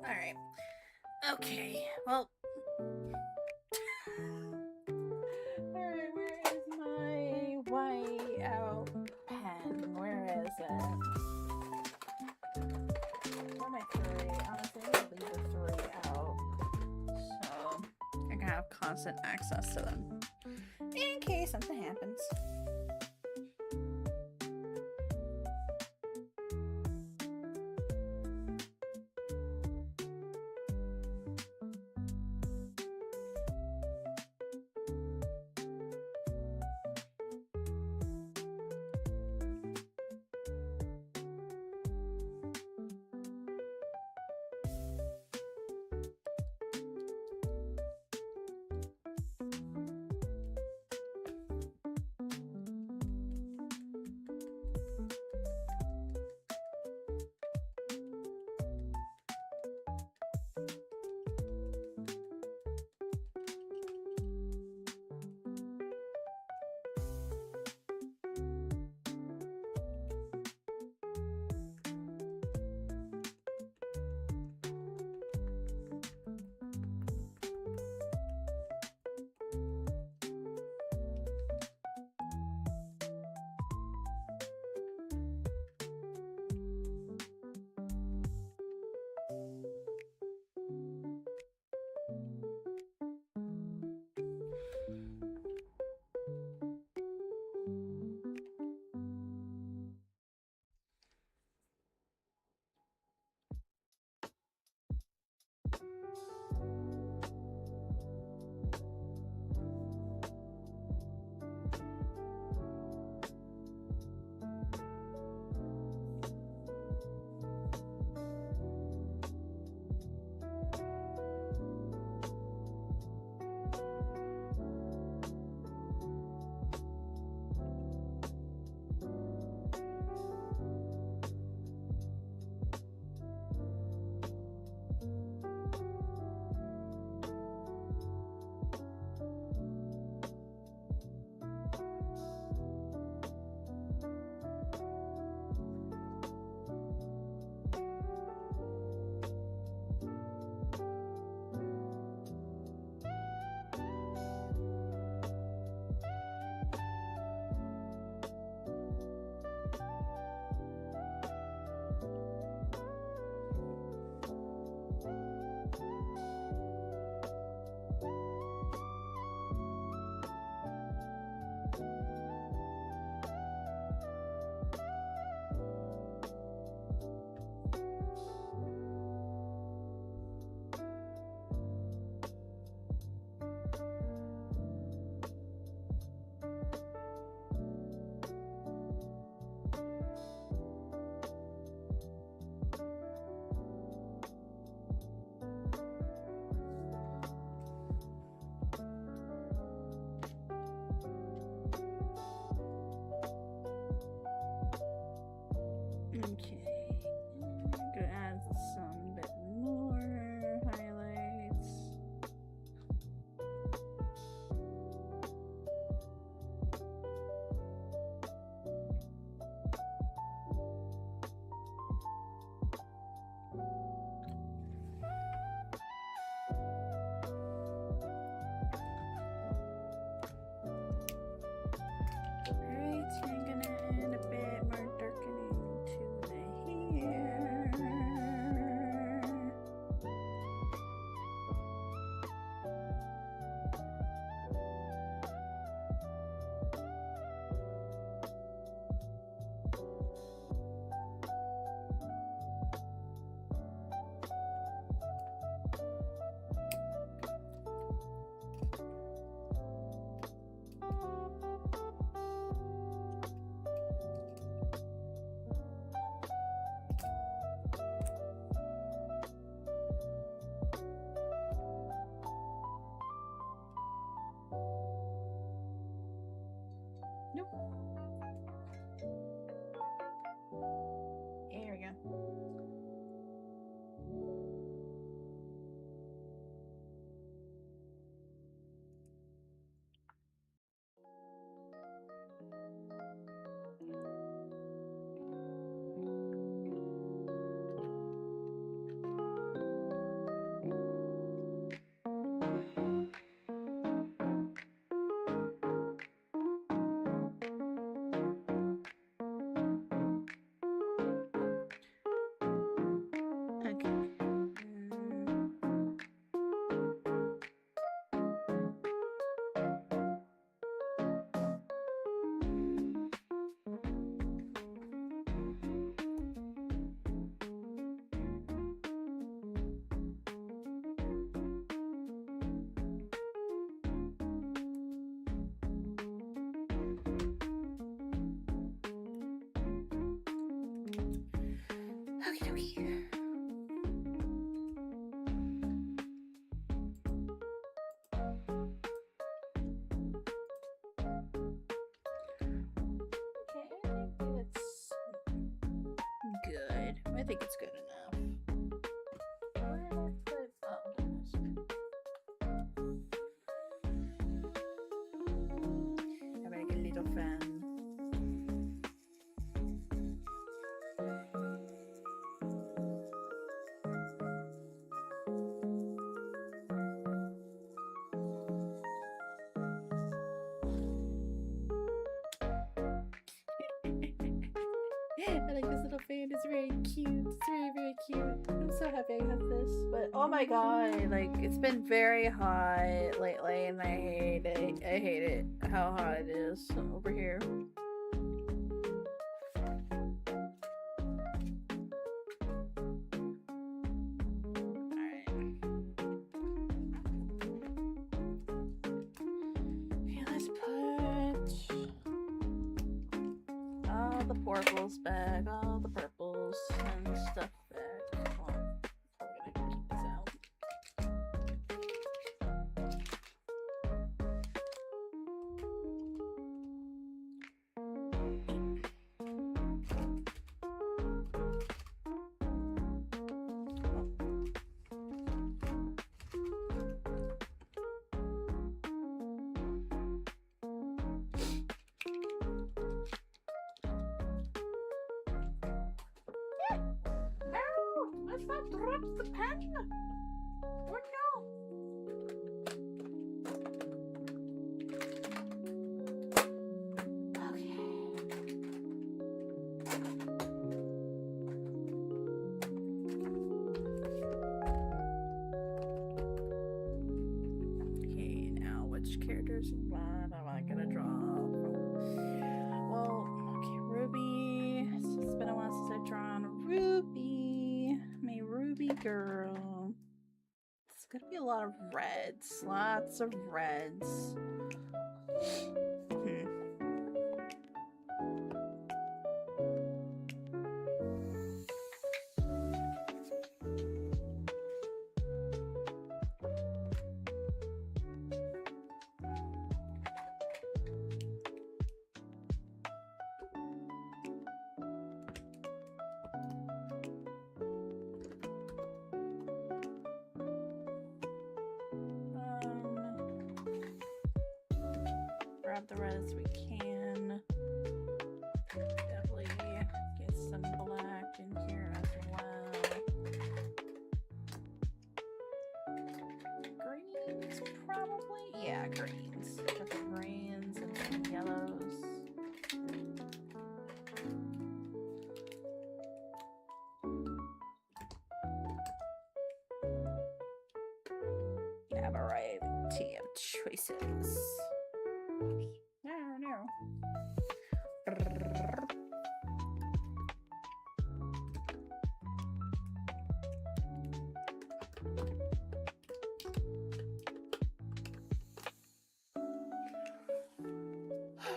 [SPEAKER 1] All right. Okay. Well. All right. Where is my white out pen? Where is it? Where are my three? Honestly, I'm gonna leave the three out, so I can have constant access to them in case something happens. Okay. I'm gonna add some bit more highlights. Alright, I'm gonna add a bit more darkening to the hair. Nope. There we go. Okay. Okay, okay. Good. I think it's good enough. Where did I put? Oh, goodness. I make a little fan. I think this little fan is very cute. It's very, very cute. I'm so happy I have this. But oh my god, like it's been very hot lately and I hate it. I hate it. How hot it is over here. The purples back, all the purples and stuff back. Well, we're gonna keep this out. Let's not drop the pen! Oh no! Okay. Okay, now which characters and what am I gonna draw from? Well, okay, Ruby. It's been a while since I've drawn Ruby. My Ruby girl. It's gonna be a lot of reds. Lots of reds. grab the reds we can. Definitely get some black in here as well. Greens, probably? Yeah, greens. Different greens and some yellows. Yeah, variety of choices. No.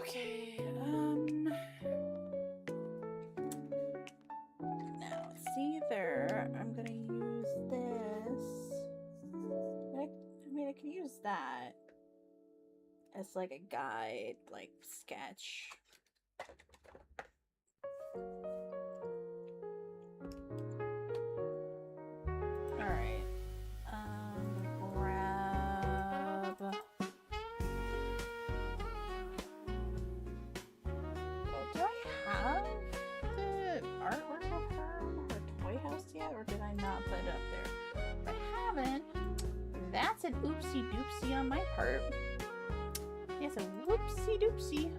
[SPEAKER 1] Okay, now it's either I'm gonna use this. I mean, I can use that as like a guide, like sketch. All right. Grab. Well, do I have the artwork of her toy house yet, or did I not put it up there? If I haven't, that's an oopsie doopsie on my part. Yes, a whoopsie doopsie.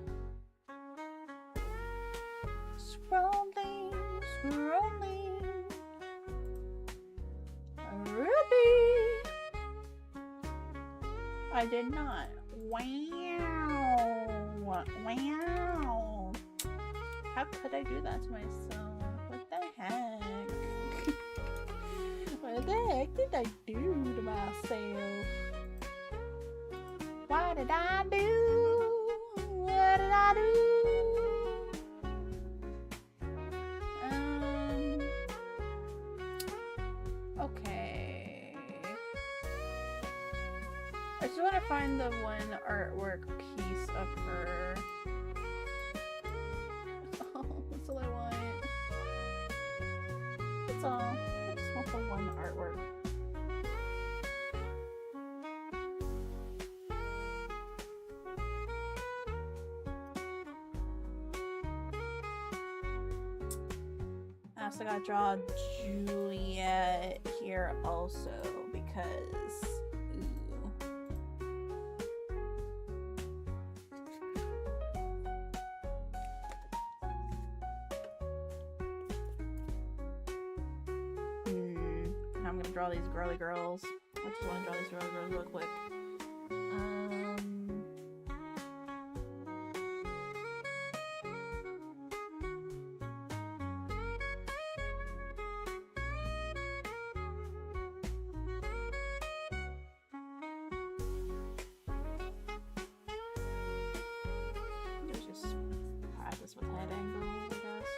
[SPEAKER 1] Scrolling. Ruby! I did not. Wow. How could I do that to myself? What the heck? What the heck did I do to myself? What did I do? What did I do? Okay. I just want to find the one artwork piece of her. Oh, that's all I want. That's all. I just want the one artwork. I also gotta draw Juliet here also because I'm gonna draw these girly girls. I just want to draw these girly girls real quick. Just practice with head angles, I guess.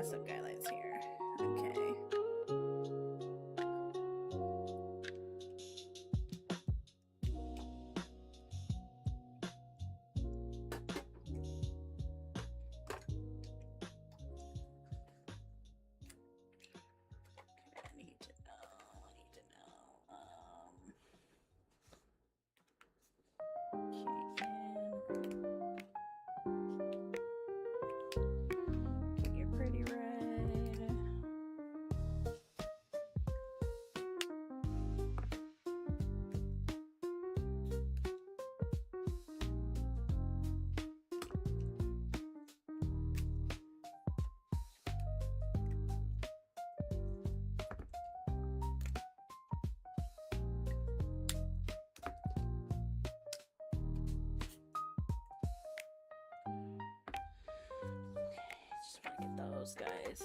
[SPEAKER 1] got some guidelines here. Okay. I need to know. Get your pretty red. Just want to get those guys.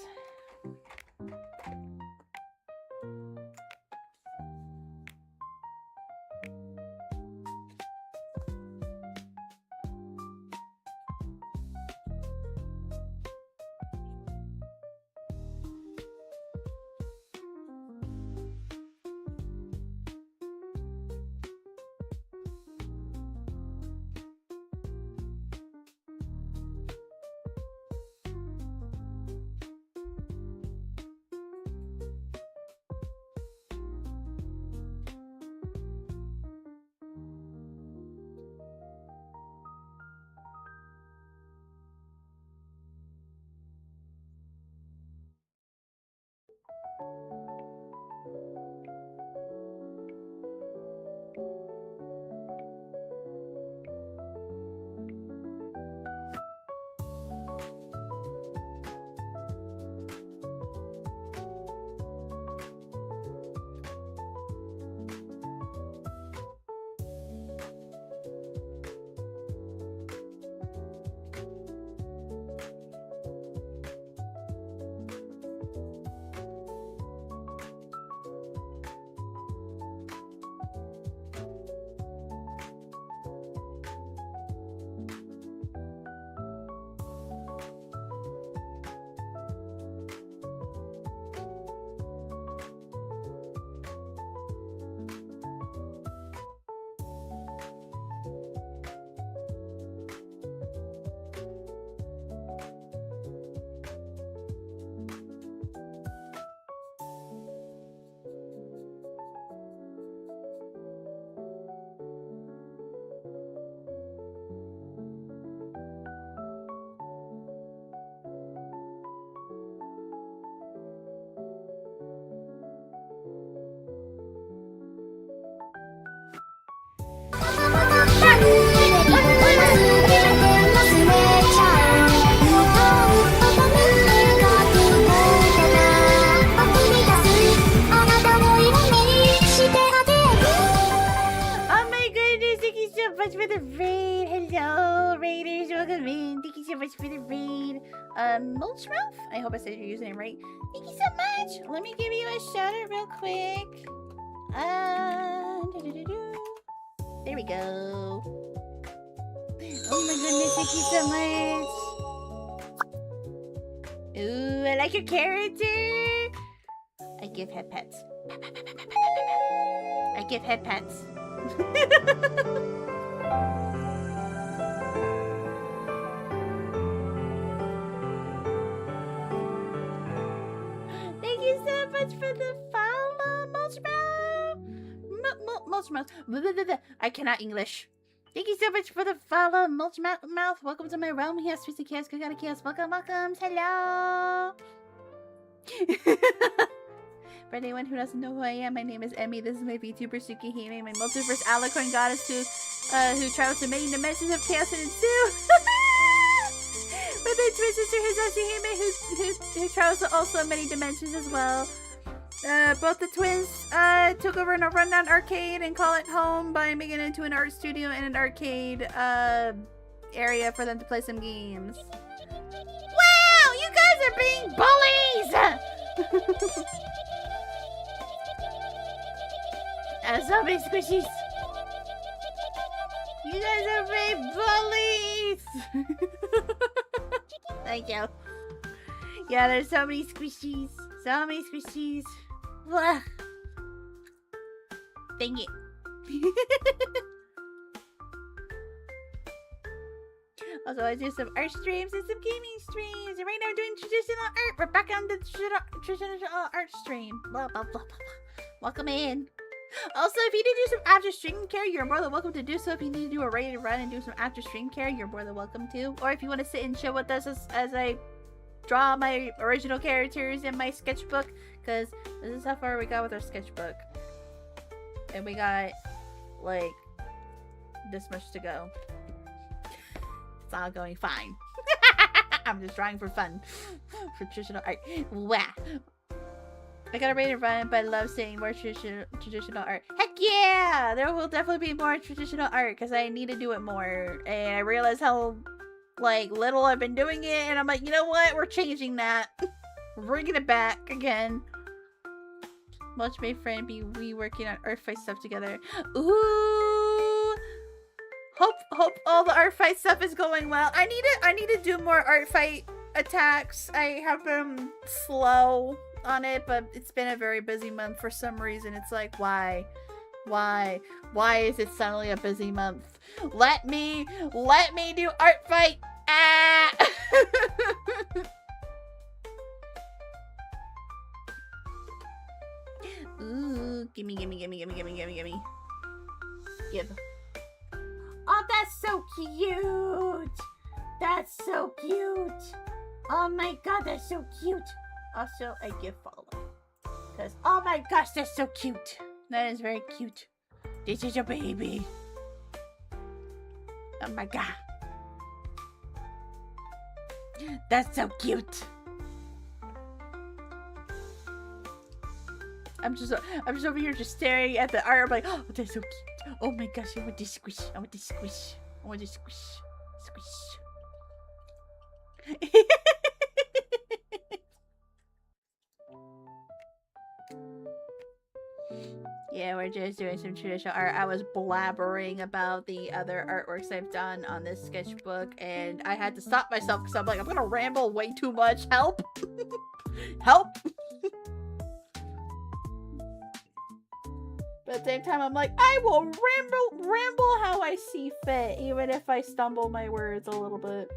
[SPEAKER 1] Oh my goodness, thank you so much for the raid. Hello, raiders, welcome in. Thank you so much for the raid. Mulchmouth? I hope I said your username right. Thank you so much. Let me give you a shout out real quick. There we go. Oh my goodness, thank you so much. Ooh, I like your character. I give head pets. I give head pets. Thank you so much for the follow, Mulchmouth. I cannot English. Thank you so much for the follow, Mulchmouth. Welcome to my realm here, Twisted Chaos, Cook Chaos. Welcome. Hello. For anyone who doesn't know who I am, my name is Emmy. This is my VTuber Tsukihime, my multiverse alicorn goddess who travels to many dimensions of chaos and ensue. With my twin sister Hizashihime, who travels to also many dimensions as well. Both the twins took over in a rundown arcade and call it home by making it into an art studio and an arcade area for them to play some games. Wow, you guys are being bullies! So many squishies. You guys are being bullies. Thank you. Yeah, there's so many squishies. So many squishies. Ugh. Dang it. Also, I do some art streams and some gaming streams. And right now, we're doing traditional art. We're back on the traditional art stream. Blah, blah, blah, blah, blah. Welcome in. Also, if you need to do some after stream care, you're more than welcome to do so. If you need to do a rated run and do some after stream care, you're more than welcome to. Or if you want to sit and chill with us as I draw my original characters in my sketchbook, because this is how far we got with our sketchbook. And we got, like, this much to go. It's all going fine. I'm just drawing for fun. For traditional art. Wow. I got a rated run, but I love seeing more traditional art. Heck yeah! There will definitely be more traditional art because I need to do it more. And I realize how, like, little I've been doing it. And I'm like, you know what? We're changing that. We're bringing it back again. Much made friend be we working on art fight stuff together. Ooh! Hope all the art fight stuff is going well. I need to do more art fight attacks. I have been slow on it, but it's been a very busy month for some reason. It's like, why is it suddenly a busy month? Let me do art fight. Ah! Ooh, gimme. Give. Oh, that's so cute. That's so cute. Oh my god, that's so cute. Also, I give follow. Because, oh my gosh, that's so cute. That is very cute. This is a baby. Oh my god. That's so cute. I'm just over here just staring at the art. I'm like, oh, that's so cute. Oh my gosh, I want this squish. I want this squish. I want this squish. Squish. Yeah, we're just doing some traditional art. I was blabbering about the other artworks I've done on this sketchbook, and I had to stop myself because I'm like, I'm gonna ramble way too much. Help! Help! But at the same time, I'm like, I will ramble how I see fit, even if I stumble my words a little bit.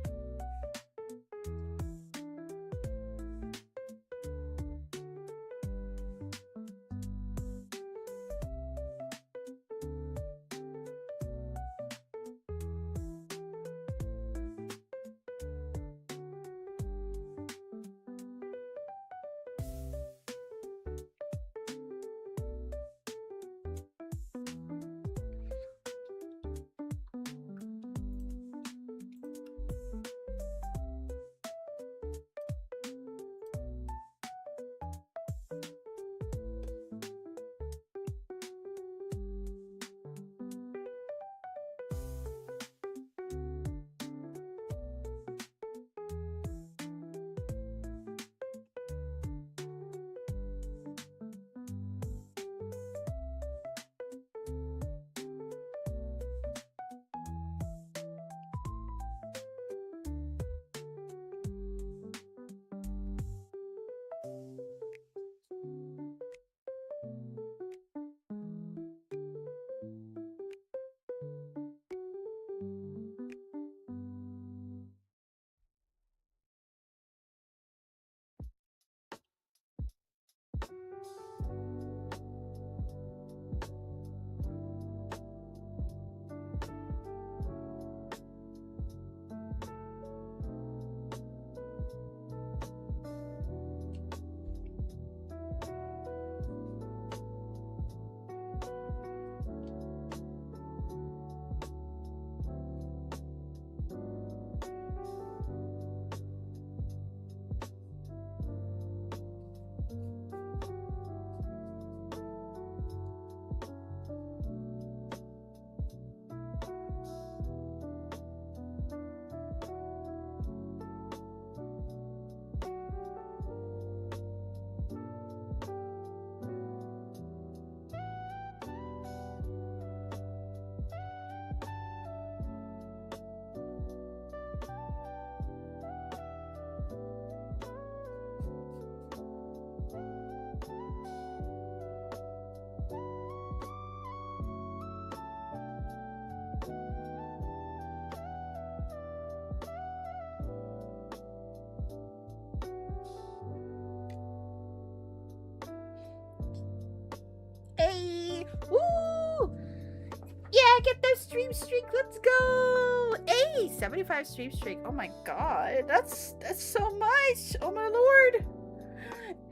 [SPEAKER 1] Yeah, get those stream streak. Let's go. Hey, 75 stream streak. Oh my god. That's so much. Oh my lord.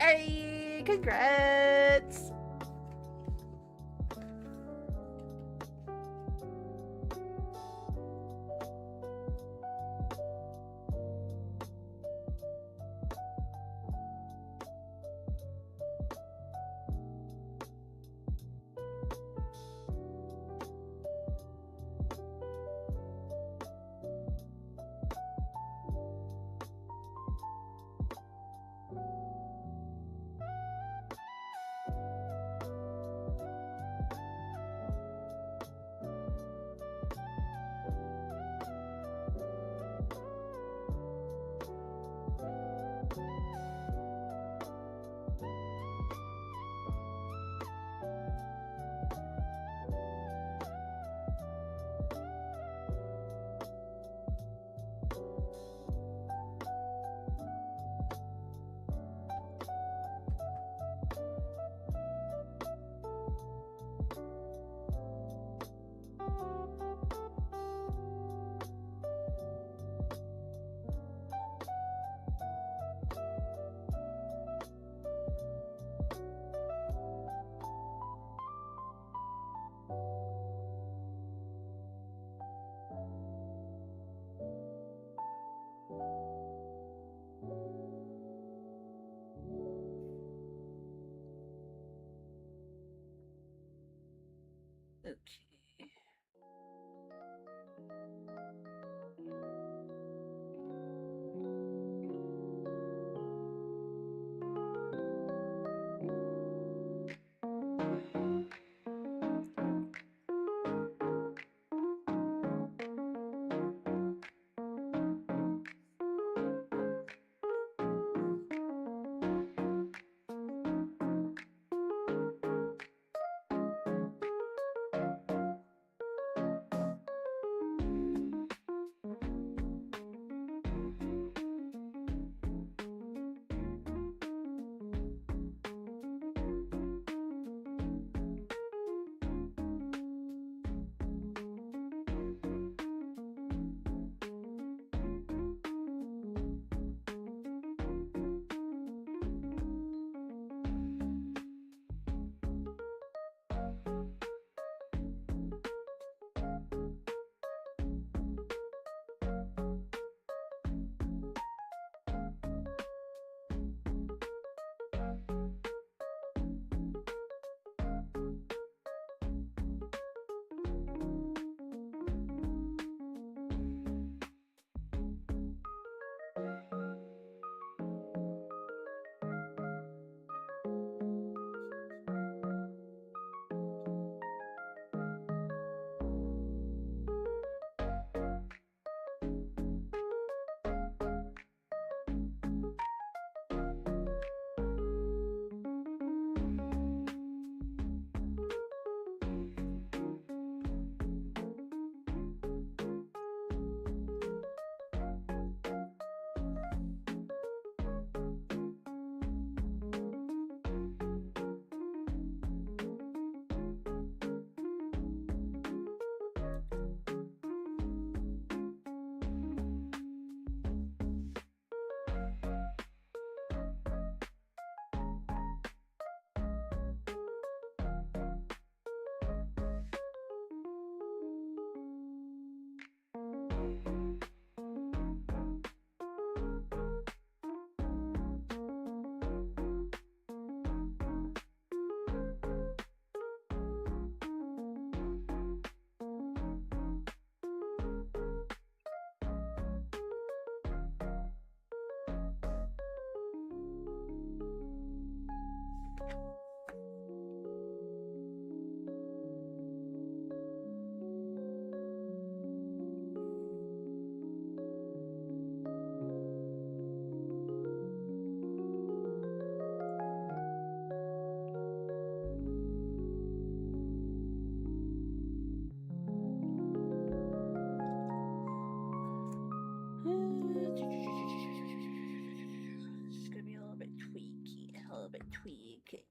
[SPEAKER 1] Hey, congrats. Okay. It's gonna be a little bit tweaky, a little bit tweaky.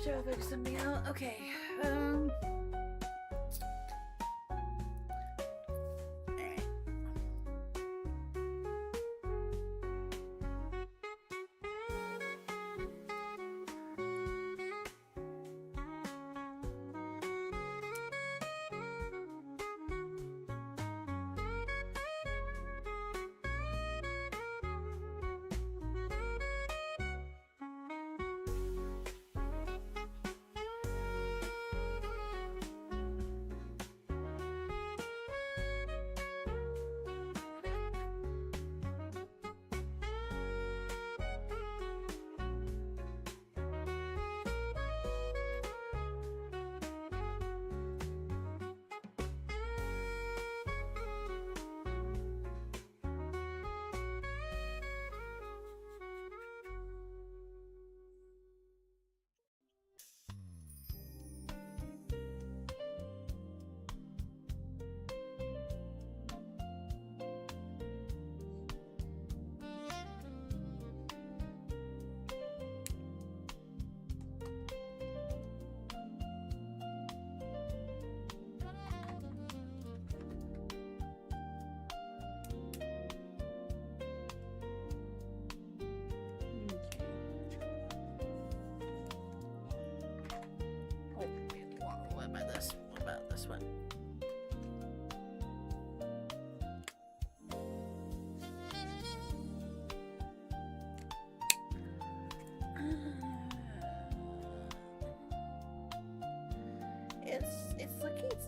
[SPEAKER 1] Try to figure something out. Okay. What about this one?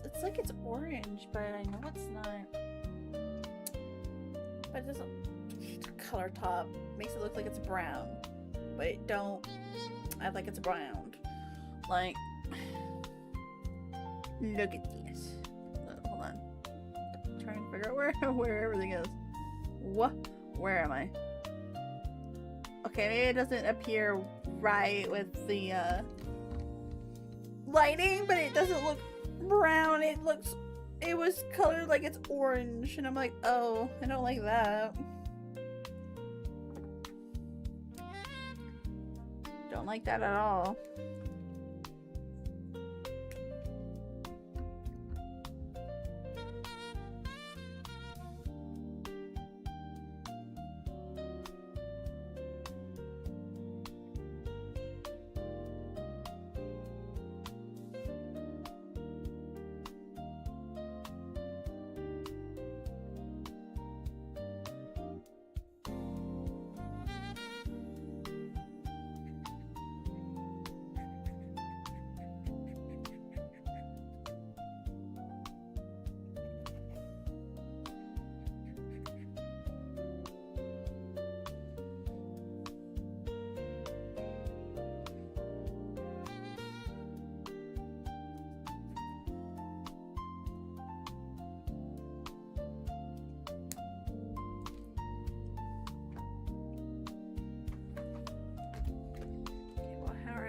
[SPEAKER 1] It's like it's orange, but I know it's not. But it doesn't. Color top makes it look like it's brown, but it don't act like it's brown. Like, look at this. Hold on. I'm trying to figure out where everything is. What? Where am I? Okay, maybe it doesn't appear right with the lighting, but it doesn't look brown. It was colored like it's orange, and I'm like, oh, I don't like that. Don't like that at all.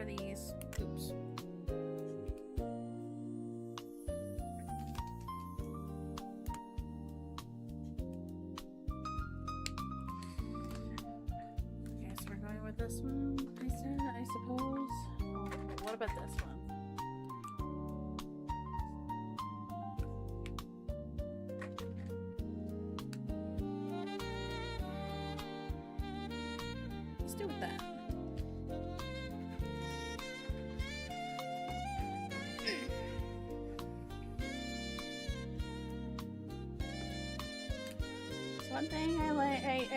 [SPEAKER 1] These. Oops. Okay, so we're going with this one, I suppose. What about this one? Let's do with that. One thing I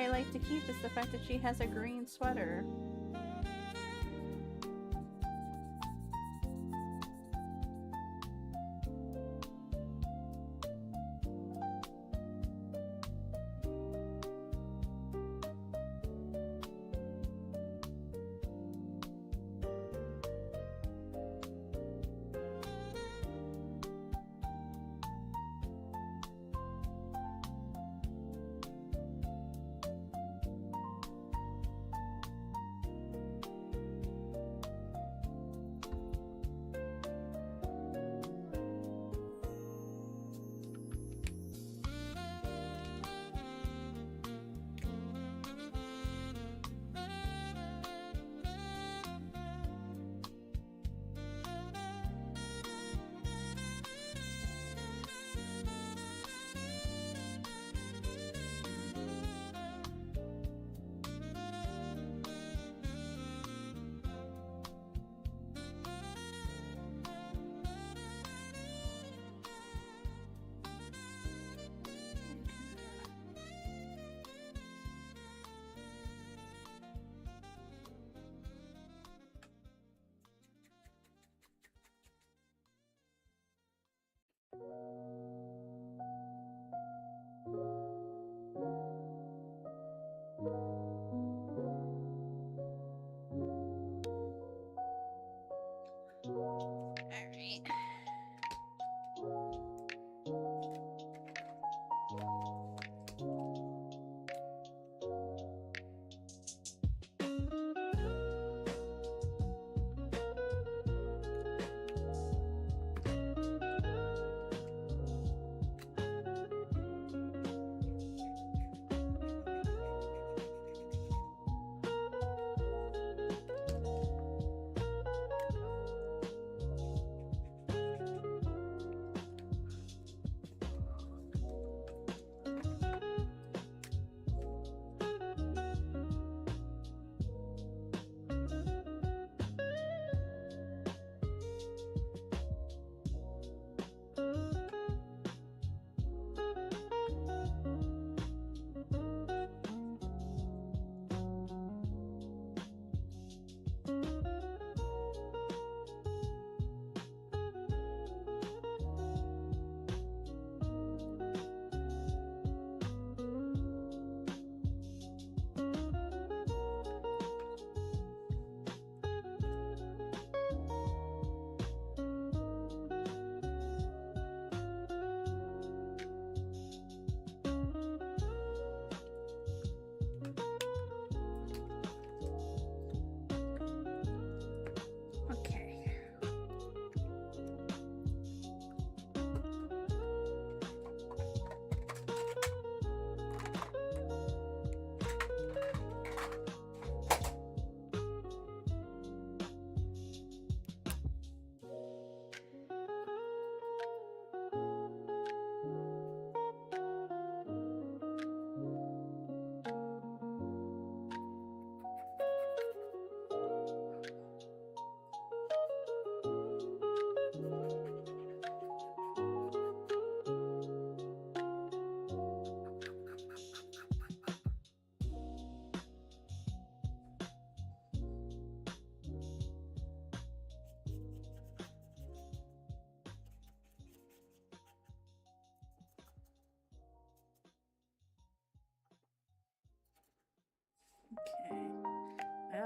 [SPEAKER 1] like to keep is the fact that she has a green sweater.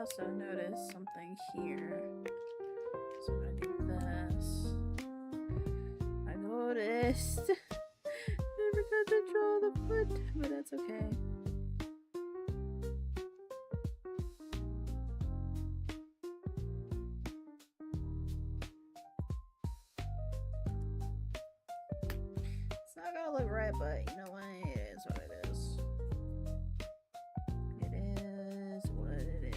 [SPEAKER 1] also noticed something here. So I'm gonna do this. I noticed. I forgot to draw the foot, but that's okay. It's not gonna look right, but you know what? It is what it is. It is what it is.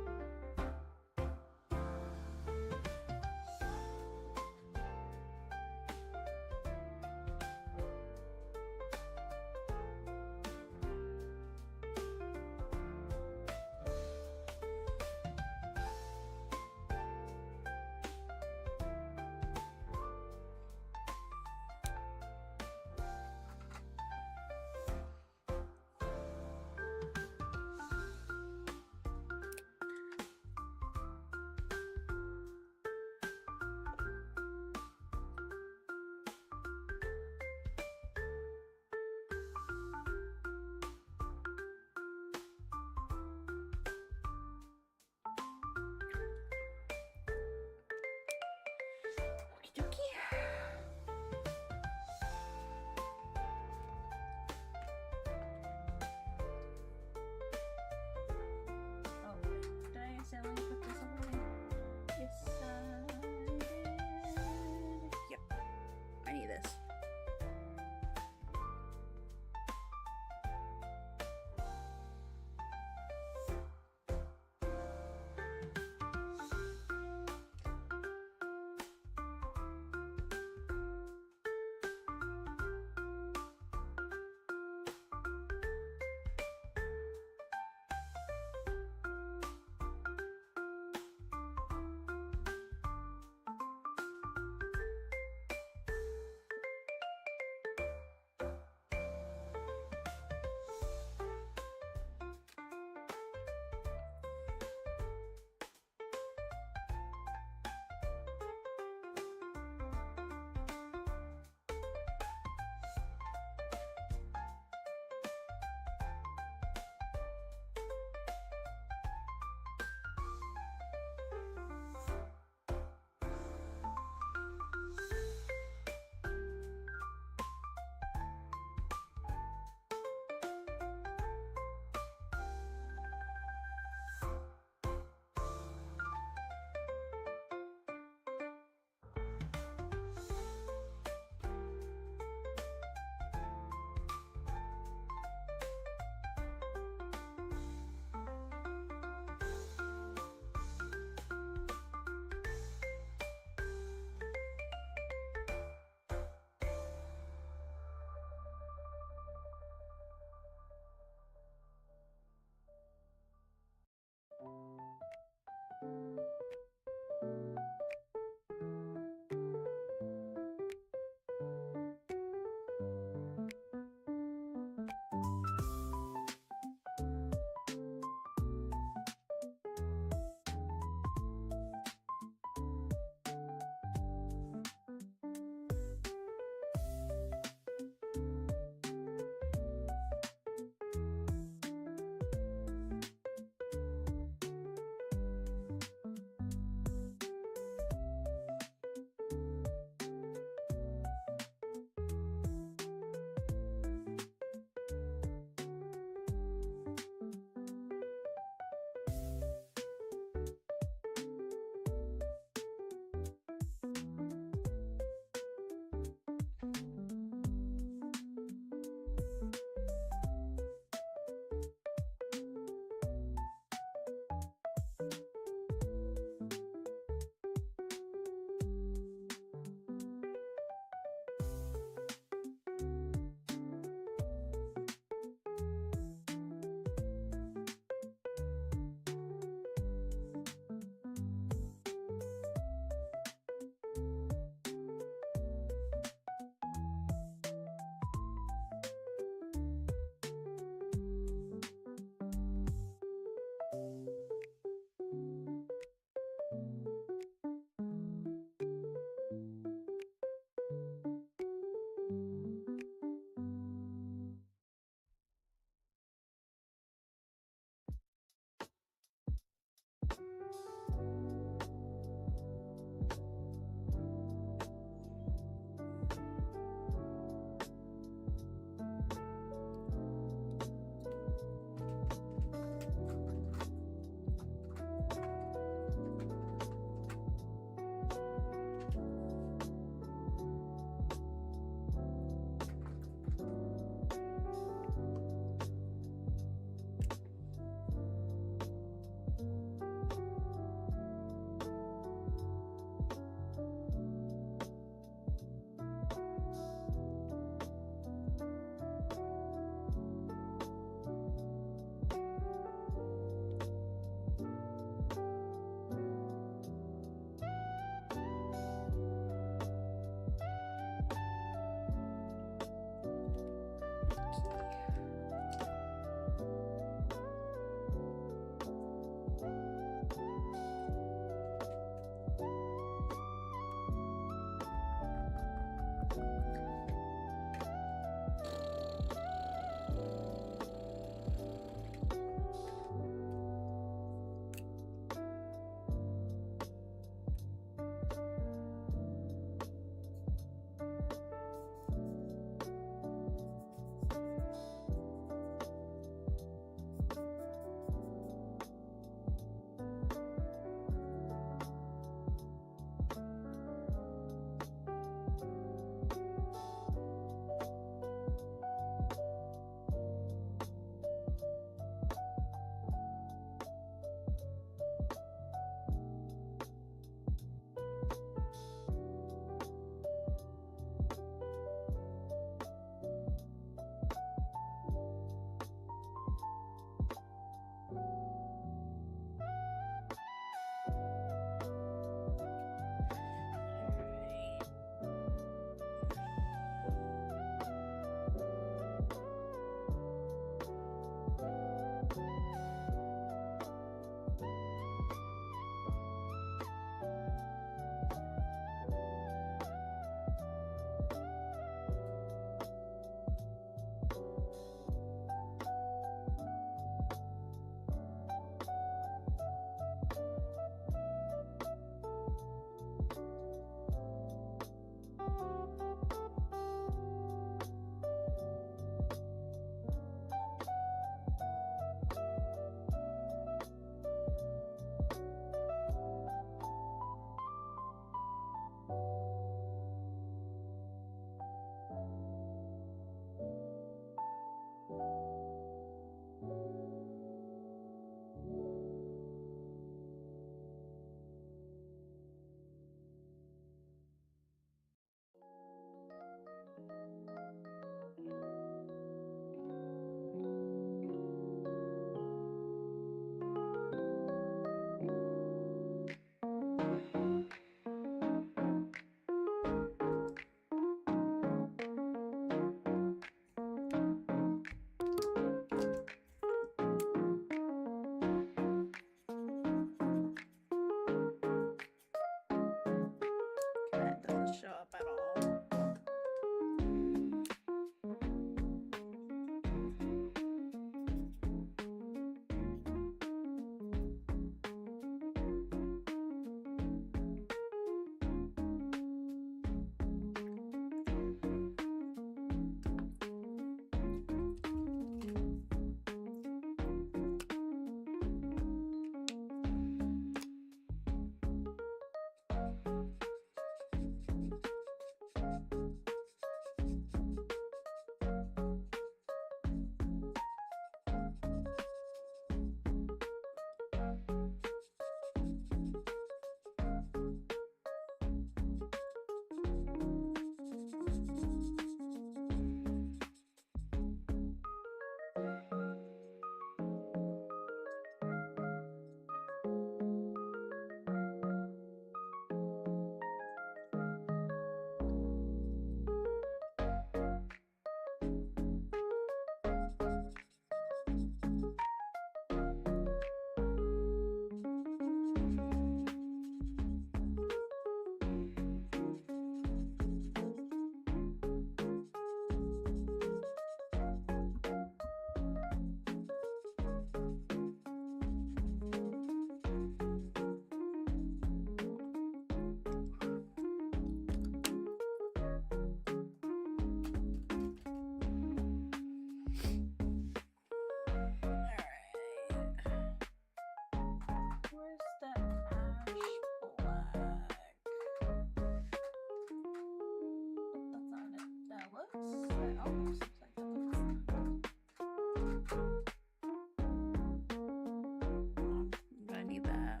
[SPEAKER 1] I need that.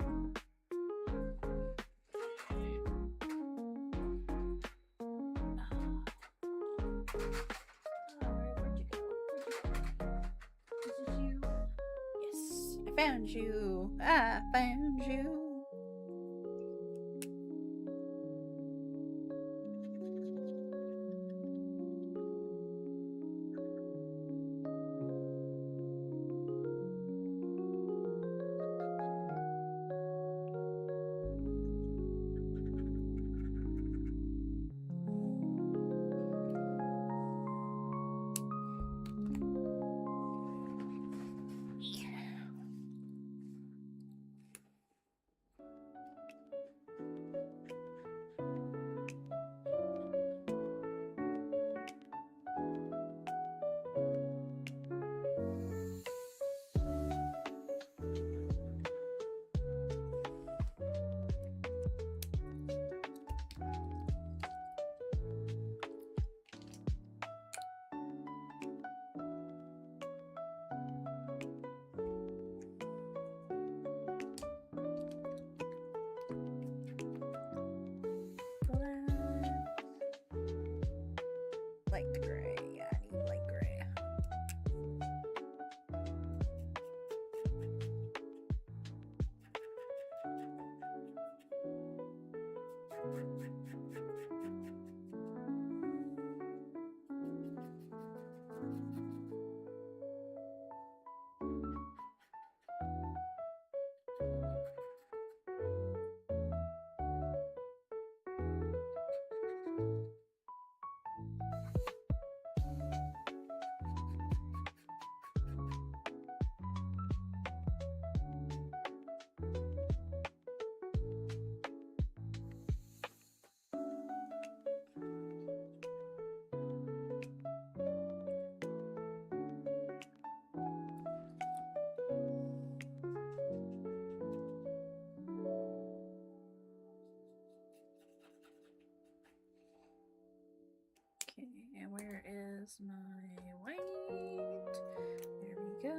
[SPEAKER 1] Where'd you go? This is you. Yes, I found you. I found you. Light gray. Yeah, I need light gray. Okay, and where is my white? There we go.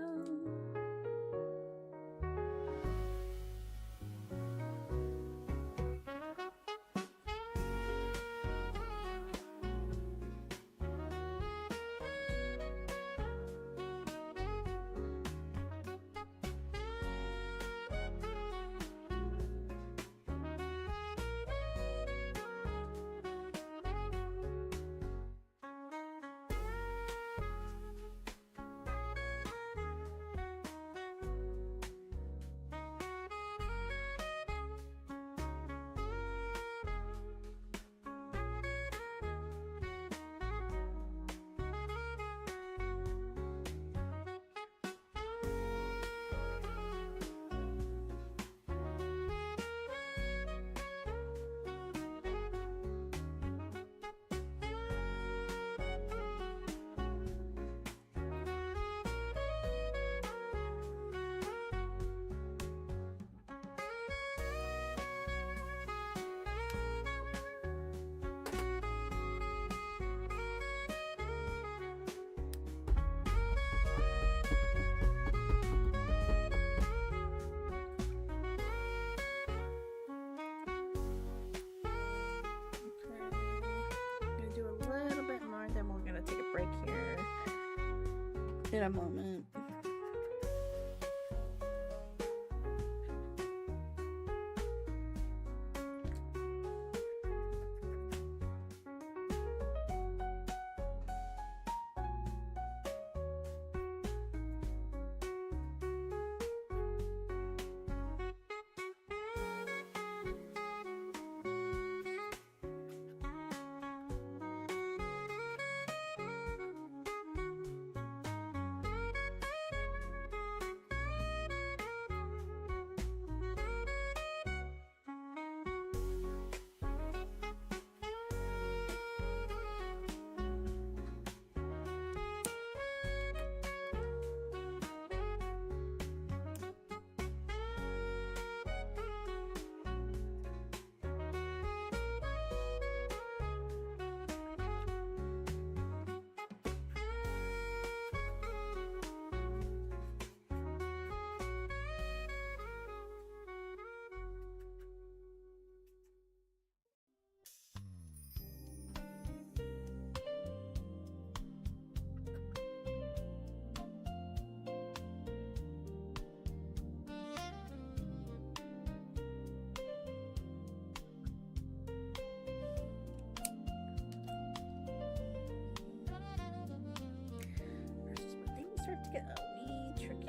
[SPEAKER 1] In a moment. start to get a wee tricky.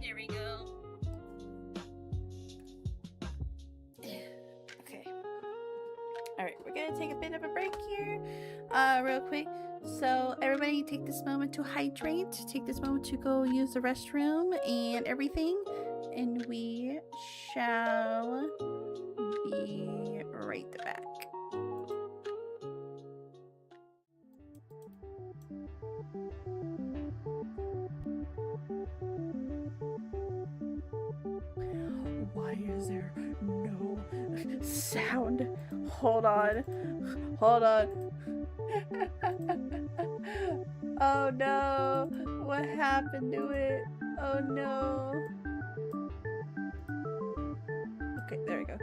[SPEAKER 1] There we go. Okay. Alright, we're gonna take a bit of a break here, real quick. So everybody take this moment to hydrate, take this moment to go use the restroom and everything, and we shall be right back. Why is there no sound? Hold on. Hold on. Oh no. What happened to it? Oh no. Okay, there we go.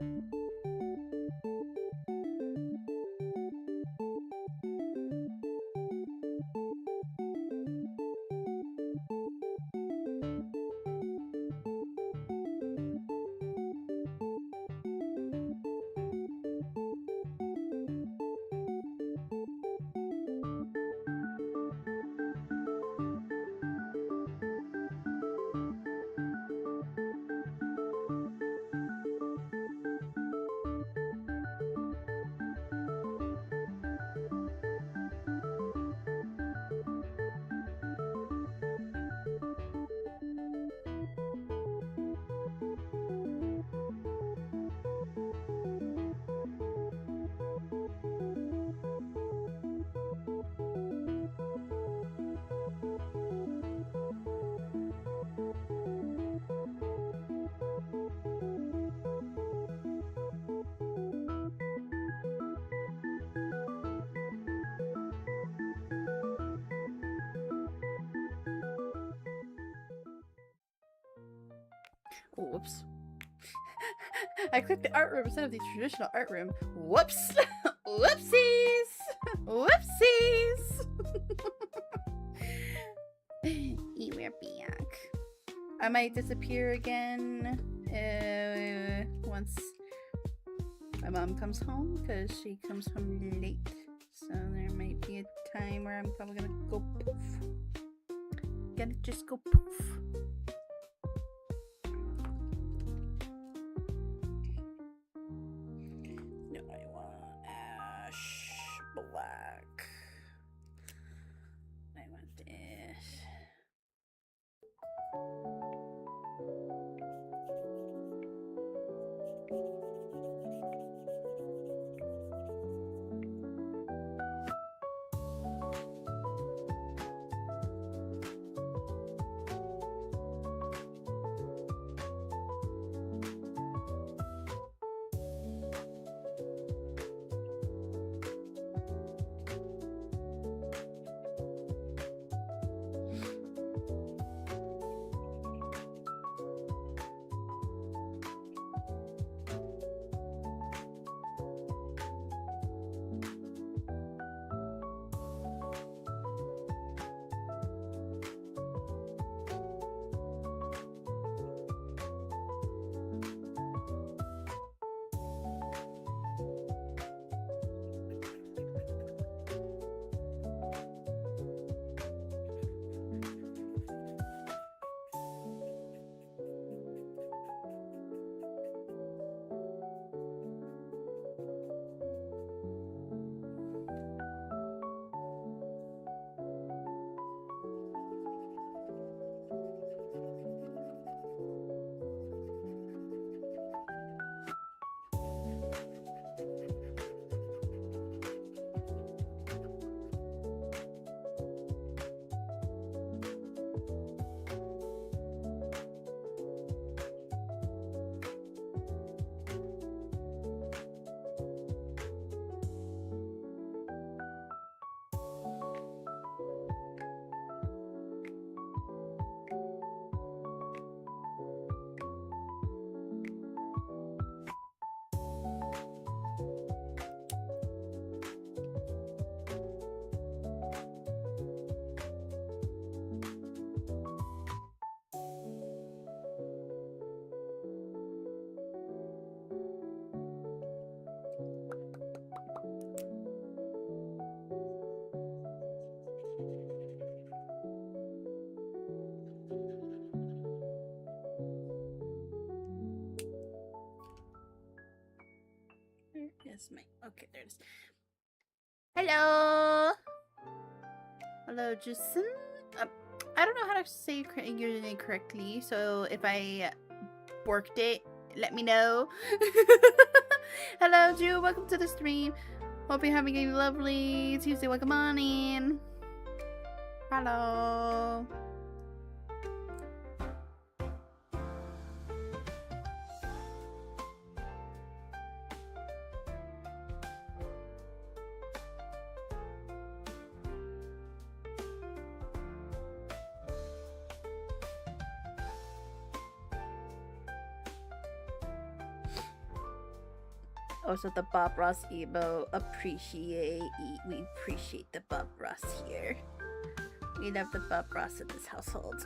[SPEAKER 1] Oh, whoops. I clicked the art room instead of the traditional art room. Whoops! Whoopsies! Whoopsies! We're back. I might disappear again once my mom comes home, because she comes home late. So there might be a time where I'm probably gonna go poof. Gonna just go poof. No, I want ash black. I want this. Yes, my okay, there it is. Hello, hello, Jason. I don't know how to say your name correctly, so if I borked it, let me know. Hello, Drew. Welcome to the stream. Hope you're having a lovely Tuesday. Welcome on in. Hello. Also, the Bob Ross emo we appreciate the Bob Ross here. We love the Bob Ross in this household.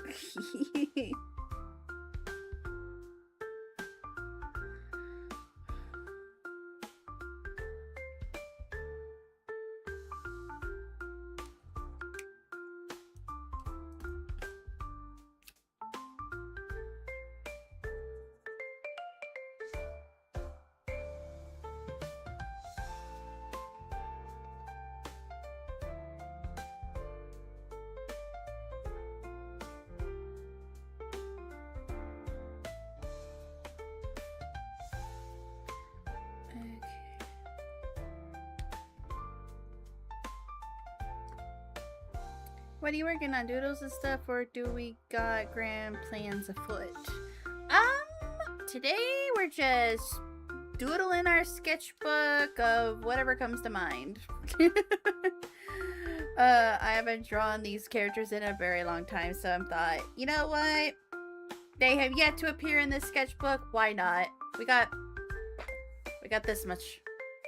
[SPEAKER 1] What are you working on, doodles and stuff, or do we got grand plans afoot? Today we're just doodling our sketchbook of whatever comes to mind. I haven't drawn these characters in a very long time, so I thought, you know what? They have yet to appear in this sketchbook. Why not? We got this much.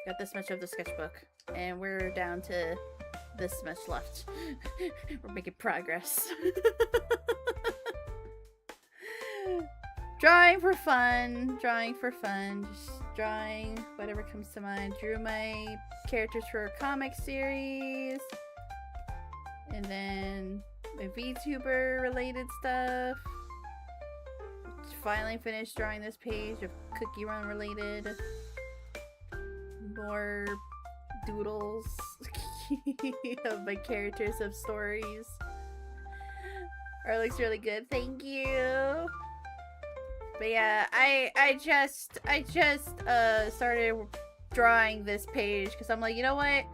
[SPEAKER 1] We got this much of the sketchbook, and we're down to this much left. We're making progress. Drawing for fun. Just drawing whatever comes to mind. Drew my characters for a comic series. And then my VTuber related stuff. Finally finished drawing this page of Cookie Run related. More doodles of my characters of stories. Art looks really good, thank you. But yeah, I just started drawing this page because I'm like, you know what?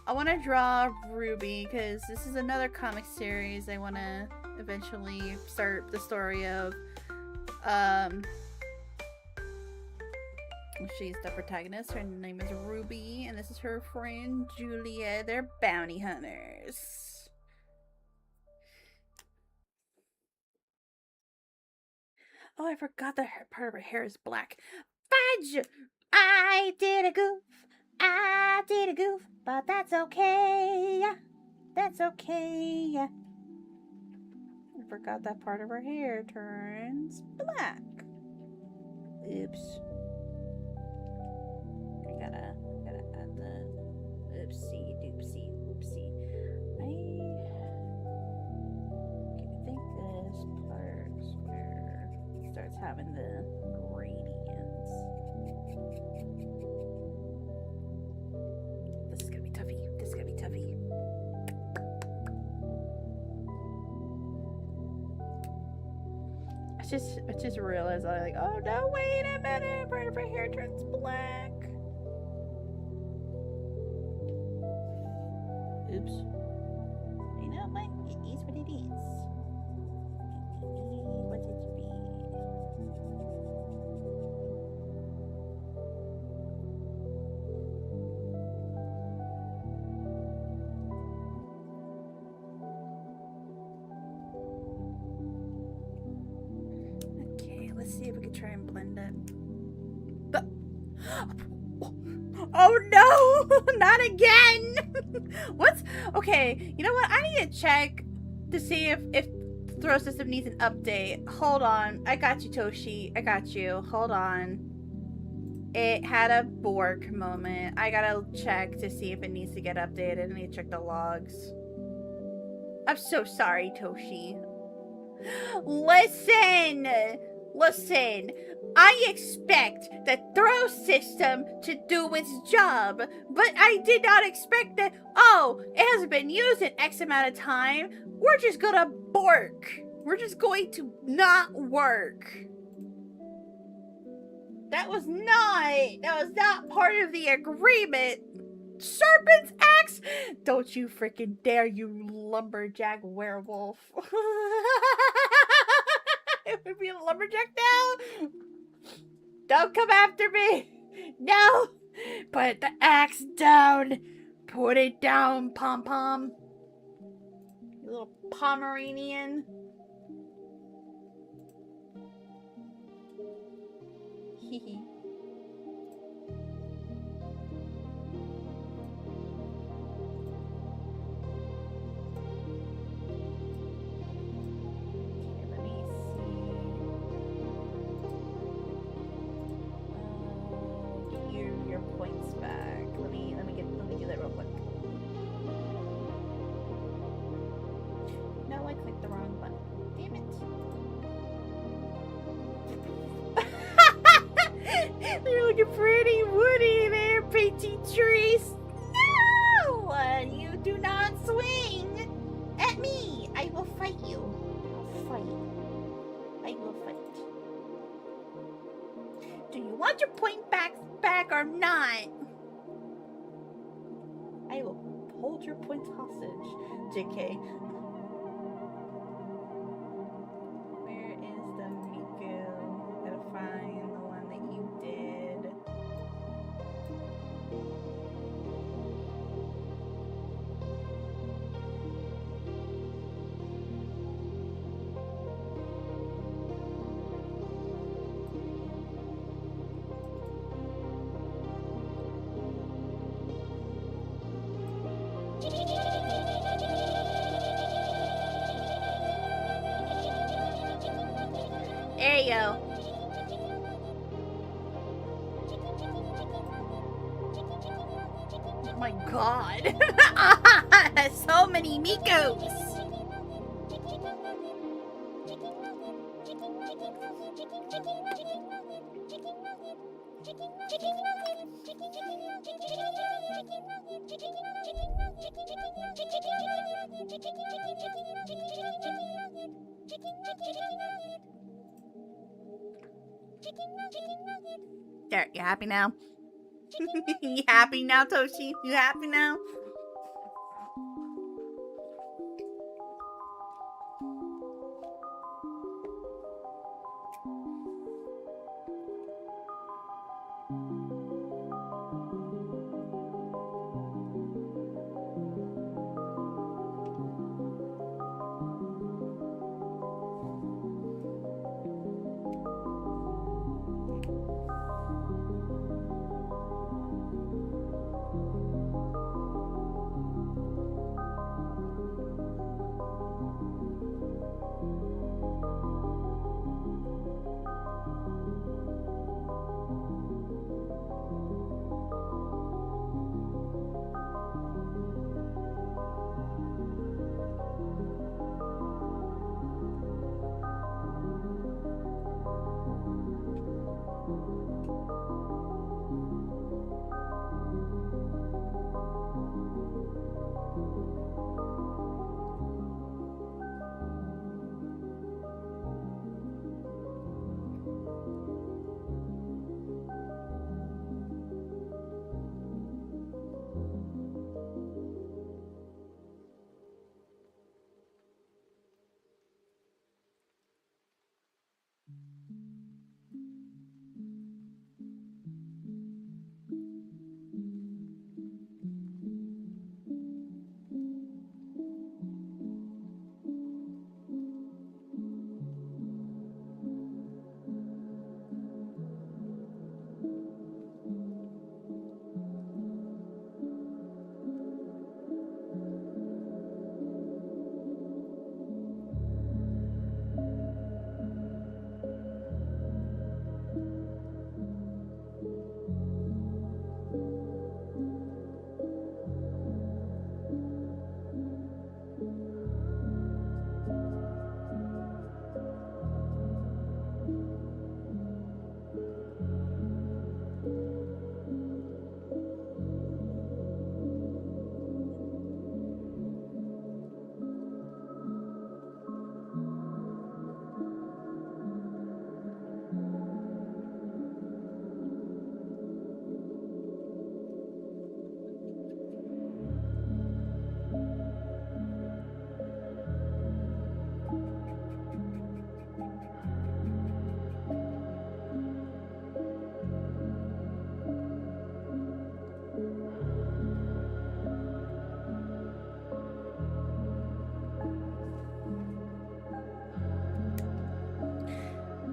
[SPEAKER 1] I want to draw Ruby because this is another comic series I want to eventually start the story of. She's the protagonist. Her name is Ruby, and this is her friend Julia. They're bounty hunters. Oh, I forgot that part of her hair is black. Fudge! I did a goof, but that's okay. That's okay. I forgot that part of her hair turns black. Oops. Gotta add the oopsie doopsie whoopsie. I think this part's where it starts having the gradients. This is gonna be toughy. I just realized I like, oh no, wait a minute, part of her hair turns black. Oops. You know what? It is what it is. What it be? Okay, let's see if we can try and blend it. Oh no! Not again! What's okay? You know what? I need to check to see if throw system needs an update. Hold on. I got you, Toshi. I got you. Hold on. It had a Borg moment. I gotta check to see if it needs to get updated. I need to check the logs. I'm so sorry, Toshi. Listen, I expect the throw system to do its job, but I did not expect that, oh, it hasn't been used in X amount of time. We're just gonna bork. We're just going to not work. That was not part of the agreement. Serpent's axe? Don't you freaking dare, you lumberjack werewolf. It would be a lumberjack now. Don't come after me. No. Put the axe down. Put it down, pom-pom. You little Pomeranian. Hee You're looking pretty woody there, Patrice. No! You do not swing at me. I will fight you. I'll fight. I will fight. Do you want your point back or not? I will hold your points hostage, JK. Where is the Miku? Gotta find the one that you did. There you go. Oh my god. So many Mikos. There, you happy now? You happy now, Toshi? You happy now?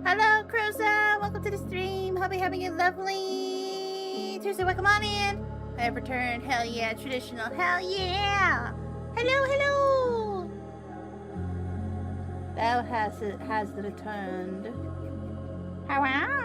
[SPEAKER 1] Hello, Croza. Welcome to the stream. Hope you're having a lovely Tuesday. Welcome on in. I have returned. Hell yeah. Traditional. Hell yeah. Hello, hello. Thou has returned. Hello.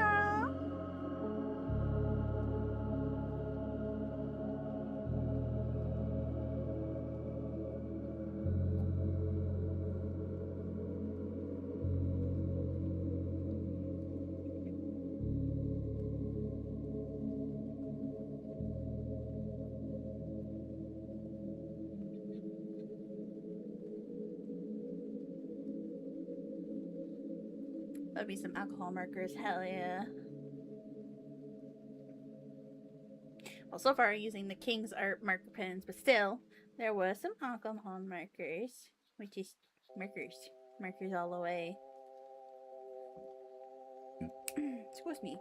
[SPEAKER 1] Love me some alcohol markers. Hell yeah. Well, so far I'm using the King's Art marker pens, but still, there was some alcohol markers, which is markers all the way. Excuse me.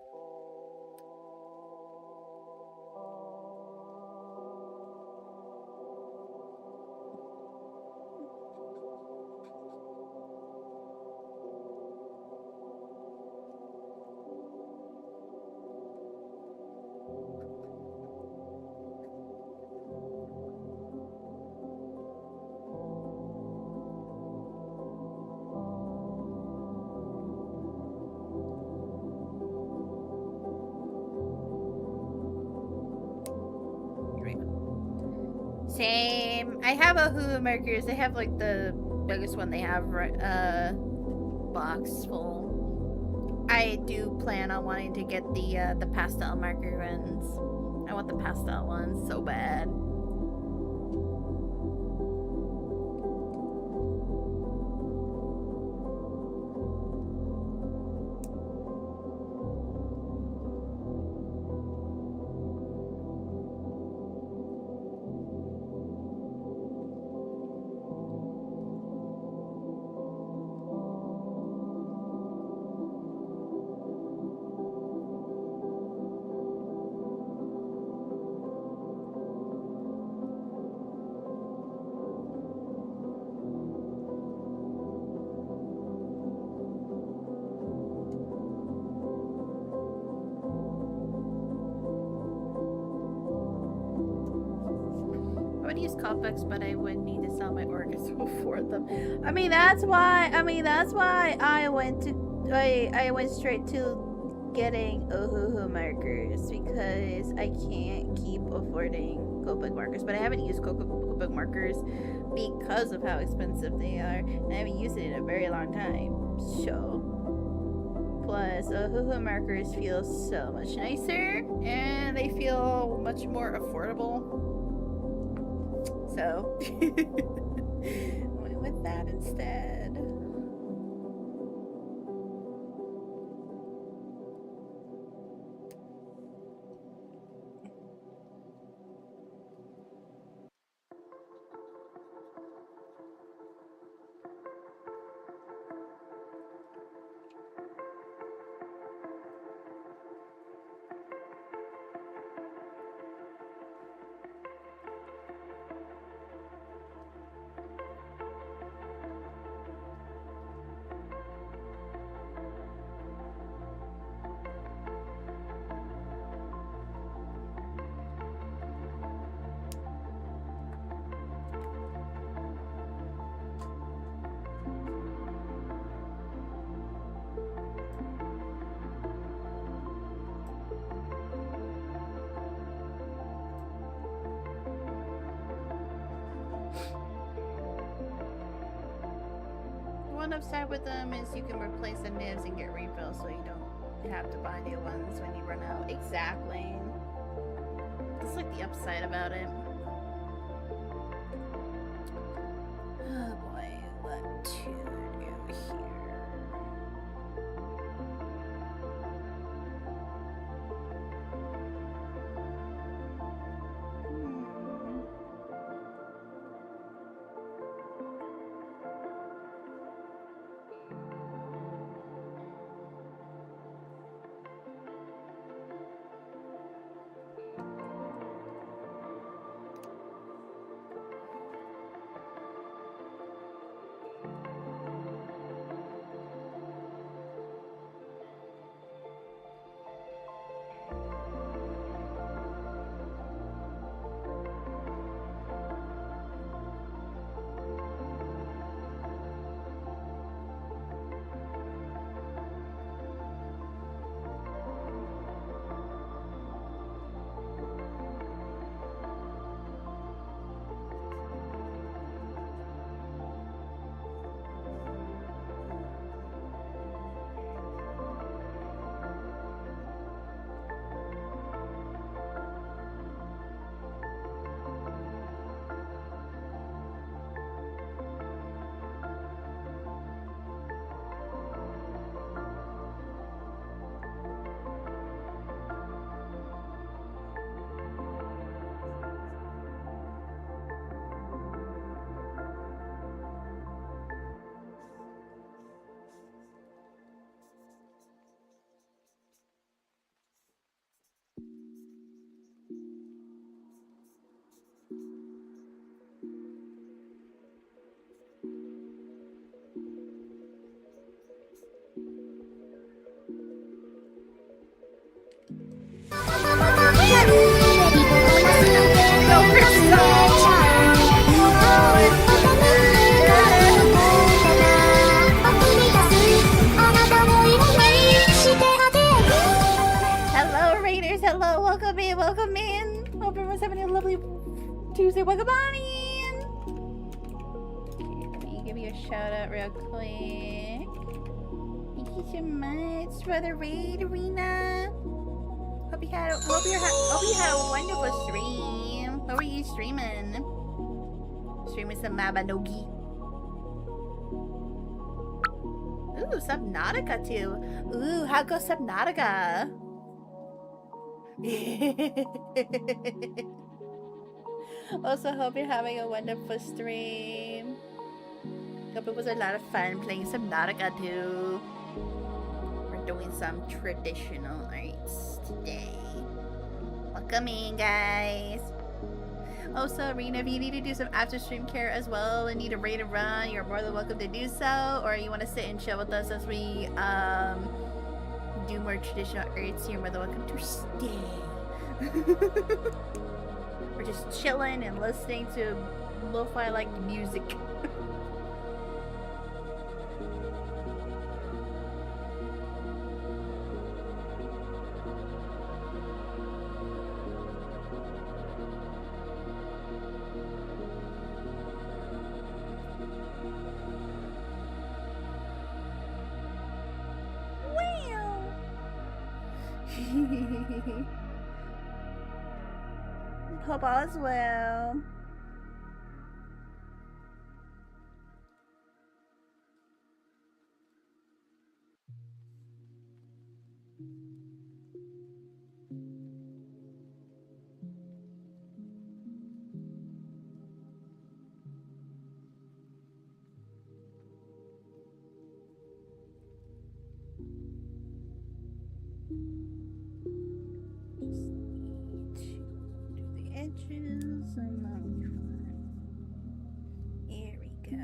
[SPEAKER 1] Same. I have a Hulu markers. They have like the biggest one they have, box full. I do plan on wanting to get the pastel marker ones. I want the pastel ones so bad. Use Copics, but I would need to sell my organs for them. I mean that's why I went straight to getting Ohuhu markers, because I can't keep affording Copic markers. But I haven't used Copic markers because of how expensive they are, and I haven't used it in a very long time. So plus Ohuhu markers feel so much nicer and they feel much more affordable. So, went with that instead. One upside with them is you can replace the nibs and get refills, so you don't have to buy new ones when you run out. Exactly. That's like the upside about it. Oh boy, what to do here? Hello, Raiders. Hello. Welcome in. Welcome in. Hope everyone's having a lovely Tuesday. Welcome on in. Okay, let me give you a shout out real quick. Thank you so much for the raid, Arena. Hope you had a wonderful stream. What were you streaming? Streaming some Mabanogi. Ooh, Subnautica too. Ooh, how goes Subnautica? Also, hope you're having a wonderful stream. Hope it was a lot of fun playing Subnautica too. We're doing some traditional arts today. Welcome in, guys. Also, Arena, if you need to do some after stream care as well and need a raid to run, you're more than welcome to do so. Or you want to sit and chill with us as we do more traditional arts, you're more than welcome to stay. We're just chilling and listening to lo-fi like music. Hope all is well. Edges and here we go.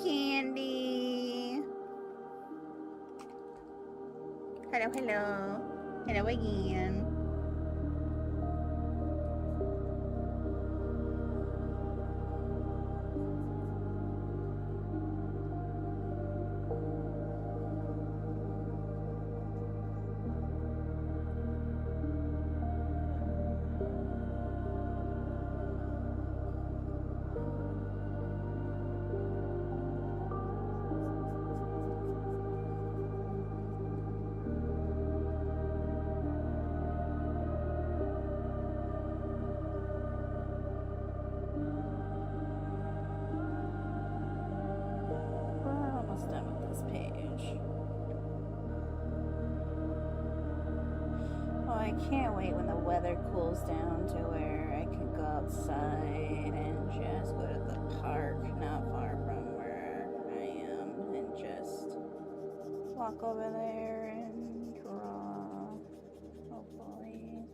[SPEAKER 1] Candy. Hello, hello. Hello again. I can't wait when the weather cools down to where I can go outside and just go to the park not far from where I am and just walk over there and draw, hopefully.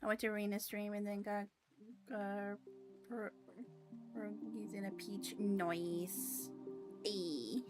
[SPEAKER 1] I went to Arena's stream and then got using a peach noise. Hey.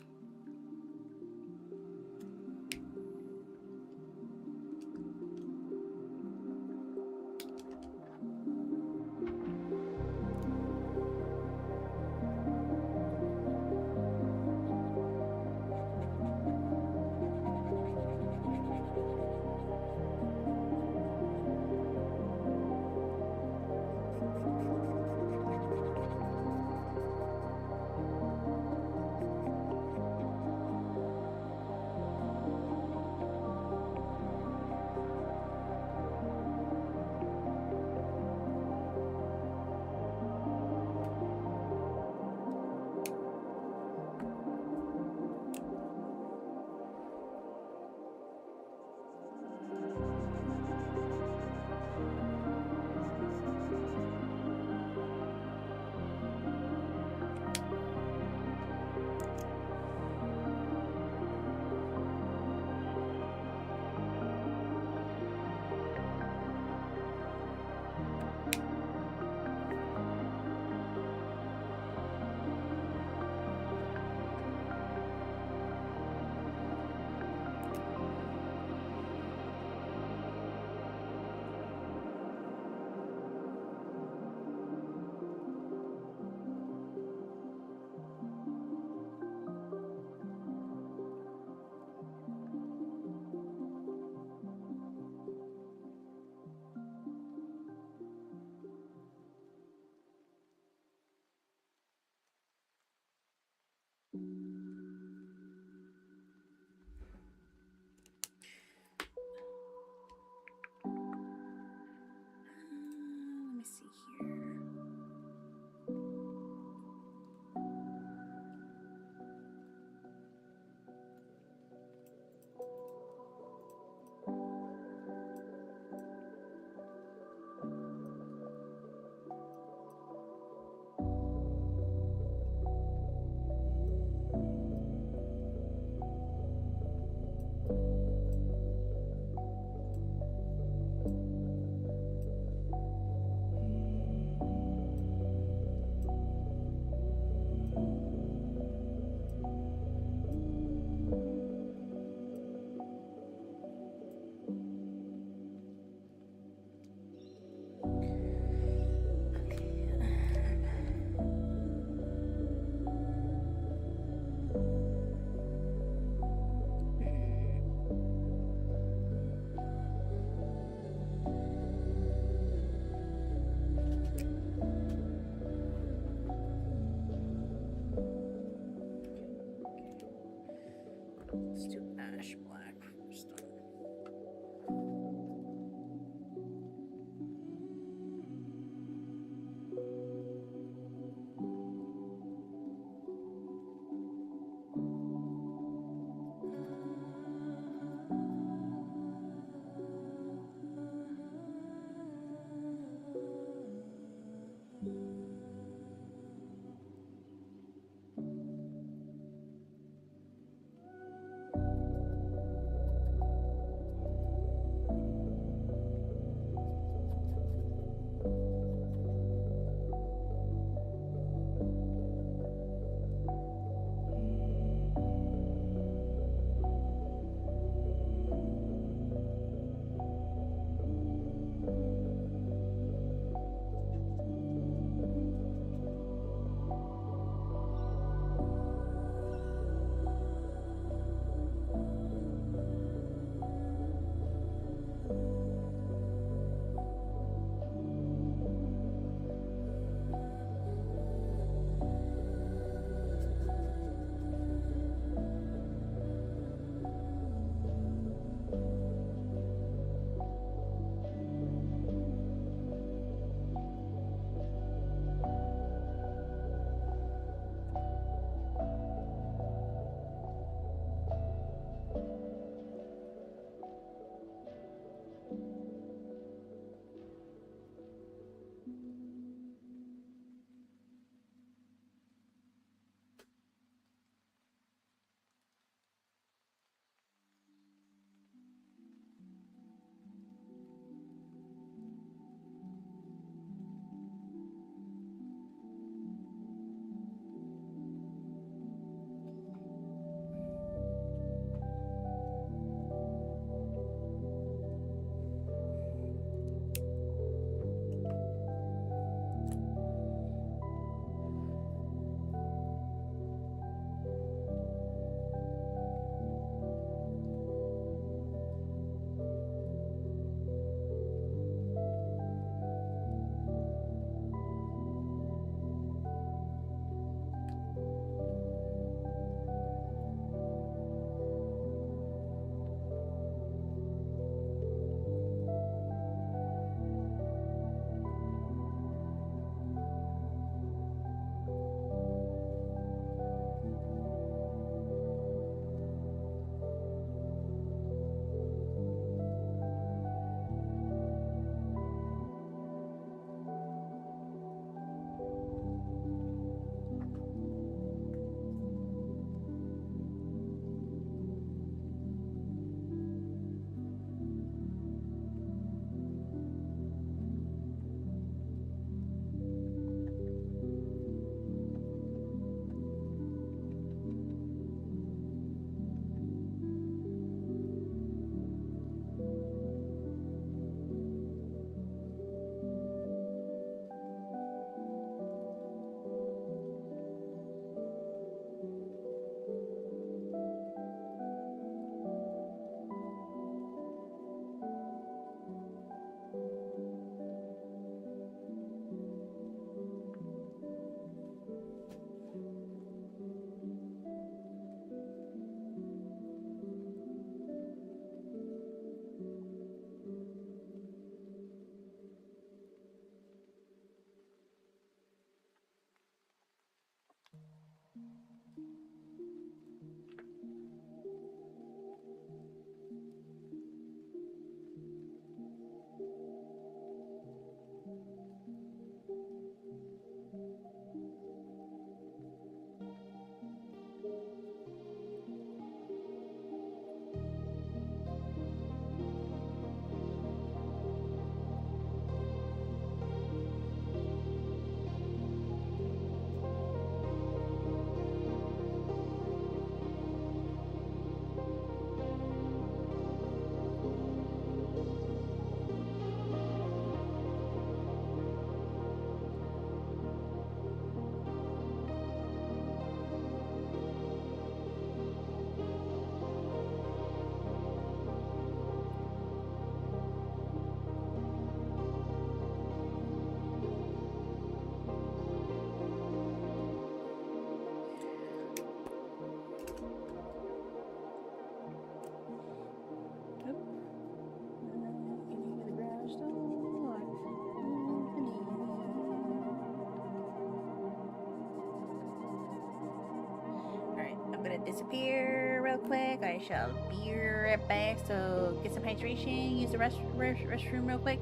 [SPEAKER 1] disappear real quick. I shall be right back. So get some hydration, use the restroom real quick.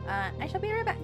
[SPEAKER 1] I shall be right back.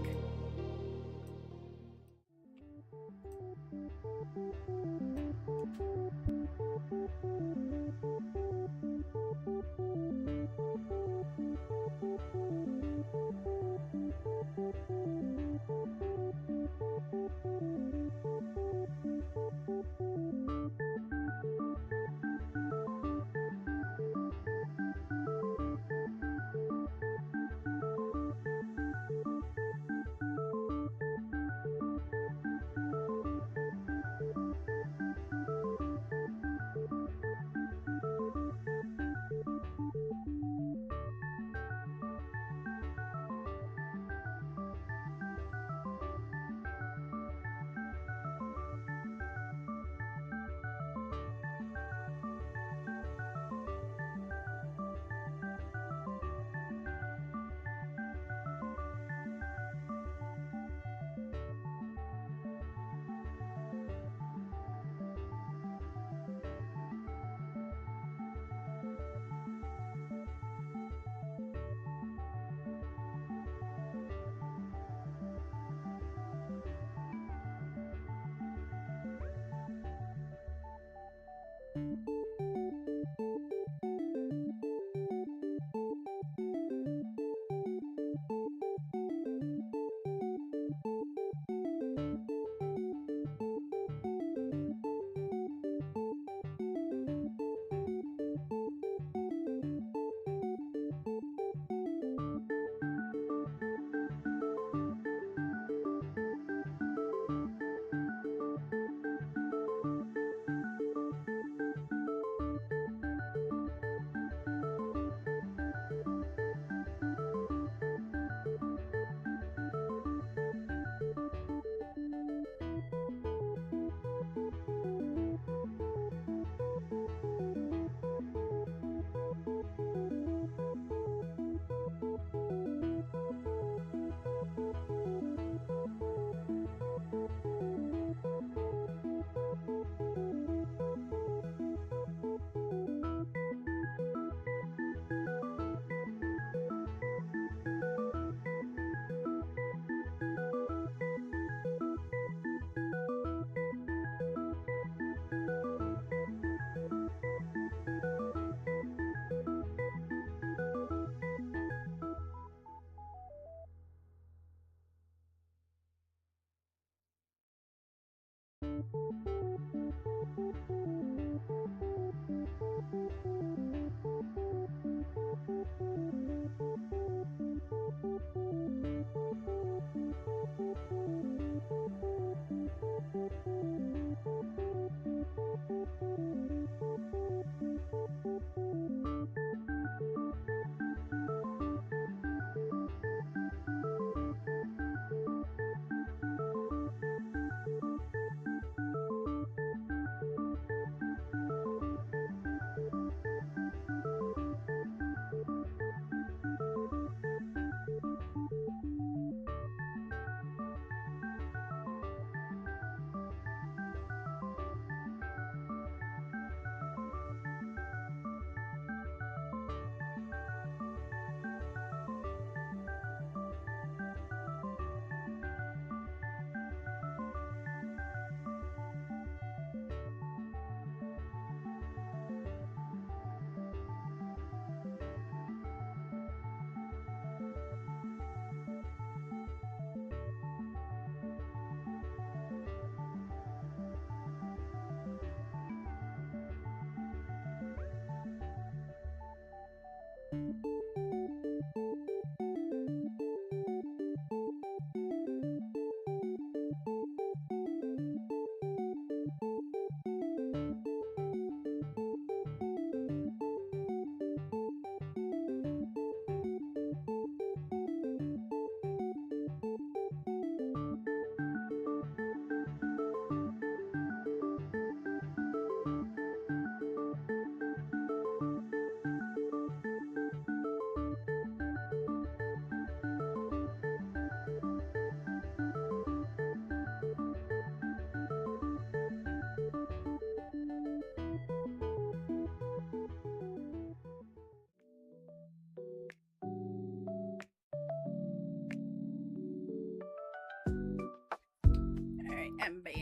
[SPEAKER 1] I'm back.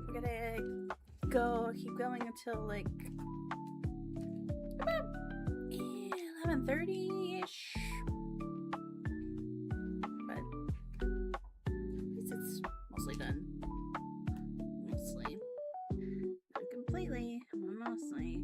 [SPEAKER 1] We're gonna keep going until like about 11:30-ish. But at least it's mostly done. Mostly. Not completely, but mostly.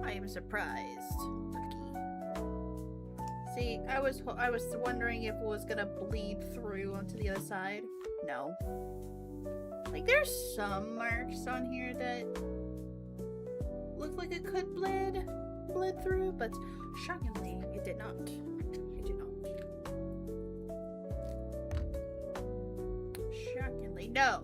[SPEAKER 1] I am surprised. Okay. See, I was wondering if it was gonna bleed through onto the other side. No. Like, there's some marks on here that look like it could bled through, but shockingly, it did not. It did not. Shockingly, no.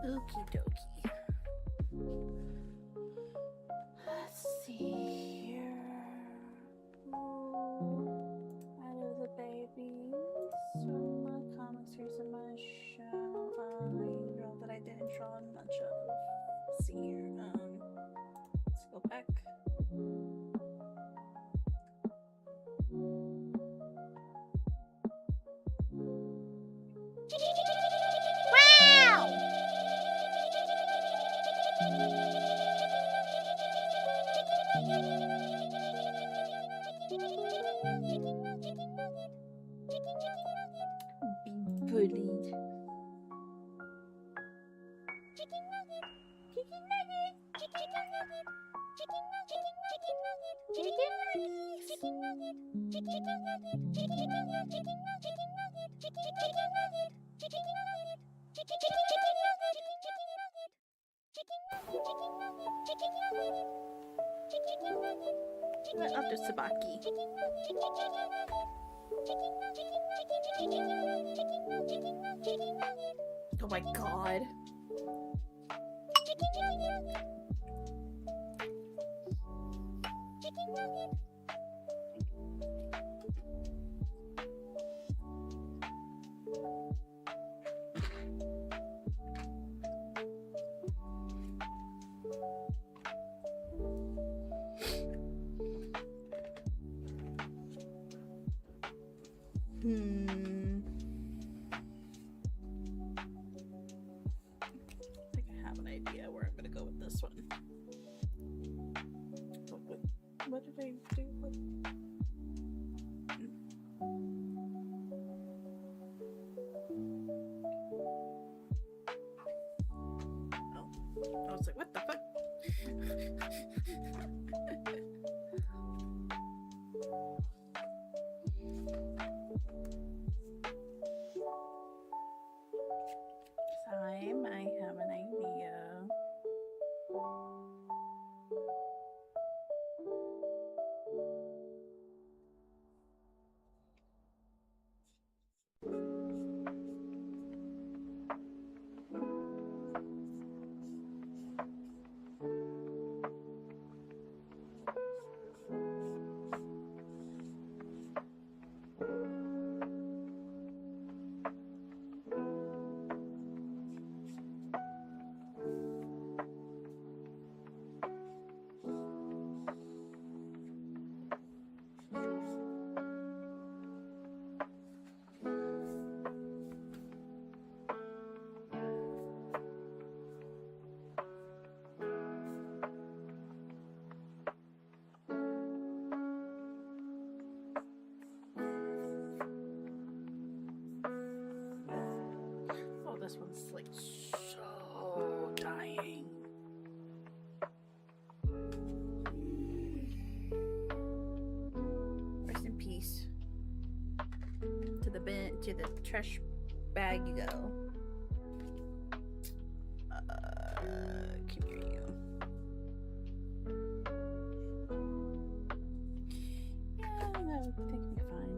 [SPEAKER 1] Okie dokie. Let's see here. I love the babies. So my comics, here's a my show. Draw that I didn't draw much of. Let's see here. Let's go back. Wow! Be bullied. Chicken nugget. Chicken nugget. Chicken nugget. Chicken nugget. Chicken nugget. Chicken nugget. Chicken nugget. Chicken nugget. Chicken nugget. Chicken nugget. Chicken nugget. Chicken nugget. Chicken nugget. Chicken nugget. Chicken nugget. Chicken up to Sabaki. Oh my god. I think I have an idea where I'm gonna go with this one. What did I do with? Oh, I was like, what the fuck? Time, I have an idea. Oh, this one's like so dying. Rest in peace. To the bin, to the trash bag you go. Come here, you. Yeah, that would take me fine.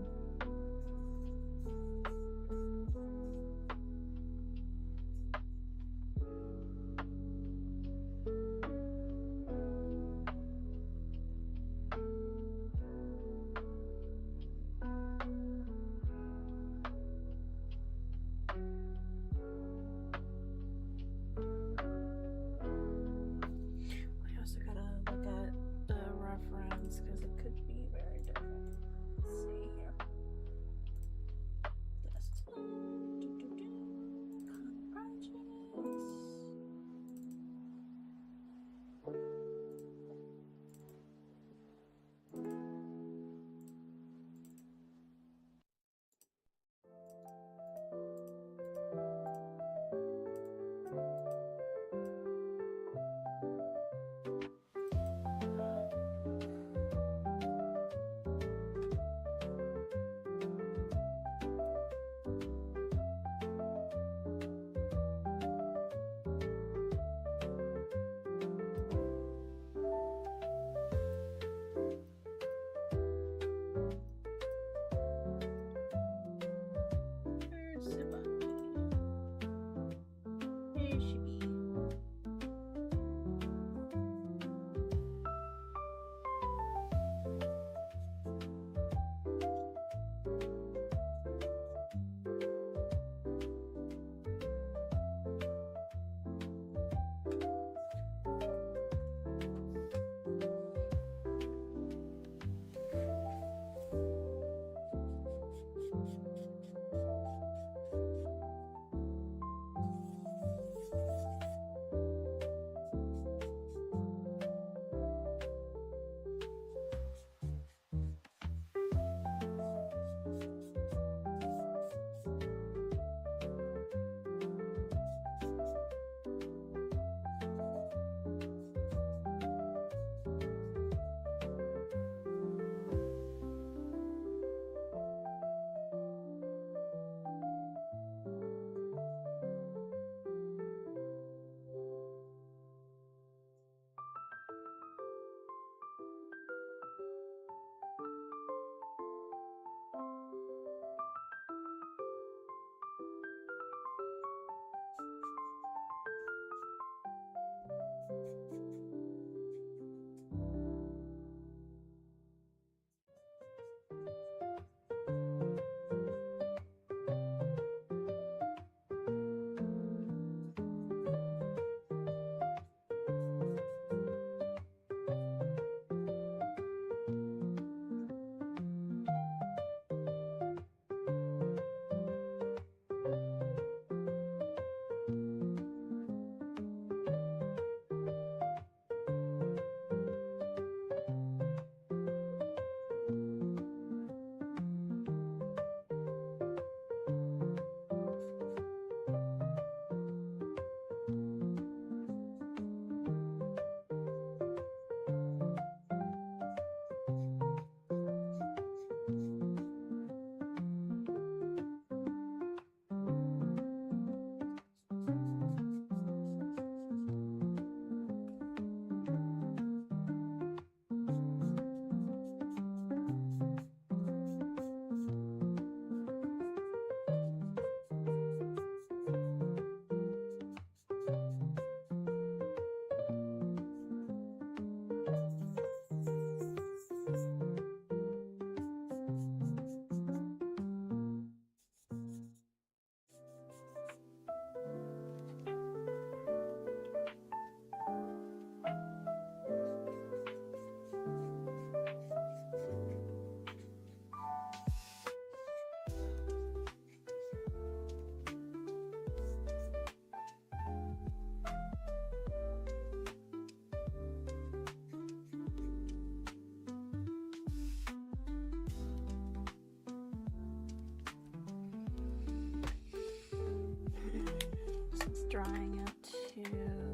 [SPEAKER 1] drawing it too.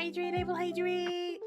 [SPEAKER 2] hydrate, I will hydrate.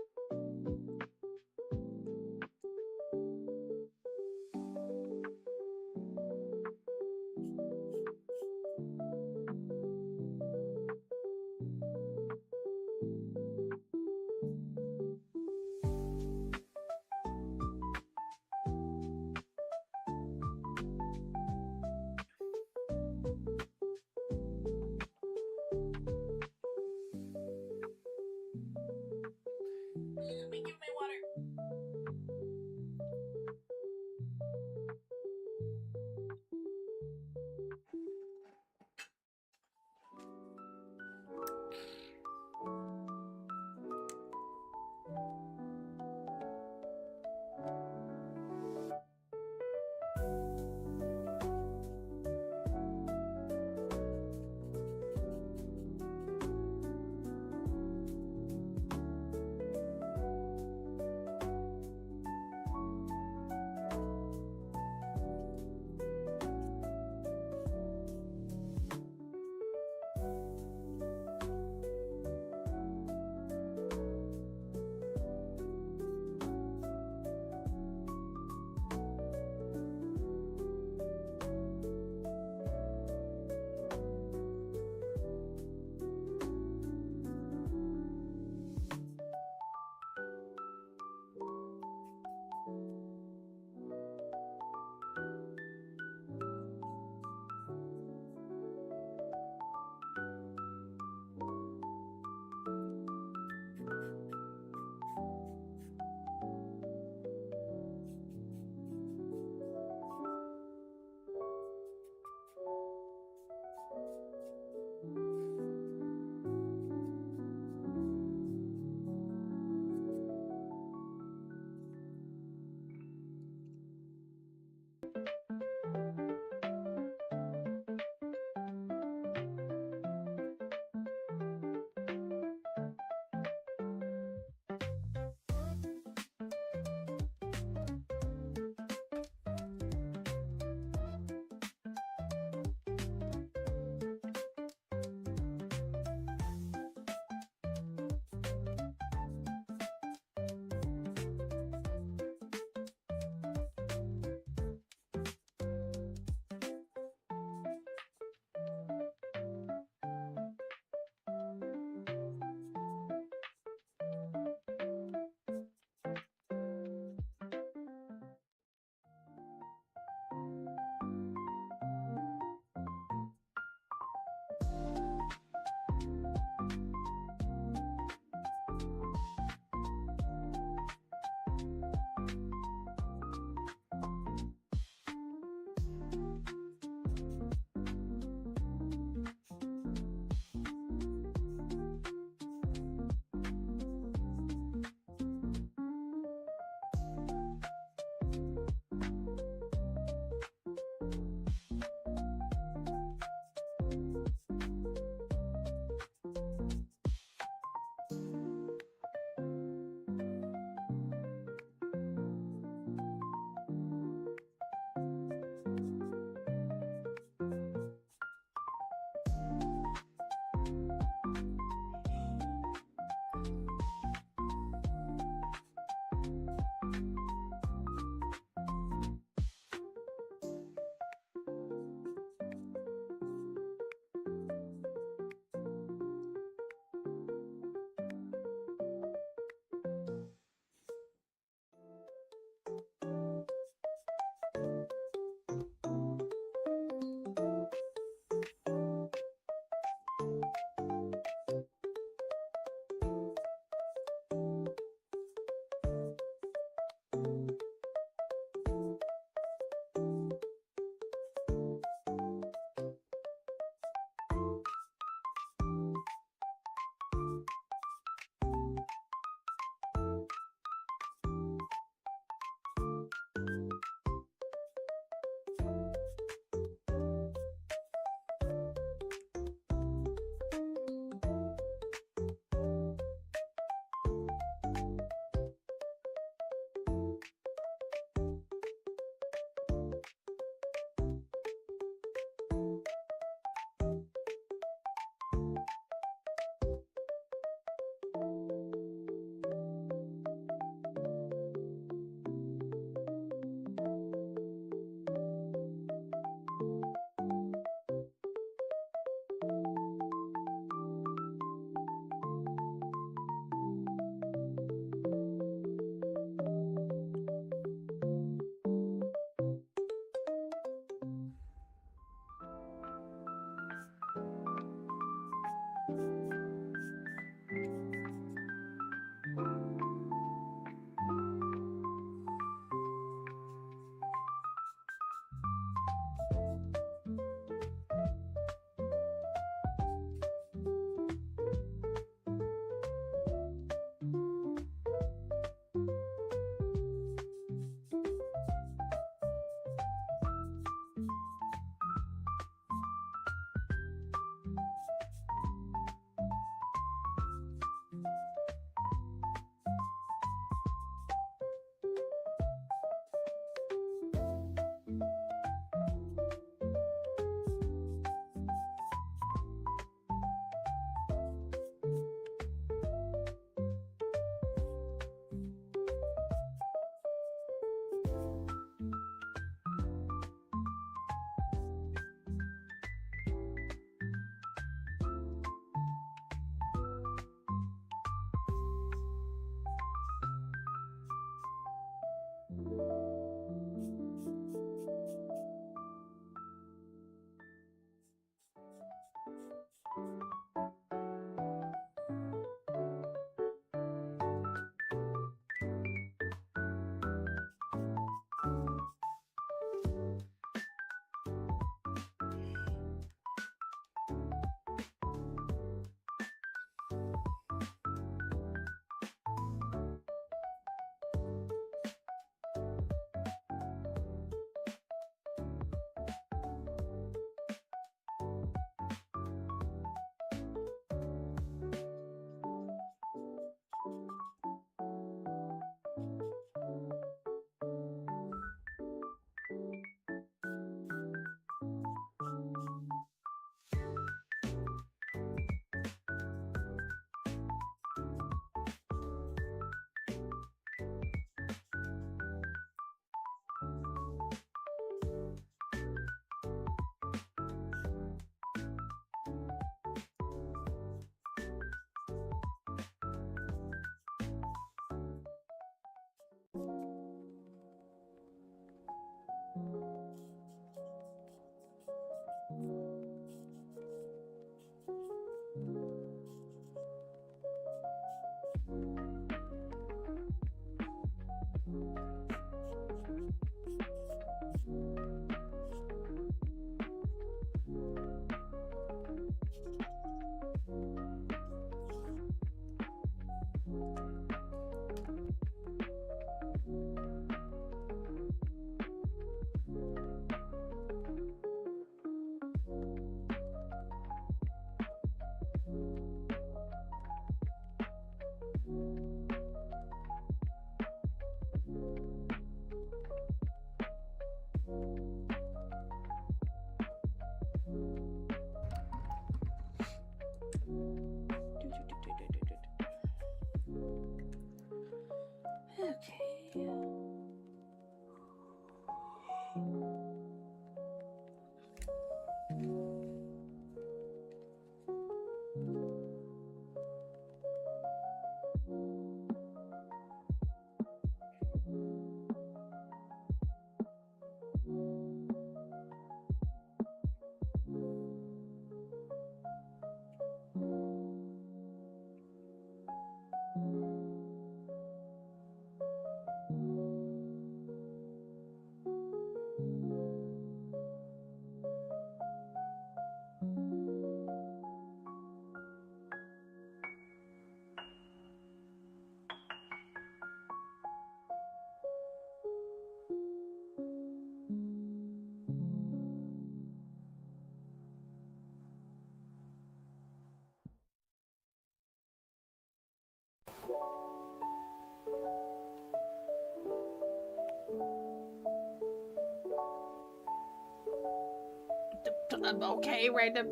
[SPEAKER 1] Okay, random.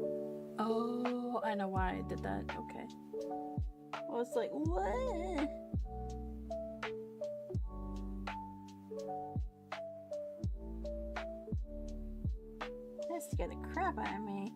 [SPEAKER 1] Oh, I know why I did that. Okay. I was like, what? That scared the crap out of me.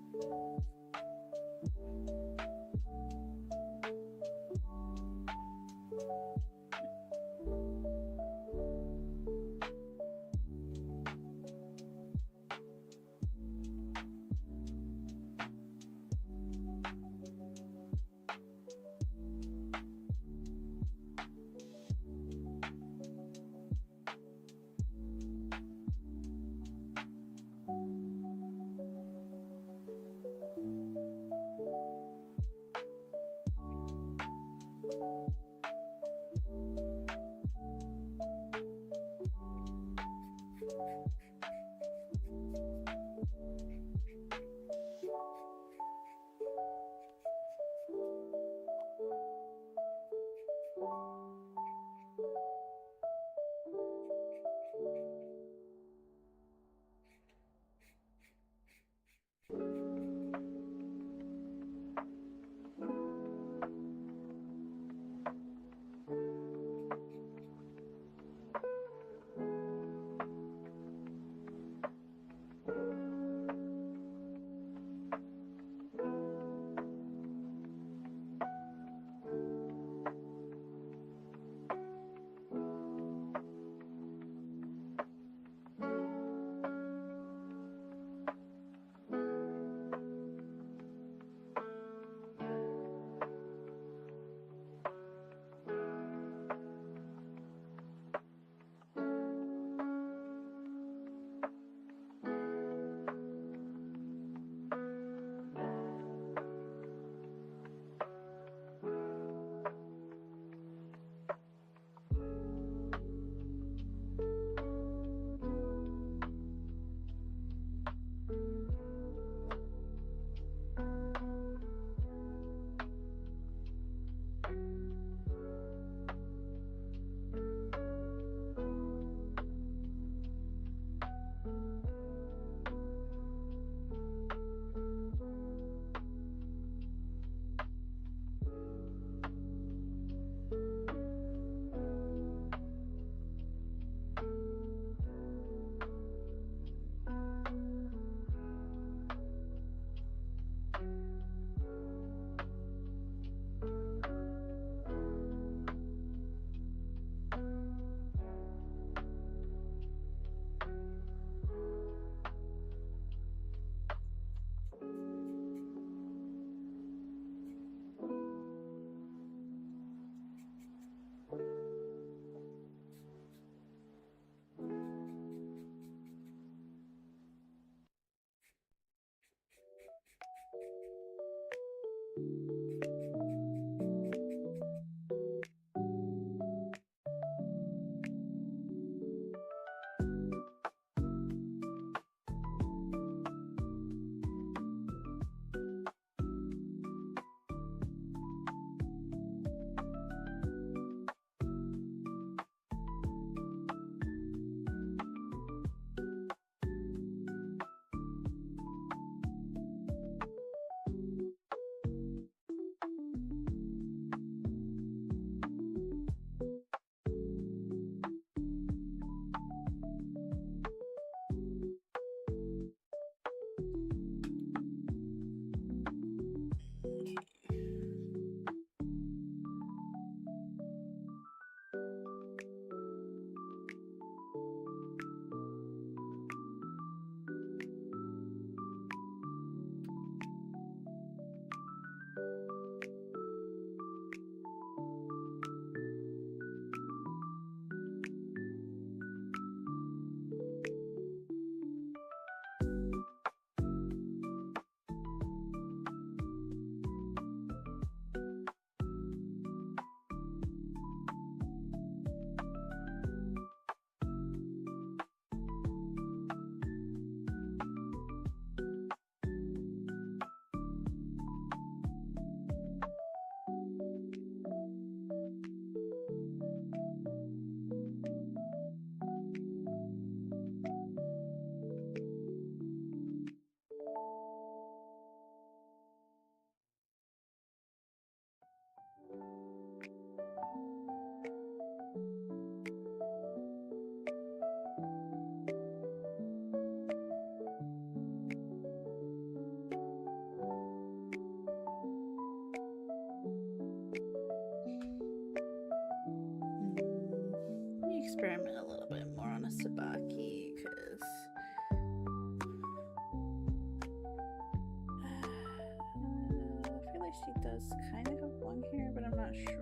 [SPEAKER 1] kind of have one here, but I'm not sure.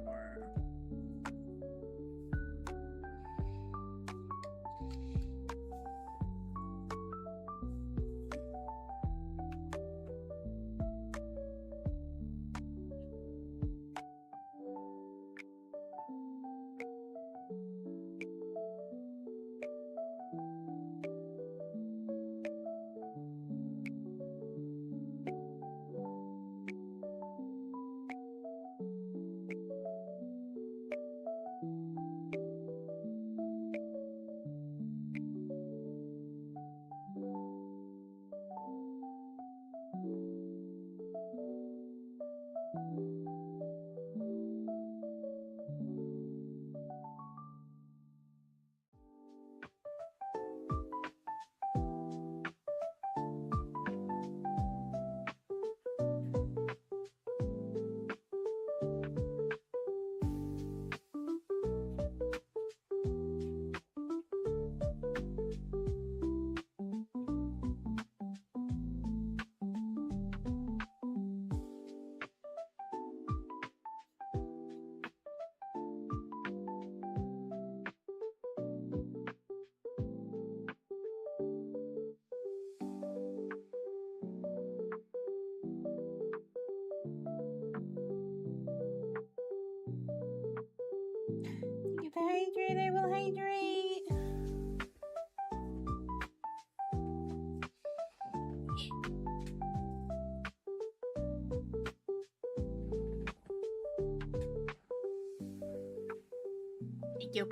[SPEAKER 1] To hydrate, I will hydrate. Thank you.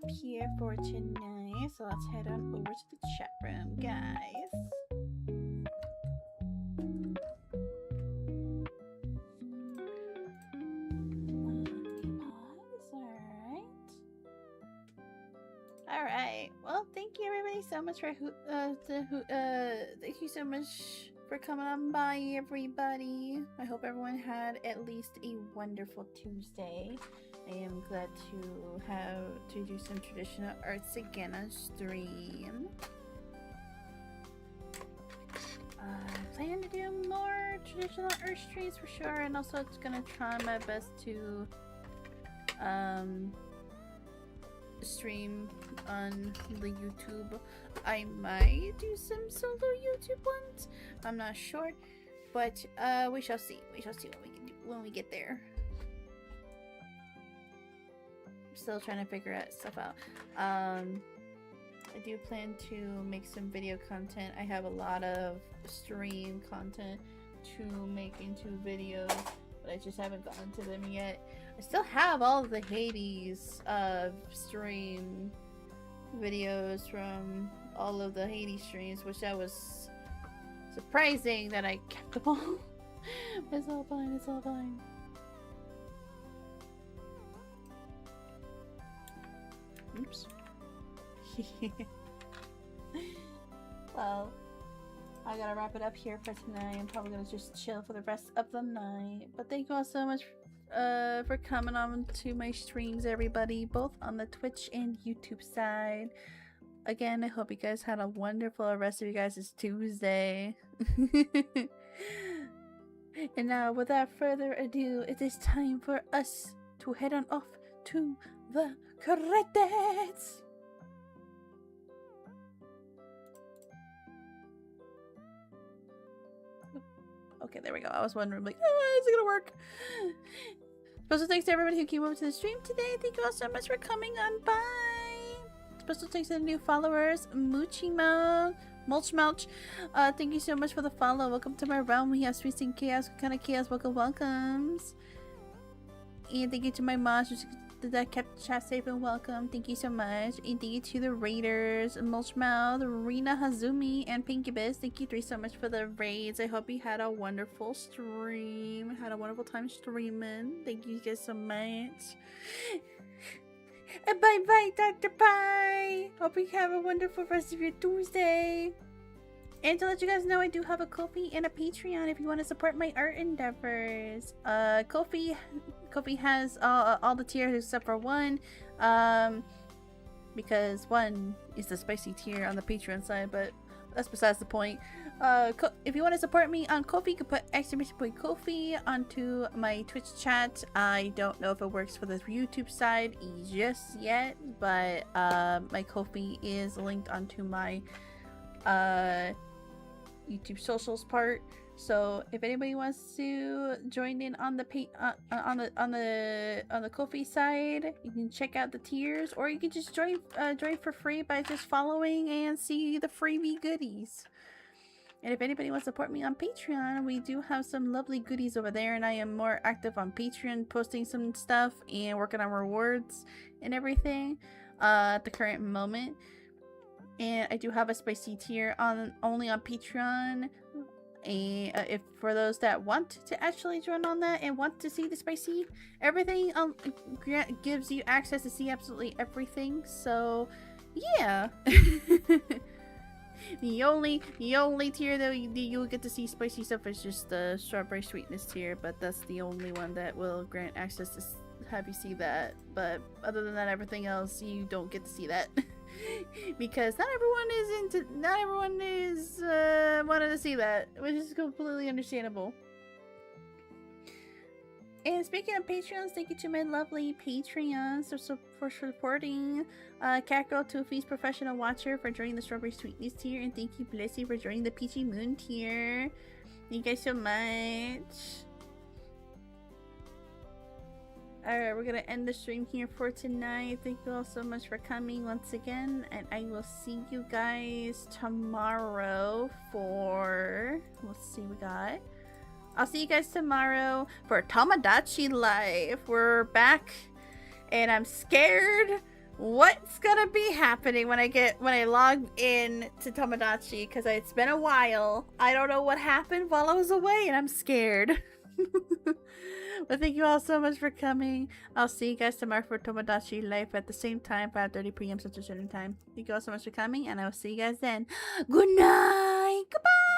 [SPEAKER 1] up here for tonight. So let's head on over to the chat room, guys. Alright. Well, thank you everybody so much for thank you so much for coming on by, everybody. I hope everyone had at least a wonderful Tuesday. I am glad to do some traditional arts again on stream. Plan to do more traditional art streams for sure, and also it's gonna try my best to stream on the YouTube. I might do some solo YouTube ones. I'm not sure, but we shall see. We shall see what we can do when we get there. Still trying to figure that stuff out. I do plan to make some video content. I have a lot of stream content to make into videos, but I just haven't gotten to them yet. I still have all of the Hades stream videos from all of the Hades streams, which that was surprising that I kept them all. It's all fine, it's all fine. Oops. Well, I gotta wrap it up here for tonight. I'm probably gonna just chill for the rest of the night. But thank you all so much for coming on to my streams, everybody, both on the Twitch and YouTube side. Again, I hope you guys had a wonderful rest of you guys' Tuesday. And now, without further ado, it is time for us to head on off to the credits. Okay, there we go. I was wondering, like, oh, is it gonna work? Special thanks to everybody who came over to the stream today. Thank you all so much for coming on by. Special thanks to the new followers, Mulch. Thank you so much for the follow. Welcome to my realm. We have Sweets and Chaos. What kind of chaos? Welcomes. And thank you to my mods that kept the chat safe and welcome. Thank you so much. And thank you to the raiders, Mulchmouth, Rina Hazumi, and Pinkybus. Thank you three so much for the raids. I hope you had a wonderful stream. Had a wonderful time streaming. Thank you guys so much. And bye bye, Dr. Pie. Hope you have a wonderful rest of your Tuesday. And to let you guys know, I do have a Ko-fi and a Patreon if you want to support my art endeavors. Ko-fi has all the tiers except for one, because one is the spicy tier on the Patreon side, but that's besides the point. If you want to support me on Ko-fi, you can put ! Ko-fi onto my Twitch chat. I don't know if it works for the YouTube side just yet, but my Ko-fi is linked onto my YouTube socials part. So if anybody wants to join in on the Ko-fi side, you can check out the tiers, or you can just join for free by just following and see the freebie goodies. And if anybody wants to support me on Patreon, we do have some lovely goodies over there, and I am more active on Patreon, posting some stuff and working on rewards and everything at the current moment. And I do have a spicy tier only on Patreon. And if for those that want to actually join on that and want to see the spicy, everything gives you access to see absolutely everything. So yeah. The only tier that you'll get to see spicy stuff is just the strawberry sweetness tier, but that's the only one that will grant access to have you see that. But other than that, everything else you don't get to see that. Because not everyone is wanting to see that, which is completely understandable. And speaking of Patreons, thank you to my lovely Patreons for supporting Catgirl Toofy's Professional Watcher for joining the Strawberry Sweetness tier, and thank you Blissy for joining the Peachy Moon tier. Thank you guys so much. Alright, we're gonna end the stream here for tonight. Thank you all so much for coming once again, and I will see you guys tomorrow for... let's see what we got. I'll see you guys tomorrow for Tomodachi Life. We're back, and I'm scared, what's gonna be happening when I log in to Tomodachi, because it's been a while. I don't know what happened while I was away, and I'm scared. But thank you all so much for coming. I'll see you guys tomorrow for Tomodachi Life at the same time, 5:30 p.m. Central Standard Time. Thank you all so much for coming, and I will see you guys then. Good night. Goodbye.